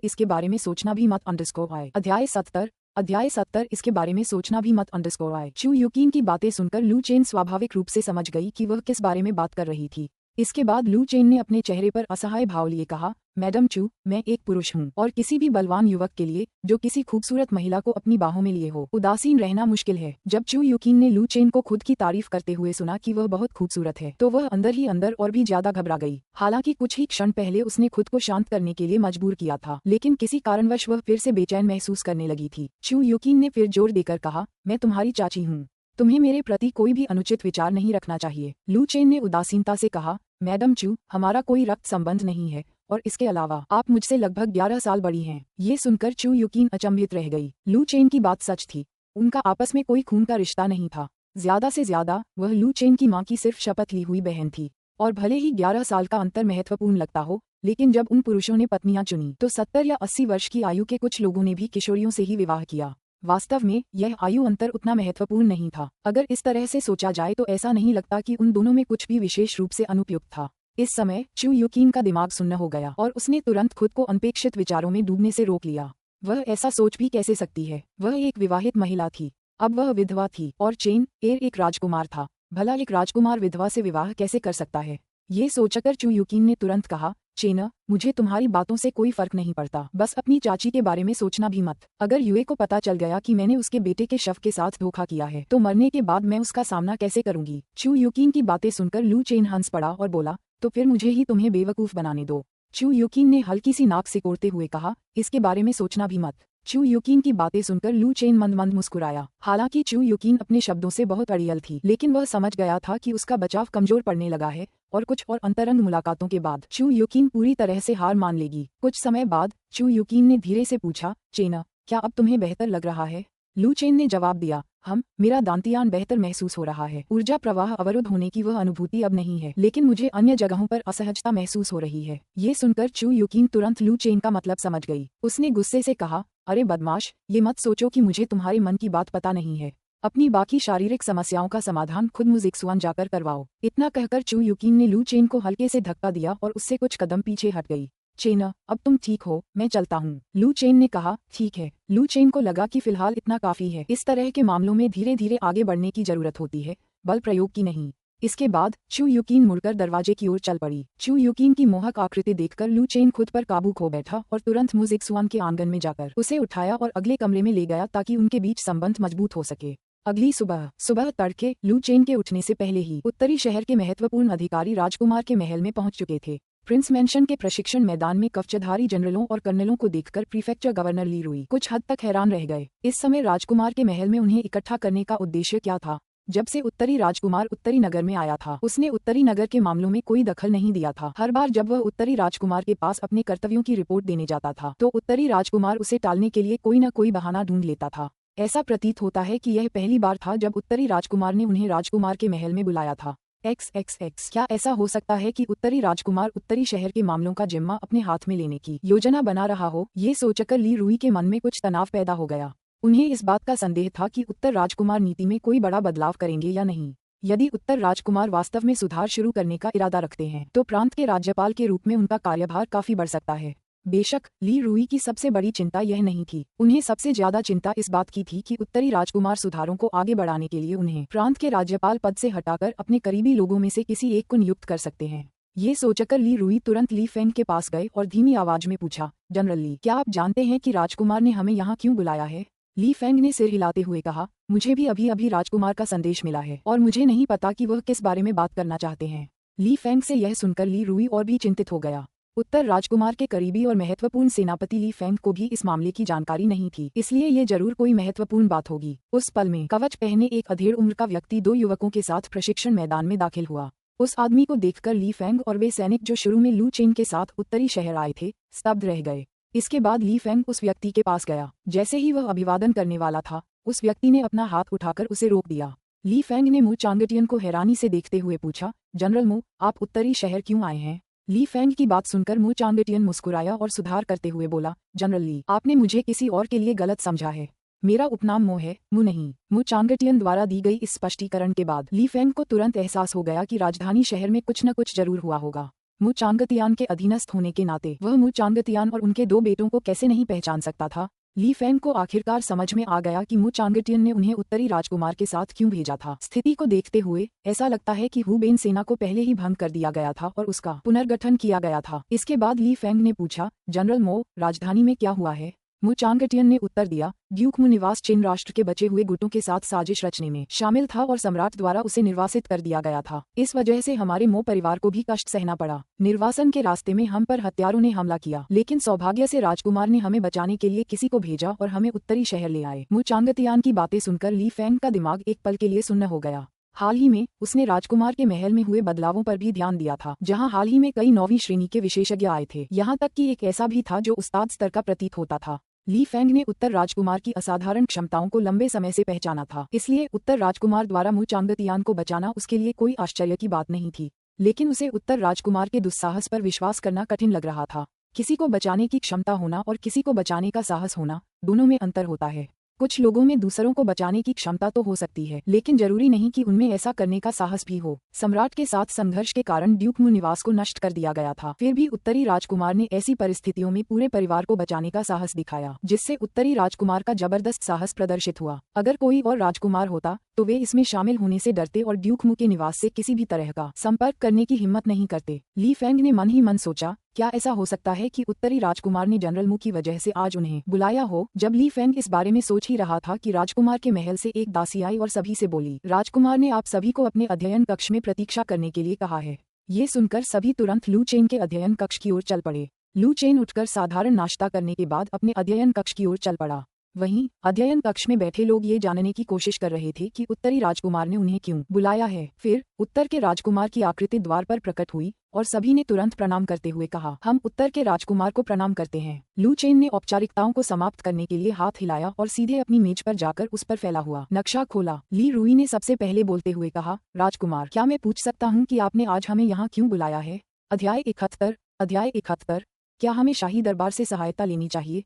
इसके बारे में सोचना भी मत _ अध्याय 70 इसके बारे में सोचना भी मत _ चू यूकिन की बातें सुनकर लू चेन स्वाभाविक रूप से समझ गई कि वह किस बारे में बात कर रही थी। इसके बाद लू चेन ने अपने चेहरे पर असहाय भाव लिए कहा, मैडम चू, मैं एक पुरुष हूँ और किसी भी बलवान युवक के लिए जो किसी खूबसूरत महिला को अपनी बाहों में लिए हो, उदासीन रहना मुश्किल है। जब चू यूकिन ने लू चेन को खुद की तारीफ करते हुए सुना कि वह बहुत खूबसूरत है, तो वह अंदर ही अंदर और भी ज्यादा घबरा गई। हालांकि कुछ ही क्षण पहले उसने खुद को शांत करने के लिए मजबूर किया था, लेकिन किसी कारणवश वह फिर से बेचैन महसूस करने लगी थी। चू यूकिन ने फिर जोर देकर कहा, मैं तुम्हारी चाची हूँ, तुम्हें मेरे प्रति कोई भी अनुचित विचार नहीं रखना चाहिए। लू चेन ने उदासीनता से कहा, मैडम चू, हमारा कोई रक्त संबंध नहीं है और इसके अलावा आप मुझसे लगभग 11 साल बड़ी हैं। ये सुनकर चू यूकिन अचंभित रह गई। लू चेन की बात सच थी, उनका आपस में कोई खून का रिश्ता नहीं था। ज्यादा से ज्यादा वह लू चेन की मां की सिर्फ शपथ ली हुई बहन थी। और भले ही 11 साल का अंतर महत्वपूर्ण लगता हो, लेकिन जब उन पुरुषों ने पत्नियां चुनी तो 70 या 80 वर्ष की आयु के कुछ लोगों ने भी किशोरियों से ही विवाह किया। वास्तव में यह आयु अंतर उतना महत्वपूर्ण नहीं था। अगर इस तरह से सोचा जाए तो ऐसा नहीं लगता कि उन दोनों में कुछ भी विशेष रूप से अनुपयुक्त था। इस समय चू यूकिन का दिमाग सुन्न हो गया और उसने तुरंत खुद को अनपेक्षित विचारों में डूबने से रोक लिया। वह ऐसा सोच भी कैसे सकती है, वह एक विवाहित महिला थी, अब वह विधवा थी और चेन एक राजकुमार था। भला एक राजकुमार विधवा से विवाह कैसे कर सकता है। ये सोचकर चू यूकिन ने तुरंत कहा, चेन, मुझे तुम्हारी बातों से कोई फर्क नहीं पड़ता, बस अपनी चाची के बारे में सोचना भी मत। अगर यूए को पता चल गया कि मैंने उसके बेटे के शव के साथ धोखा किया है तो मरने के बाद मैं उसका सामना कैसे करूंगी। चू यूकिन की बातें सुनकर लू चेन हंस पड़ा और बोला, तो फिर मुझे ही तुम्हें बेवकूफ बनाने दो। चू यूकिन ने हल्की सी नाक सिकोड़ते हुए कहा, इसके बारे में सोचना भी मत। चू यूकिन की बातें सुनकर लू चेन मंद मंद मुस्कुराया। हालांकि चू यूकिन अपने शब्दों से बहुत अड़ियल थी, लेकिन वह समझ गया था कि उसका बचाव कमजोर पड़ने लगा है और कुछ और अंतरंग मुलाकातों के बाद चू यूकिन पूरी तरह से हार मान लेगी। कुछ समय बाद चू यूकिन ने धीरे से पूछा, चेन, क्या अब तुम्हें बेहतर लग रहा है। लू चेन ने जवाब दिया, मेरा दांतियान बेहतर महसूस हो रहा है। ऊर्जा प्रवाह अवरुद्ध होने की वह अनुभूति अब नहीं है, लेकिन मुझे अन्य जगहों पर असहजता महसूस हो रही है। ये सुनकर चू यूकिन तुरंत लू चेन का मतलब समझ गई। उसने गुस्से से कहा, अरे बदमाश, ये मत सोचो कि मुझे तुम्हारे मन की बात पता नहीं है। अपनी बाकी शारीरिक समस्याओं का समाधान खुद मुजिक्सुआन जाकर करवाओ। इतना कहकर चू यूकिन ने लू चेन को हल्के से धक्का दिया और उससे कुछ कदम पीछे हट गई। चेन, अब तुम ठीक हो, मैं चलता हूँ। लू चेन ने कहा, ठीक है। लू चेन को लगा कि फिलहाल इतना काफी है। इस तरह के मामलों में धीरे धीरे आगे बढ़ने की जरूरत होती है, बल प्रयोग की नहीं। इसके बाद चू यूकिन मुड़कर दरवाजे की ओर चल पड़ी। चू यूकिन की मोहक आकृति देखकर लू चेन खुद पर काबू खो बैठा और तुरंत मुजिक्सुआन के आंगन में जाकर उसे उठाया और अगले कमरे में ले गया ताकि उनके बीच संबंध मजबूत हो सके। अगली सुबह तड़के लू चेन के उठने से पहले ही उत्तरी शहर के महत्वपूर्ण अधिकारी राजकुमार के महल में पहुंच चुके थे। प्रिंस मैंशन के प्रशिक्षण मैदान में कवचधारी जनरलों और कर्नलों को देखकर प्रीफेक्चर गवर्नर ली रुई कुछ हद तक हैरान रह गए। इस समय राजकुमार के महल में उन्हें इकट्ठा करने का उद्देश्य क्या था। जब से उत्तरी राजकुमार उत्तरी नगर में आया था, उसने उत्तरी नगर के मामलों में कोई दखल नहीं दिया था। हर बार जब वह उत्तरी राजकुमार के पास अपने कर्तव्यों की रिपोर्ट देने जाता था तो उत्तरी राजकुमार उसे टालने के लिए कोई न कोई बहाना ढूंढ लेता था। ऐसा प्रतीत होता है कि यह पहली बार था जब उत्तरी राजकुमार ने उन्हें राजकुमार के महल में बुलाया था। XXX क्या ऐसा हो सकता है कि उत्तरी राजकुमार उत्तरी शहर के मामलों का जिम्मा अपने हाथ में लेने की योजना बना रहा हो। ये सोचकर ली रुई के मन में कुछ तनाव पैदा हो गया। उन्हें इस बात का संदेह था कि उत्तर राजकुमार नीति में कोई बड़ा बदलाव करेंगे या नहीं। यदि उत्तर राजकुमार वास्तव में सुधार शुरू करने का इरादा रखते हैं तो प्रांत के राज्यपाल के रूप में उनका कार्यभार काफी बढ़ सकता है। बेशक ली रुई की सबसे बड़ी चिंता यह नहीं थी। उन्हें सबसे ज्यादा चिंता इस बात की थी कि उत्तरी राजकुमार सुधारों को आगे बढ़ाने के लिए उन्हें प्रांत के राज्यपाल पद से हटाकर अपने करीबी लोगों में से किसी एक को नियुक्त कर सकते हैं। ये सोचकर ली रुई तुरंत ली फेंग के पास गए और धीमी आवाज में पूछा, जनरल ली, क्या आप जानते हैं कि राजकुमार ने हमें यहाँ क्यों बुलाया है। ली फेंग ने सिर हिलाते हुए कहा, मुझे भी अभी अभी राजकुमार का संदेश मिला है और मुझे नहीं पता कि वह किस बारे में बात करना चाहते हैं। ली फेंग से यह सुनकर ली रुई और भी चिंतित हो गया। उत्तर राजकुमार के करीबी और महत्वपूर्ण सेनापति ली फेंग को भी इस मामले की जानकारी नहीं थी, इसलिए ये जरूर कोई महत्वपूर्ण बात होगी। उस पल में कवच पहने एक अधेड़ उम्र का व्यक्ति 2 युवकों के साथ प्रशिक्षण मैदान में दाखिल हुआ। उस आदमी को देखकर ली फेंग और वे सैनिक जो शुरू में लू चेन के साथ उत्तरी शहर आए थे, स्तब्ध रह गए। इसके बाद ली फेंग उस व्यक्ति के पास गया। जैसे ही वह अभिवादन करने वाला था, उस व्यक्ति ने अपना हाथ उठाकर उसे रोक दिया। ली फेंग ने मू चांगटियन को हैरानी से देखते हुए पूछा, जनरल मू, आप उत्तरी शहर क्यों आए हैं? ली फेंग की बात सुनकर मू चांगटियन मुस्कुराया और सुधार करते हुए बोला, जनरल ली, आपने मुझे किसी और के लिए गलत समझा है। मेरा उपनाम मो है, मू नहीं। मू चांगटियन द्वारा दी गई इस स्पष्टीकरण के बाद ली फेंग को तुरंत एहसास हो गया कि राजधानी शहर में कुछ न कुछ जरूर हुआ होगा। मू चांगतियान के अधीनस्थ होने के नाते वह मू चांगतियान और उनके 2 बेटों को कैसे नहीं पहचान सकता था। ली फेंग को आखिरकार समझ में आ गया कि मू चांगटियन ने उन्हें उत्तरी राजकुमार के साथ क्यों भेजा था। स्थिति को देखते हुए ऐसा लगता है कि हु बेन सेना को पहले ही भंग कर दिया गया था और उसका पुनर्गठन किया गया था। इसके बाद ली फेंग ने पूछा, जनरल मो, राजधानी में क्या हुआ है? मू चांगटियन ने उत्तर दिया, ड्यूक मू निवास चीन राष्ट्र के बचे हुए गुटों के साथ साजिश रचने में शामिल था और सम्राट द्वारा उसे निर्वासित कर दिया गया था। इस वजह से हमारे मो परिवार को भी कष्ट सहना पड़ा। निर्वासन के रास्ते में हम पर हत्यारों ने हमला किया, लेकिन सौभाग्य से राजकुमार ने हमें बचाने के लिए किसी को भेजा और हमें उत्तरी शहर ले आए। मू चांगतियान की बातें सुनकर ली फेंग का दिमाग एक पल के लिए सुन्न हो गया। हाल ही में उसने राजकुमार के महल में हुए बदलावों पर भी ध्यान दिया था, जहां हाल ही में कई 9वीं श्रेणी के विशेषज्ञ आए थे। यहाँ तक कि एक ऐसा भी था जो उस्ताद स्तर का प्रतीत होता था। ली फेंग ने उत्तर राजकुमार की असाधारण क्षमताओं को लंबे समय से पहचाना था, इसलिए उत्तर राजकुमार द्वारा मू चांगतियान को बचाना उसके लिए कोई आश्चर्य की बात नहीं थी। लेकिन उसे उत्तर राजकुमार के दुस्साहस पर विश्वास करना कठिन लग रहा था। किसी को बचाने की क्षमता होना और किसी को बचाने का साहस होना, दोनों में अंतर होता है। कुछ लोगों में दूसरों को बचाने की क्षमता तो हो सकती है, लेकिन जरूरी नहीं कि उनमें ऐसा करने का साहस भी हो। सम्राट के साथ संघर्ष के कारण ड्यूक मू निवास को नष्ट कर दिया गया था, फिर भी उत्तरी राजकुमार ने ऐसी परिस्थितियों में पूरे परिवार को बचाने का साहस दिखाया, जिससे उत्तरी राजकुमार का जबरदस्त साहस प्रदर्शित हुआ। अगर कोई और राजकुमार होता तो वे इसमें शामिल होने से डरते और ड्यूक मू के निवास से किसी भी तरह का संपर्क करने की हिम्मत नहीं करते। ली फेंग ने मन ही मन सोचा, क्या ऐसा हो सकता है कि उत्तरी राजकुमार ने जनरल मू की वजह से आज उन्हें बुलाया हो? जब ली फेंग इस बारे में सोच ही रहा था कि राजकुमार के महल से एक दासी आई और सभी से बोली, राजकुमार ने आप सभी को अपने अध्ययन कक्ष में प्रतीक्षा करने के लिए कहा है। ये सुनकर सभी तुरंत लू चेन के अध्ययन कक्ष की ओर चल पड़े। लू चेन उठकर साधारण नाश्ता करने के बाद अपने अध्ययन कक्ष की ओर चल पड़ा। वहीं अध्ययन कक्ष में बैठे लोग ये जानने की कोशिश कर रहे थे कि उत्तरी राजकुमार ने उन्हें क्यों बुलाया है। फिर उत्तर के राजकुमार की आकृति द्वार पर प्रकट हुई और सभी ने तुरंत प्रणाम करते हुए कहा, हम उत्तर के राजकुमार को प्रणाम करते हैं। लू चेन ने औपचारिकताओं को समाप्त करने के लिए हाथ हिलाया और सीधे अपनी मेज पर जाकर उस पर फैला हुआ नक्शा खोला। ली रुई ने सबसे पहले बोलते हुए कहा, राजकुमार, क्या मैं पूछ सकता हूँ कि आपने आज हमें यहाँ क्यों बुलाया है? अध्याय 71, क्या हमें शाही दरबार से सहायता लेनी चाहिए?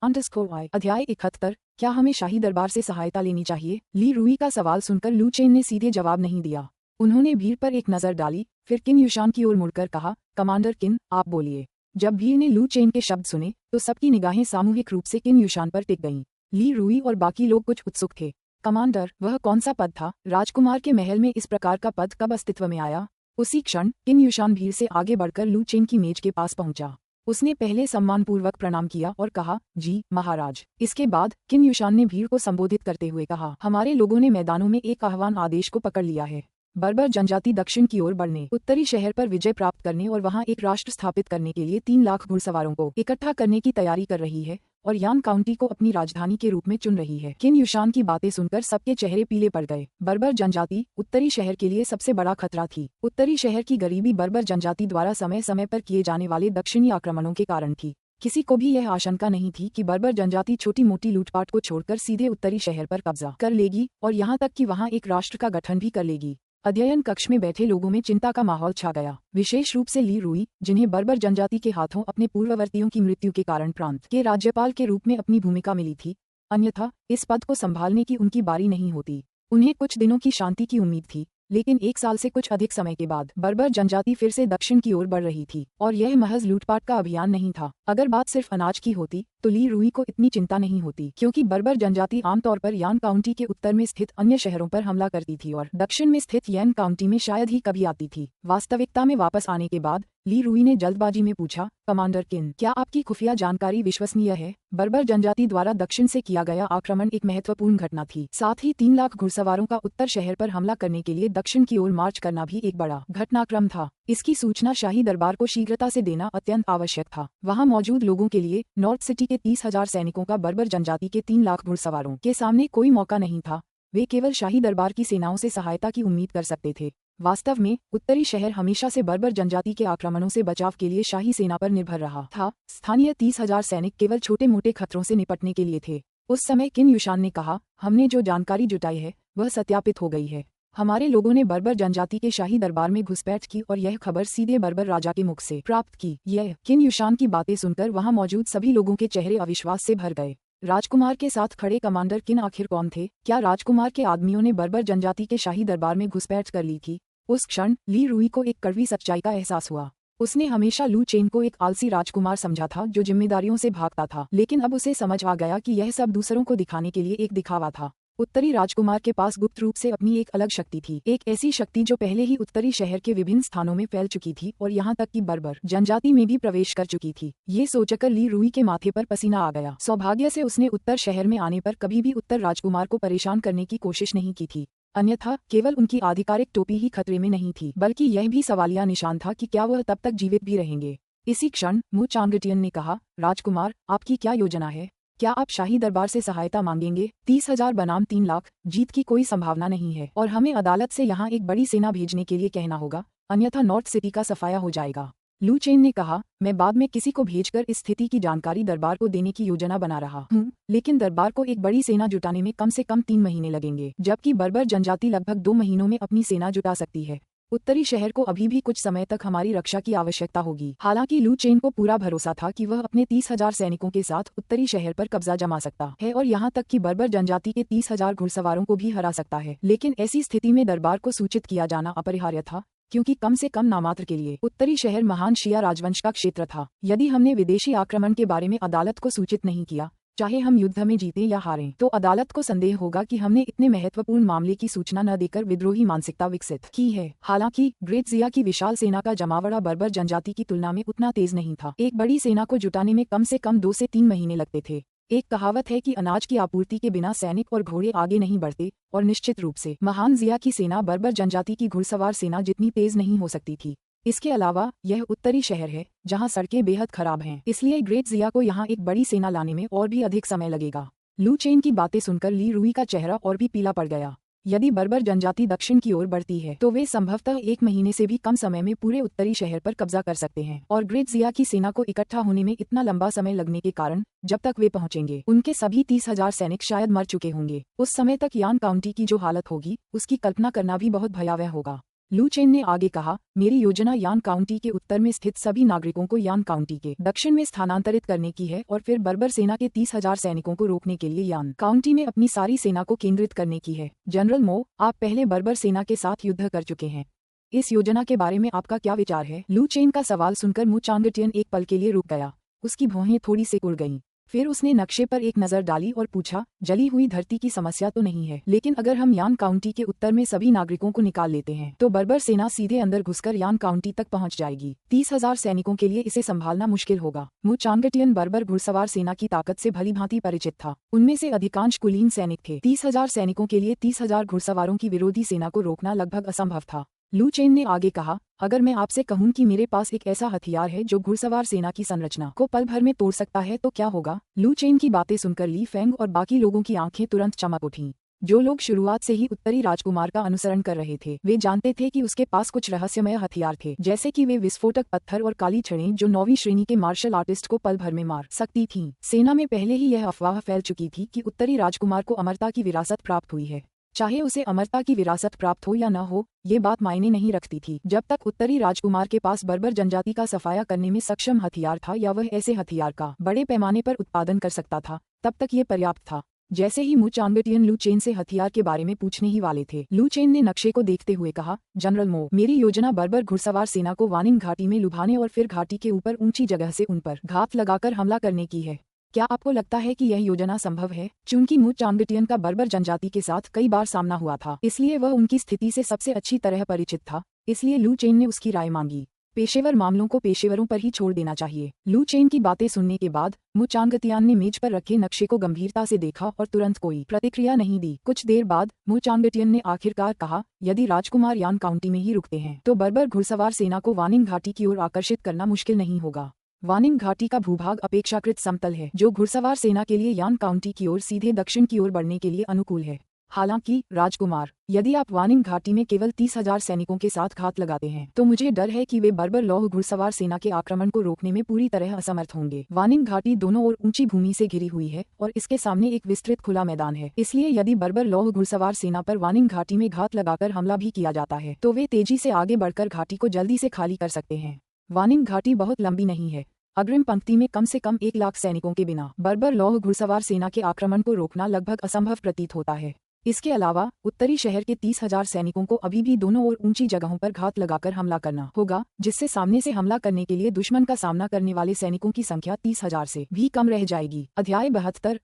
अध्याय 71, क्या हमें शाही दरबार से सहायता लेनी चाहिए? ली रुई का सवाल सुनकर लू चेन ने सीधे जवाब नहीं दिया। उन्होंने भीड़ पर एक नजर डाली, फिर किन युशान की ओर मुड़कर कहा, कमांडर किन, आप बोलिए। जब भीड़ ने लू चेन के शब्द सुने तो सबकी निगाहें सामूहिक रूप से किन युशान पर टिक गईं। ली रुई और बाकी लोग कुछ उत्सुक थे। कमांडर, वह कौन सा पद था? राजकुमार के महल में इस प्रकार का पद कब अस्तित्व में आया? उसी क्षण किन युशान भीड़ से आगे बढ़कर लू चेन की मेज के पास पहुंचा। उसने पहले सम्मानपूर्वक प्रणाम किया और कहा, जी महाराज। इसके बाद किन युशान ने भीड़ को संबोधित करते हुए कहा, हमारे लोगों ने मैदानों में एक आह्वान आदेश को पकड़ लिया है। बर्बर जनजाति दक्षिण की ओर बढ़ने, उत्तरी शहर पर विजय प्राप्त करने और वहां एक राष्ट्र स्थापित करने के लिए 3 लाख घुड़सवारों को इकट्ठा करने की तैयारी कर रही है और यान काउंटी को अपनी राजधानी के रूप में चुन रही है। किन युशान की बातें सुनकर सबके चेहरे पीले पड़ गए। बर्बर जनजाति उत्तरी शहर के लिए सबसे बड़ा खतरा थी। उत्तरी शहर की गरीबी बर्बर जनजाति द्वारा समय समय पर किए जाने वाले दक्षिणी आक्रमणों के कारण थी। किसी को भी यह आशंका नहीं थी कि बर्बर जनजाति छोटी मोटी लूटपाट को छोड़कर सीधे उत्तरी शहर पर कब्जा कर लेगी और यहाँ तक कि वहाँ एक राष्ट्र का गठन भी कर लेगी। अध्ययन कक्ष में बैठे लोगों में चिंता का माहौल छा गया, विशेष रूप से ली रुई, जिन्हें बर्बर जनजाति के हाथों अपने पूर्ववर्तियों की मृत्यु के कारण प्रांत के राज्यपाल के रूप में अपनी भूमिका मिली थी। अन्यथा इस पद को संभालने की उनकी बारी नहीं होती। उन्हें कुछ दिनों की शांति की उम्मीद थी, लेकिन 1 साल से कुछ अधिक समय के बाद बर्बर जनजाति फिर से दक्षिण की ओर बढ़ रही थी और यह महज लूटपाट का अभियान नहीं था। अगर बात सिर्फ अनाज की होती तो ली रुई को इतनी चिंता नहीं होती, क्योंकि बर्बर जनजाति आमतौर पर यान काउंटी के उत्तर में स्थित अन्य शहरों पर हमला करती थी और दक्षिण में स्थित यैन काउंटी में शायद ही कभी आती थी। वास्तविकता में वापस आने के बाद ली रुई ने जल्दबाजी में पूछा, कमांडर किन, क्या आपकी खुफिया जानकारी विश्वसनीय है? बर्बर जनजाति द्वारा दक्षिण से किया गया आक्रमण एक महत्वपूर्ण घटना थी। साथ ही 3 लाख घुड़सवारों का उत्तर शहर पर हमला करने के लिए दक्षिण की ओर मार्च करना भी एक बड़ा घटनाक्रम था। इसकी सूचना शाही दरबार को शीघ्रता से देना अत्यंत आवश्यक था। वहां मौजूद लोगों के लिए नॉर्थ सिटी के 30,000 सैनिकों का बर्बर जनजाति के 3 लाख घुड़सवारों के सामने कोई मौका नहीं था। वे केवल शाही दरबार की सेनाओं से सहायता की उम्मीद कर सकते थे। वास्तव में उत्तरी शहर हमेशा से बर्बर जनजाति के आक्रमणों से बचाव के लिए शाही सेना पर निर्भर रहा था। स्थानीय 30,000 सैनिक केवल छोटे मोटे खतरों से निपटने के लिए थे। उस समय किन युशान ने कहा, हमने जो जानकारी जुटाई है वह सत्यापित हो गई है। हमारे लोगों ने बर्बर जनजाति के शाही दरबार में घुसपैठ की और यह खबर सीधे बर्बर राजा के मुख से प्राप्त की। यह किन युशान की बातें सुनकर वहां मौजूद सभी लोगों के चेहरे अविश्वास से भर गए। राजकुमार के साथ खड़े कमांडर किन आखिर कौन थे? क्या राजकुमार के आदमियों ने बर्बर जनजाति के शाही दरबार में घुसपैठ कर ली थी? उस क्षण ली रुई को एक कड़वी सच्चाई का एहसास हुआ। उसने हमेशा लू चेन को एक आलसी राजकुमार समझा था जो जिम्मेदारियों से भागता था, लेकिन अब उसे समझ आ गया कि यह सब दूसरों को दिखाने के लिए एक दिखावा था। उत्तरी राजकुमार के पास गुप्त रूप से अपनी एक अलग शक्ति थी, एक ऐसी शक्ति जो पहले ही उत्तरी शहर के विभिन्न स्थानों में फैल चुकी थी और यहाँ तक कि बर्बर जनजाति में भी प्रवेश कर चुकी थी। ये सोचकर ली रुई के माथे पर पसीना आ गया। सौभाग्य से उसने उत्तर शहर में आने पर कभी भी उत्तर राजकुमार को परेशान करने की कोशिश नहीं की थी। अन्यथा केवल उनकी आधिकारिक टोपी ही खतरे में नहीं थी, बल्कि यह भी सवालिया निशान था कि क्या वह तब तक जीवित भी रहेंगे। इसी क्षण मु चांगटियन ने कहा, राजकुमार, आपकी क्या योजना है? क्या आप शाही दरबार से सहायता मांगेंगे? 30,000 बनाम 3 लाख, जीत की कोई संभावना नहीं है और हमें अदालत से यहाँ एक बड़ी सेना भेजने के लिए कहना होगा, अन्यथा नॉर्थ सिटी का सफाया हो जाएगा। लू चेन ने कहा, मैं बाद में किसी को भेजकर इस स्थिति की जानकारी दरबार को देने की योजना बना रहा हूँ, लेकिन दरबार को एक बड़ी सेना जुटाने में कम से कम 3 महीने लगेंगे, जबकि बर्बर जनजाति लगभग 2 महीनों में अपनी सेना जुटा सकती है। उत्तरी शहर को अभी भी कुछ समय तक हमारी रक्षा की आवश्यकता होगी। हालांकि लू चेन को पूरा भरोसा था कि वह अपने 30,000 सैनिकों के साथ उत्तरी शहर पर कब्जा जमा सकता है और यहाँ तक कि बर्बर जनजाति के 30,000 घुड़सवारों को भी हरा सकता है। लेकिन ऐसी स्थिति में दरबार को सूचित किया जाना अपरिहार्य था, क्योंकि कम से कम नामात्र के लिए उत्तरी शहर महान शिया राजवंश का क्षेत्र था। यदि हमने विदेशी आक्रमण के बारे में अदालत को सूचित नहीं किया, चाहे हम युद्ध में जीतें या हारें, तो अदालत को संदेह होगा कि हमने इतने महत्वपूर्ण मामले की सूचना न देकर विद्रोही मानसिकता विकसित की है। हालांकि ग्रेट जिया की विशाल सेना का जमावड़ा बर्बर जनजाति की तुलना में उतना तेज नहीं था। एक बड़ी सेना को जुटाने में कम से कम 2 से 3 महीने लगते थे। एक कहावत है कि अनाज की आपूर्ति के बिना सैनिक और घोड़े आगे नहीं बढ़ते, और निश्चित रूप से महान जिया की सेना बर्बर जनजाति की घुड़सवार सेना जितनी तेज नहीं हो सकती थी। इसके अलावा यह उत्तरी शहर है जहां सड़कें बेहद खराब हैं, इसलिए ग्रेट जिया को यहां एक बड़ी सेना लाने में और भी अधिक समय लगेगा। लू चेन की बातें सुनकर ली रुई का चेहरा और भी पीला पड़ गया। यदि बर्बर जनजाति दक्षिण की ओर बढ़ती है तो वे संभवतः 1 महीने से भी कम समय में पूरे उत्तरी शहर पर कब्जा कर सकते हैं, और ग्रेट जिया की सेना को इकट्ठा होने में इतना लंबा समय लगने के कारण जब तक वे पहुंचेंगे उनके सभी 30,000 सैनिक शायद मर चुके होंगे। उस समय तक यान काउंटी की जो हालत होगी उसकी कल्पना करना भी बहुत भयावह होगा। लू चेन ने आगे कहा, मेरी योजना यान काउंटी के उत्तर में स्थित सभी नागरिकों को यान काउंटी के दक्षिण में स्थानांतरित करने की है और फिर बर्बर सेना के 30,000 सैनिकों को रोकने के लिए यान काउंटी में अपनी सारी सेना को केंद्रित करने की है। जनरल मो, आप पहले बर्बर सेना के साथ युद्ध कर चुके हैं, इस योजना के बारे में आपका क्या विचार है? लू चेन का सवाल सुनकर मु चांगटियन एक पल के लिए रुक गया। उसकी भौहें थोड़ी सी उड़ गईं। फिर उसने नक्शे पर एक नजर डाली और पूछा, जली हुई धरती की समस्या तो नहीं है, लेकिन अगर हम यान काउंटी के उत्तर में सभी नागरिकों को निकाल लेते हैं तो बर्बर सेना सीधे अंदर घुसकर यान काउंटी तक पहुंच जाएगी। 30,000 सैनिकों के लिए इसे संभालना मुश्किल होगा। मु चांगटियन बर्बर घुड़सवार सेना की ताकत से भली भांति परिचित था। उनमें से अधिकांश कुलीन सैनिक थे। 30,000 सैनिकों के लिए 30,000 घुड़सवारों की विरोधी सेना को रोकना लगभग असंभव था। लू चेन ने आगे कहा, अगर मैं आपसे कहूं कि मेरे पास एक ऐसा हथियार है जो घुड़सवार सेना की संरचना को पल भर में तोड़ सकता है तो क्या होगा? लू चेन की बातें सुनकर ली फेंग और बाकी लोगों की आंखें तुरंत चमक उठीं। जो लोग शुरुआत से ही उत्तरी राजकुमार का अनुसरण कर रहे थे वे जानते थे कि उसके पास कुछ रहस्यमय हथियार थे, जैसे कि वे विस्फोटक पत्थर और काली छड़ें जो 9वीं श्रेणी के मार्शल आर्टिस्ट को पल भर में मार सकती थीं। सेना में पहले ही यह अफवाह फैल चुकी थी कि उत्तरी राजकुमार को अमरता की विरासत प्राप्त हुई है। चाहे उसे अमरता की विरासत प्राप्त हो या न हो, ये बात मायने नहीं रखती थी। जब तक उत्तरी राजकुमार के पास बर्बर जनजाति का सफाया करने में सक्षम हथियार था या वह ऐसे हथियार का बड़े पैमाने पर उत्पादन कर सकता था, तब तक ये पर्याप्त था। जैसे ही मु चांगटियन लू चेन से हथियार के बारे में पूछने ही वाले थे, लू चेन ने नक्शे को देखते हुए कहा, जनरल मो, मेरी योजना बर्बर घुड़सवार सेना को वानिंग घाटी में लुभाने और फिर घाटी के ऊपर ऊंची जगह से उन पर घात लगाकर हमला करने की है। क्या आपको लगता है कि यह योजना संभव है? चूंकि मु चांगटियन का बर्बर जनजाति के साथ कई बार सामना हुआ था, इसलिए वह उनकी स्थिति से सबसे अच्छी तरह परिचित था, इसलिए लू चेन ने उसकी राय मांगी। पेशेवर मामलों को पेशेवरों पर ही छोड़ देना चाहिए। लू चेन की बातें सुनने के बाद मु चांगतियान ने मेज पर रखे नक्शे को गंभीरता से देखा और तुरंत कोई प्रतिक्रिया नहीं दी। कुछ देर बाद मु चांगतियन ने आखिरकार कहा, यदि राजकुमार यान काउंटी में ही रुकते हैं तो बर्बर घुड़सवार सेना को वानिंग घाटी की ओर आकर्षित करना मुश्किल नहीं होगा। वानिंग घाटी का भूभाग अपेक्षाकृत समतल है, जो घुड़सवार सेना के लिए यान काउंटी की ओर सीधे दक्षिण की ओर बढ़ने के लिए अनुकूल है। हालांकि राजकुमार, यदि आप वानिंग घाटी में केवल 30,000 सैनिकों के साथ घात लगाते हैं तो मुझे डर है कि वे बर्बर लौह घुड़सवार सेना के आक्रमण को रोकने में पूरी तरह असमर्थ होंगे। वानिंग घाटी दोनों ओर ऊंची भूमि से घिरी हुई है और इसके सामने एक विस्तृत खुला मैदान है, इसलिए यदि बर्बर लौह घुड़सवार सेना पर वानिंग घाटी में घात लगाकर हमला भी किया जाता है तो वे तेजी से आगे बढ़कर घाटी को जल्दी से खाली कर सकते हैं। वानिंग घाटी बहुत लंबी नहीं है। अग्रिम पंक्ति में कम से कम 1 लाख सैनिकों के बिना बर्बर लौह घुड़सवार सेना के आक्रमण को रोकना लगभग असंभव प्रतीत होता है। इसके अलावा उत्तरी शहर के 30,000 सैनिकों को अभी भी दोनों ओर ऊंची जगहों पर घात लगाकर हमला करना होगा, जिससे सामने से हमला करने के लिए दुश्मन का सामना करने वाले सैनिकों की संख्या 30,000 से भी कम रह जाएगी। अध्याय 72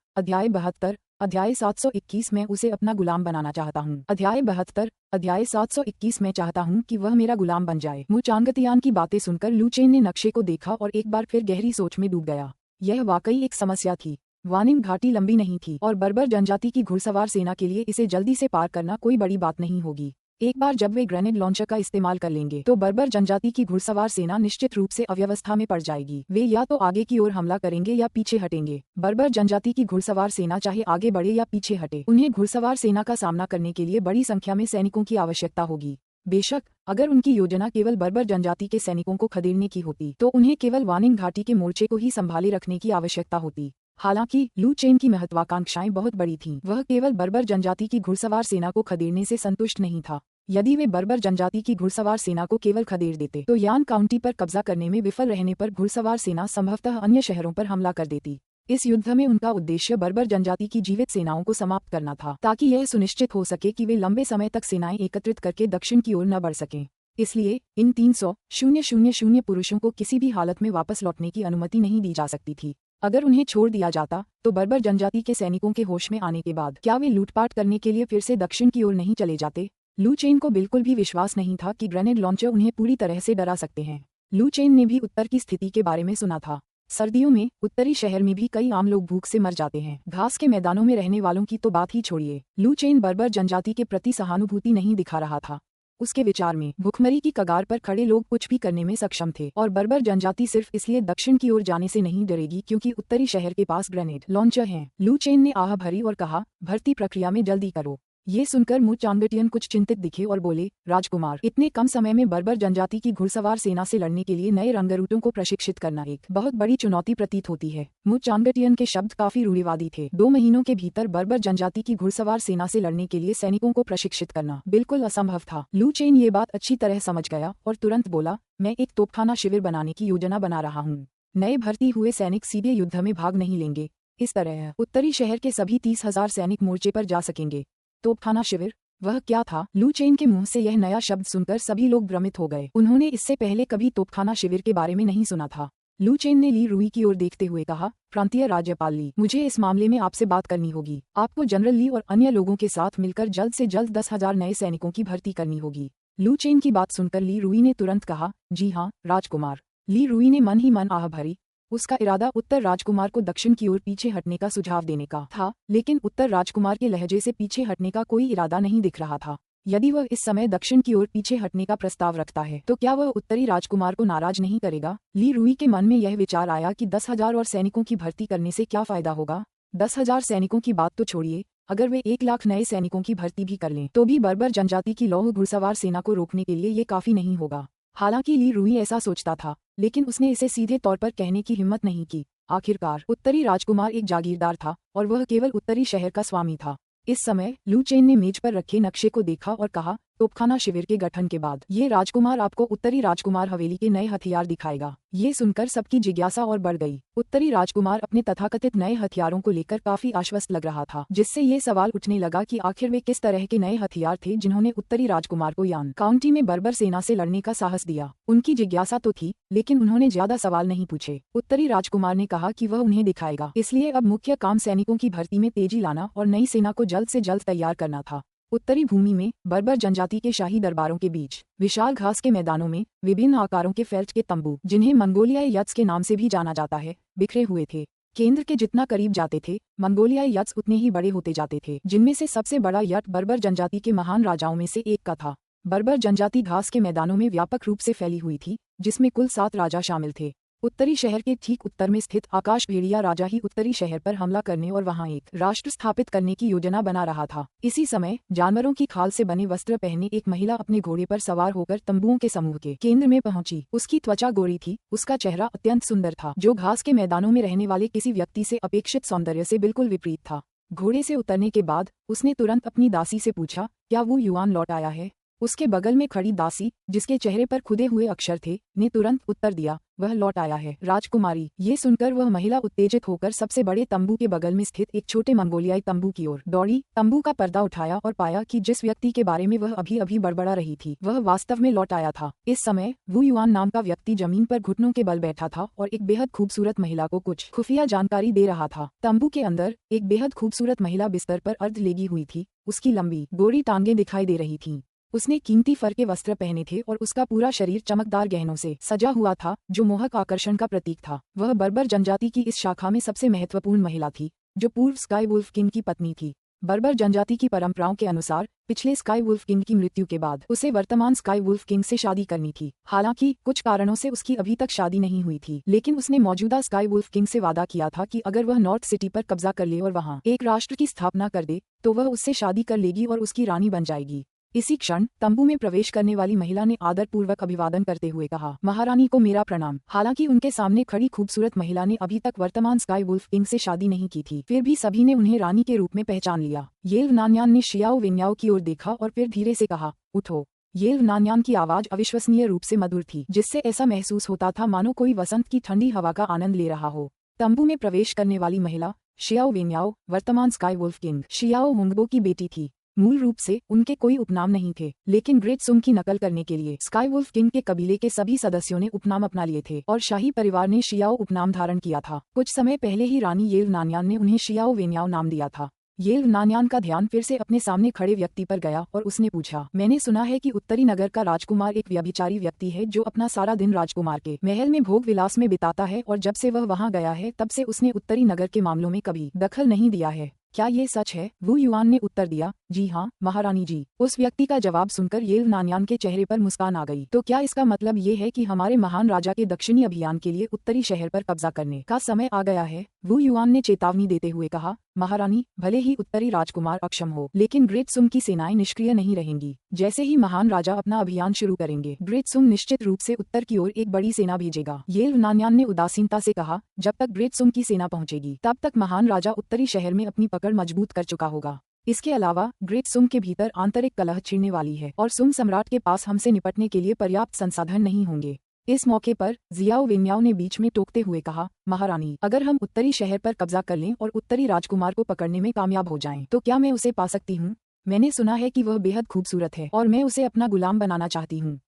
अध्याय 721 मैं उसे अपना गुलाम बनाना चाहता हूँ। अध्याय 721 मैं चाहता हूँ कि वह मेरा गुलाम बन जाए। मु चांगतियान की बातें सुनकर लू चेन ने नक्शे को देखा और एक बार फिर गहरी सोच में डूब गया। यह वाकई एक समस्या थी। वानिंग घाटी लंबी नहीं थी और बर्बर जनजाति की घुड़सवार सेना के लिए इसे जल्दी से पार करना कोई बड़ी बात नहीं होगी। एक बार जब वे ग्रेनेड लॉन्चर का इस्तेमाल कर लेंगे तो बर्बर जनजाति की घुड़सवार सेना निश्चित रूप से अव्यवस्था में पड़ जाएगी। वे या तो आगे की ओर हमला करेंगे या पीछे हटेंगे। बर्बर जनजाति की घुड़सवार सेना चाहे आगे बढ़े या पीछे हटे, उन्हें घुड़सवार सेना का सामना करने के लिए बड़ी संख्या में सैनिकों की आवश्यकता होगी। बेशक अगर उनकी योजना केवल बर्बर जनजाति के सैनिकों को खदेड़ने की होती तो उन्हें केवल वानिंग घाटी के मोर्चे को ही संभाले रखने की आवश्यकता होती। हालांकि लू चेन की महत्वाकांक्षाएं बहुत बड़ी थीं। वह केवल बर्बर जनजाति की घुड़सवार सेना को खदेड़ने से संतुष्ट नहीं था। यदि वे बर्बर जनजाति की घुड़सवार सेना को केवल खदेड़ देते तो यान काउंटी पर कब्जा करने में विफल रहने पर घुड़सवार सेना संभवतः अन्य शहरों पर हमला कर देती। इस युद्ध में उनका उद्देश्य बर्बर जनजाति की जीवित सेनाओं को समाप्त करना था, ताकि यह सुनिश्चित हो सके कि वे लंबे समय तक सेनाएं एकत्रित करके दक्षिण की ओर न बढ़ सकें। इसलिए इन 300,000 पुरुषों को किसी भी हालत में वापस लौटने की अनुमति नहीं दी जा सकती थी। अगर उन्हें छोड़ दिया जाता तो बर्बर जनजाति के सैनिकों के होश में आने के बाद क्या वे लूटपाट करने के लिए फिर से दक्षिण की ओर नहीं चले जाते? लू चेन को बिल्कुल भी विश्वास नहीं था कि ग्रेनेड लॉन्चर उन्हें पूरी तरह से डरा सकते हैं। लू चेन ने भी उत्तर की स्थिति के बारे में सुना था। सर्दियों में उत्तरी शहर में भी कई आम लोग भूख से मर जाते हैं। घास के मैदानों में रहने वालों की तो बात ही छोड़िए। लू चेन बर्बर जनजाति के प्रति सहानुभूति नहीं दिखा रहा था। उसके विचार में भूखमरी की कगार पर खड़े लोग कुछ भी करने में सक्षम थे और बर्बर जनजाति सिर्फ इसलिए दक्षिण की ओर जाने से नहीं डरेगी क्योंकि उत्तरी शहर के पास ग्रेनेड लॉन्चर हैं। लू चेन ने आह भरी और कहा, भर्ती प्रक्रिया में जल्दी करो। ये सुनकर मु चांगतियन कुछ चिंतित दिखे और बोले, राजकुमार, इतने कम समय में बर्बर जनजाति की घुड़सवार सेना से लड़ने के लिए नए रंगरूटों को प्रशिक्षित करना एक बहुत बड़ी चुनौती प्रतीत होती है। मु चांगतियन के शब्द काफी रूढ़िवादी थे। 2 महीनों के भीतर बर्बर जनजाति की घुड़सवार सेना से लड़ने के लिए सैनिकों को प्रशिक्षित करना बिल्कुल असंभव था। लू चेन ये बात अच्छी तरह समझ गया और तुरंत बोला, मैं एक तोपखाना शिविर बनाने की योजना बना रहा हूँ। नए भर्ती हुए सैनिक सीधे युद्ध में भाग नहीं लेंगे। इस तरह उत्तरी शहर के सभी 30,000 सैनिक मोर्चे पर जा सकेंगे। तोपखाना शिविर, वह क्या था? लू चेन के मुंह से यह नया शब्द सुनकर सभी लोग भ्रमित हो गए। उन्होंने इससे पहले कभी तोपखाना शिविर के बारे में नहीं सुना था। लू चेन ने ली रुई की ओर देखते हुए कहा, प्रांतीय राज्यपाल ली, मुझे इस मामले में आपसे बात करनी होगी। आपको जनरल ली और अन्य लोगों के साथ मिलकर जल्द से जल्द 10,000 नए सैनिकों की भर्ती करनी होगी। लू चेन की बात सुनकर ली रुई ने तुरंत कहा, जी हाँ राजकुमार। ली रुई ने मन ही मन आह भरी। उसका इरादा उत्तर राजकुमार को दक्षिण की ओर पीछे हटने का सुझाव देने का था, लेकिन उत्तर राजकुमार के लहजे से पीछे हटने का कोई इरादा नहीं दिख रहा था। यदि वह इस समय दक्षिण की ओर पीछे हटने का प्रस्ताव रखता है तो क्या वह उत्तरी राजकुमार को नाराज नहीं करेगा? ली रुई के मन में यह विचार आया कि 10,000 और सैनिकों की भर्ती करने से क्या फायदा होगा। 10,000 सैनिकों की बात तो छोड़िए, अगर वे 1 लाख नए सैनिकों की भर्ती भी कर लें तो भी बर्बर जनजाति की लौह घुड़सवार सेना को रोकने के लिए ये काफी नहीं होगा। हालांकि ली रुई ऐसा सोचता था, लेकिन उसने इसे सीधे तौर पर कहने की हिम्मत नहीं की। आखिरकार उत्तरी राजकुमार एक जागीरदार था और वह केवल उत्तरी शहर का स्वामी था। इस समय लू चेन ने मेज पर रखे नक्शे को देखा और कहा, तोपखाना शिविर के गठन के बाद ये राजकुमार आपको उत्तरी राजकुमार हवेली के नए हथियार दिखाएगा। ये सुनकर सबकी जिज्ञासा और बढ़ गई। उत्तरी राजकुमार अपने तथाकथित नए हथियारों को लेकर काफी आश्वस्त लग रहा था, जिससे ये सवाल उठने लगा कि आखिर वे किस तरह के नए हथियार थे जिन्होंने उत्तरी राजकुमार को यान काउंटी में बर्बर सेना से लड़ने का साहस दिया। उनकी जिज्ञासा तो थी, लेकिन उन्होंने ज्यादा सवाल नहीं पूछे। उत्तरी राजकुमार ने कहा कि वह उन्हें दिखाएगा, इसलिए अब मुख्य काम सैनिकों की भर्ती में तेजी लाना और नई सेना को जल्द से जल्द तैयार करना था। उत्तरी भूमि में बर्बर जनजाति के शाही दरबारों के बीच विशाल घास के मैदानों में विभिन्न आकारों के फेल्ट के तंबू, जिन्हें मंगोलियाई यत्स के नाम से भी जाना जाता है, बिखरे हुए थे। केंद्र के जितना करीब जाते थे, मंगोलियाई यत्स उतने ही बड़े होते जाते थे, जिनमें से सबसे बड़ा यट बर्बर जनजाति के महान राजाओं में से एक का था। बर्बर जनजाति घास के मैदानों में व्यापक रूप से फैली हुई थी, जिसमें कुल 7 राजा शामिल थे। उत्तरी शहर के ठीक उत्तर में स्थित आकाश भेड़िया राजा ही उत्तरी शहर पर हमला करने और वहां एक राष्ट्र स्थापित करने की योजना बना रहा था। इसी समय जानवरों की खाल से बने वस्त्र पहने एक महिला अपने घोड़े पर सवार होकर तंबुओं के समूह के केंद्र में पहुंची। उसकी त्वचा गोरी थी, उसका चेहरा अत्यंत सुंदर था, जो घास के मैदानों में रहने वाले किसी व्यक्ति से अपेक्षित सौंदर्य से बिल्कुल विपरीत था। घोड़े से उतरने के बाद उसने तुरंत अपनी दासी से पूछा, क्या वो युवान लौट आया है? उसके बगल में खड़ी दासी, जिसके चेहरे पर खुदे हुए अक्षर थे, ने तुरंत उत्तर दिया, वह लौट आया है राजकुमारी। ये सुनकर वह महिला उत्तेजित होकर सबसे बड़े तंबू के बगल में स्थित एक छोटे मंगोलियाई तंबू की ओर दौड़ी। तंबू का पर्दा उठाया और पाया कि जिस व्यक्ति के बारे में वह अभी अभी बड़बड़ा रही थी, वह वास्तव में लौट आया था। इस समय वू युआन नाम का व्यक्ति जमीन पर घुटनों के बल बैठा था और एक बेहद खूबसूरत महिला को कुछ खुफिया जानकारी दे रहा था। तंबू के अंदर एक बेहद खूबसूरत महिला बिस्तर पर अर्ध लेगी हुई थी। उसकी लंबी गोरी टांगें दिखाई दे रही थीं। उसने कीमती फर के वस्त्र पहने थे और उसका पूरा शरीर चमकदार गहनों से सजा हुआ था, जो मोहक आकर्षण का प्रतीक था। वह बर्बर जनजाति की इस शाखा में सबसे महत्वपूर्ण महिला थी, जो पूर्व स्काई वुल्फ किंग की पत्नी थी। बर्बर जनजाति की परंपराओं के अनुसार पिछले स्काई वुल्फ किंग की मृत्यु के बाद उसे वर्तमान स्काई वुल्फ किंग से शादी करनी थी। हालांकि कुछ कारणों से उसकी अभी तक शादी नहीं हुई थी, लेकिन उसने मौजूदा स्काई वुल्फ किंग से वादा किया था कि अगर वह नॉर्थ सिटी पर कब्जा कर ले और वहां एक राष्ट्र की स्थापना कर दे, तो वह उससे शादी कर लेगी और उसकी रानी बन जाएगी। इसी क्षण तंबू में प्रवेश करने वाली महिला ने आदरपूर्वक अभिवादन करते हुए कहा, महारानी को मेरा प्रणाम। हालांकि उनके सामने खड़ी खूबसूरत महिला ने अभी तक वर्तमान स्काई वुल्फ किंग से शादी नहीं की थी, फिर भी सभी ने उन्हें रानी के रूप में पहचान लिया। येल नान्यान ने शियाओ वेन्याओ की ओर देखा और फिर धीरे से कहा, उठो। येल नान्यान की आवाज अविश्वसनीय रूप से मधुर थी, जिससे ऐसा महसूस होता था मानो कोई वसंत की ठंडी हवा का आनंद ले रहा हो। तंबू में प्रवेश करने वाली महिला शियाओ वेन्याओ वर्तमान स्काई वुल्फ किंग शियाओ हुंगबो की बेटी थी। मूल रूप से उनके कोई उपनाम नहीं थे, लेकिन ग्रेट सुंग की नकल करने के लिए स्काई वुल्फ किंग के कबीले के सभी सदस्यों ने उपनाम अपना लिए थे और शाही परिवार ने शियाओ उपनाम धारण किया था। कुछ समय पहले ही रानी येल नान्यान ने उन्हें शियाओ वेन्याओ नाम दिया था। येल नान्यान का ध्यान फिर से अपने सामने खड़े व्यक्ति पर गया और उसने पूछा, मैंने सुना है कि उत्तरी नगर का राजकुमार एक व्यभिचारी व्यक्ति है, जो अपना सारा दिन राजकुमार के महल में भोग विलास में बिताता है, और जब से वह वहां गया है तब से उसने उत्तरी नगर के मामलों में कभी दखल नहीं दिया है। क्या ये सच है? वू युआन ने उत्तर दिया, जी हाँ महारानी जी। उस व्यक्ति का जवाब सुनकर येल नान्यान के चेहरे पर मुस्कान आ गई। तो क्या इसका मतलब ये है कि हमारे महान राजा के दक्षिणी अभियान के लिए उत्तरी शहर पर कब्जा करने का समय आ गया है? वू युआन ने चेतावनी देते हुए कहा, महारानी, भले ही उत्तरी राजकुमार अक्षम हो, लेकिन ग्रेट सुंग की सेनाएं निष्क्रिय नहीं रहेंगी। जैसे ही महान राजा अपना अभियान शुरू करेंगे, ग्रेट सुंग निश्चित रूप से उत्तर की ओर एक बड़ी सेना भेजेगा। येल नान्यान ने उदासीनता से कहा, जब तक ग्रेट सुंग की सेना पहुंचेगी, तब तक महान राजा उत्तरी शहर में अपनी पकड़ मजबूत कर चुका होगा। इसके अलावा ग्रेट सुंग के भीतर आंतरिक कलह छिड़ने वाली है और सुंग सम्राट के पास हमसे निपटने के लिए पर्याप्त संसाधन नहीं होंगे। इस मौके पर जियाओ वेन्याओ ने बीच में टोकते हुए कहा, महारानी, अगर हम उत्तरी शहर पर कब्जा कर लें और उत्तरी राजकुमार को पकड़ने में कामयाब हो जाएं, तो क्या मैं उसे पा सकती हूँ? मैंने सुना है कि वह बेहद खूबसूरत है और मैं उसे अपना गुलाम बनाना चाहती हूँ।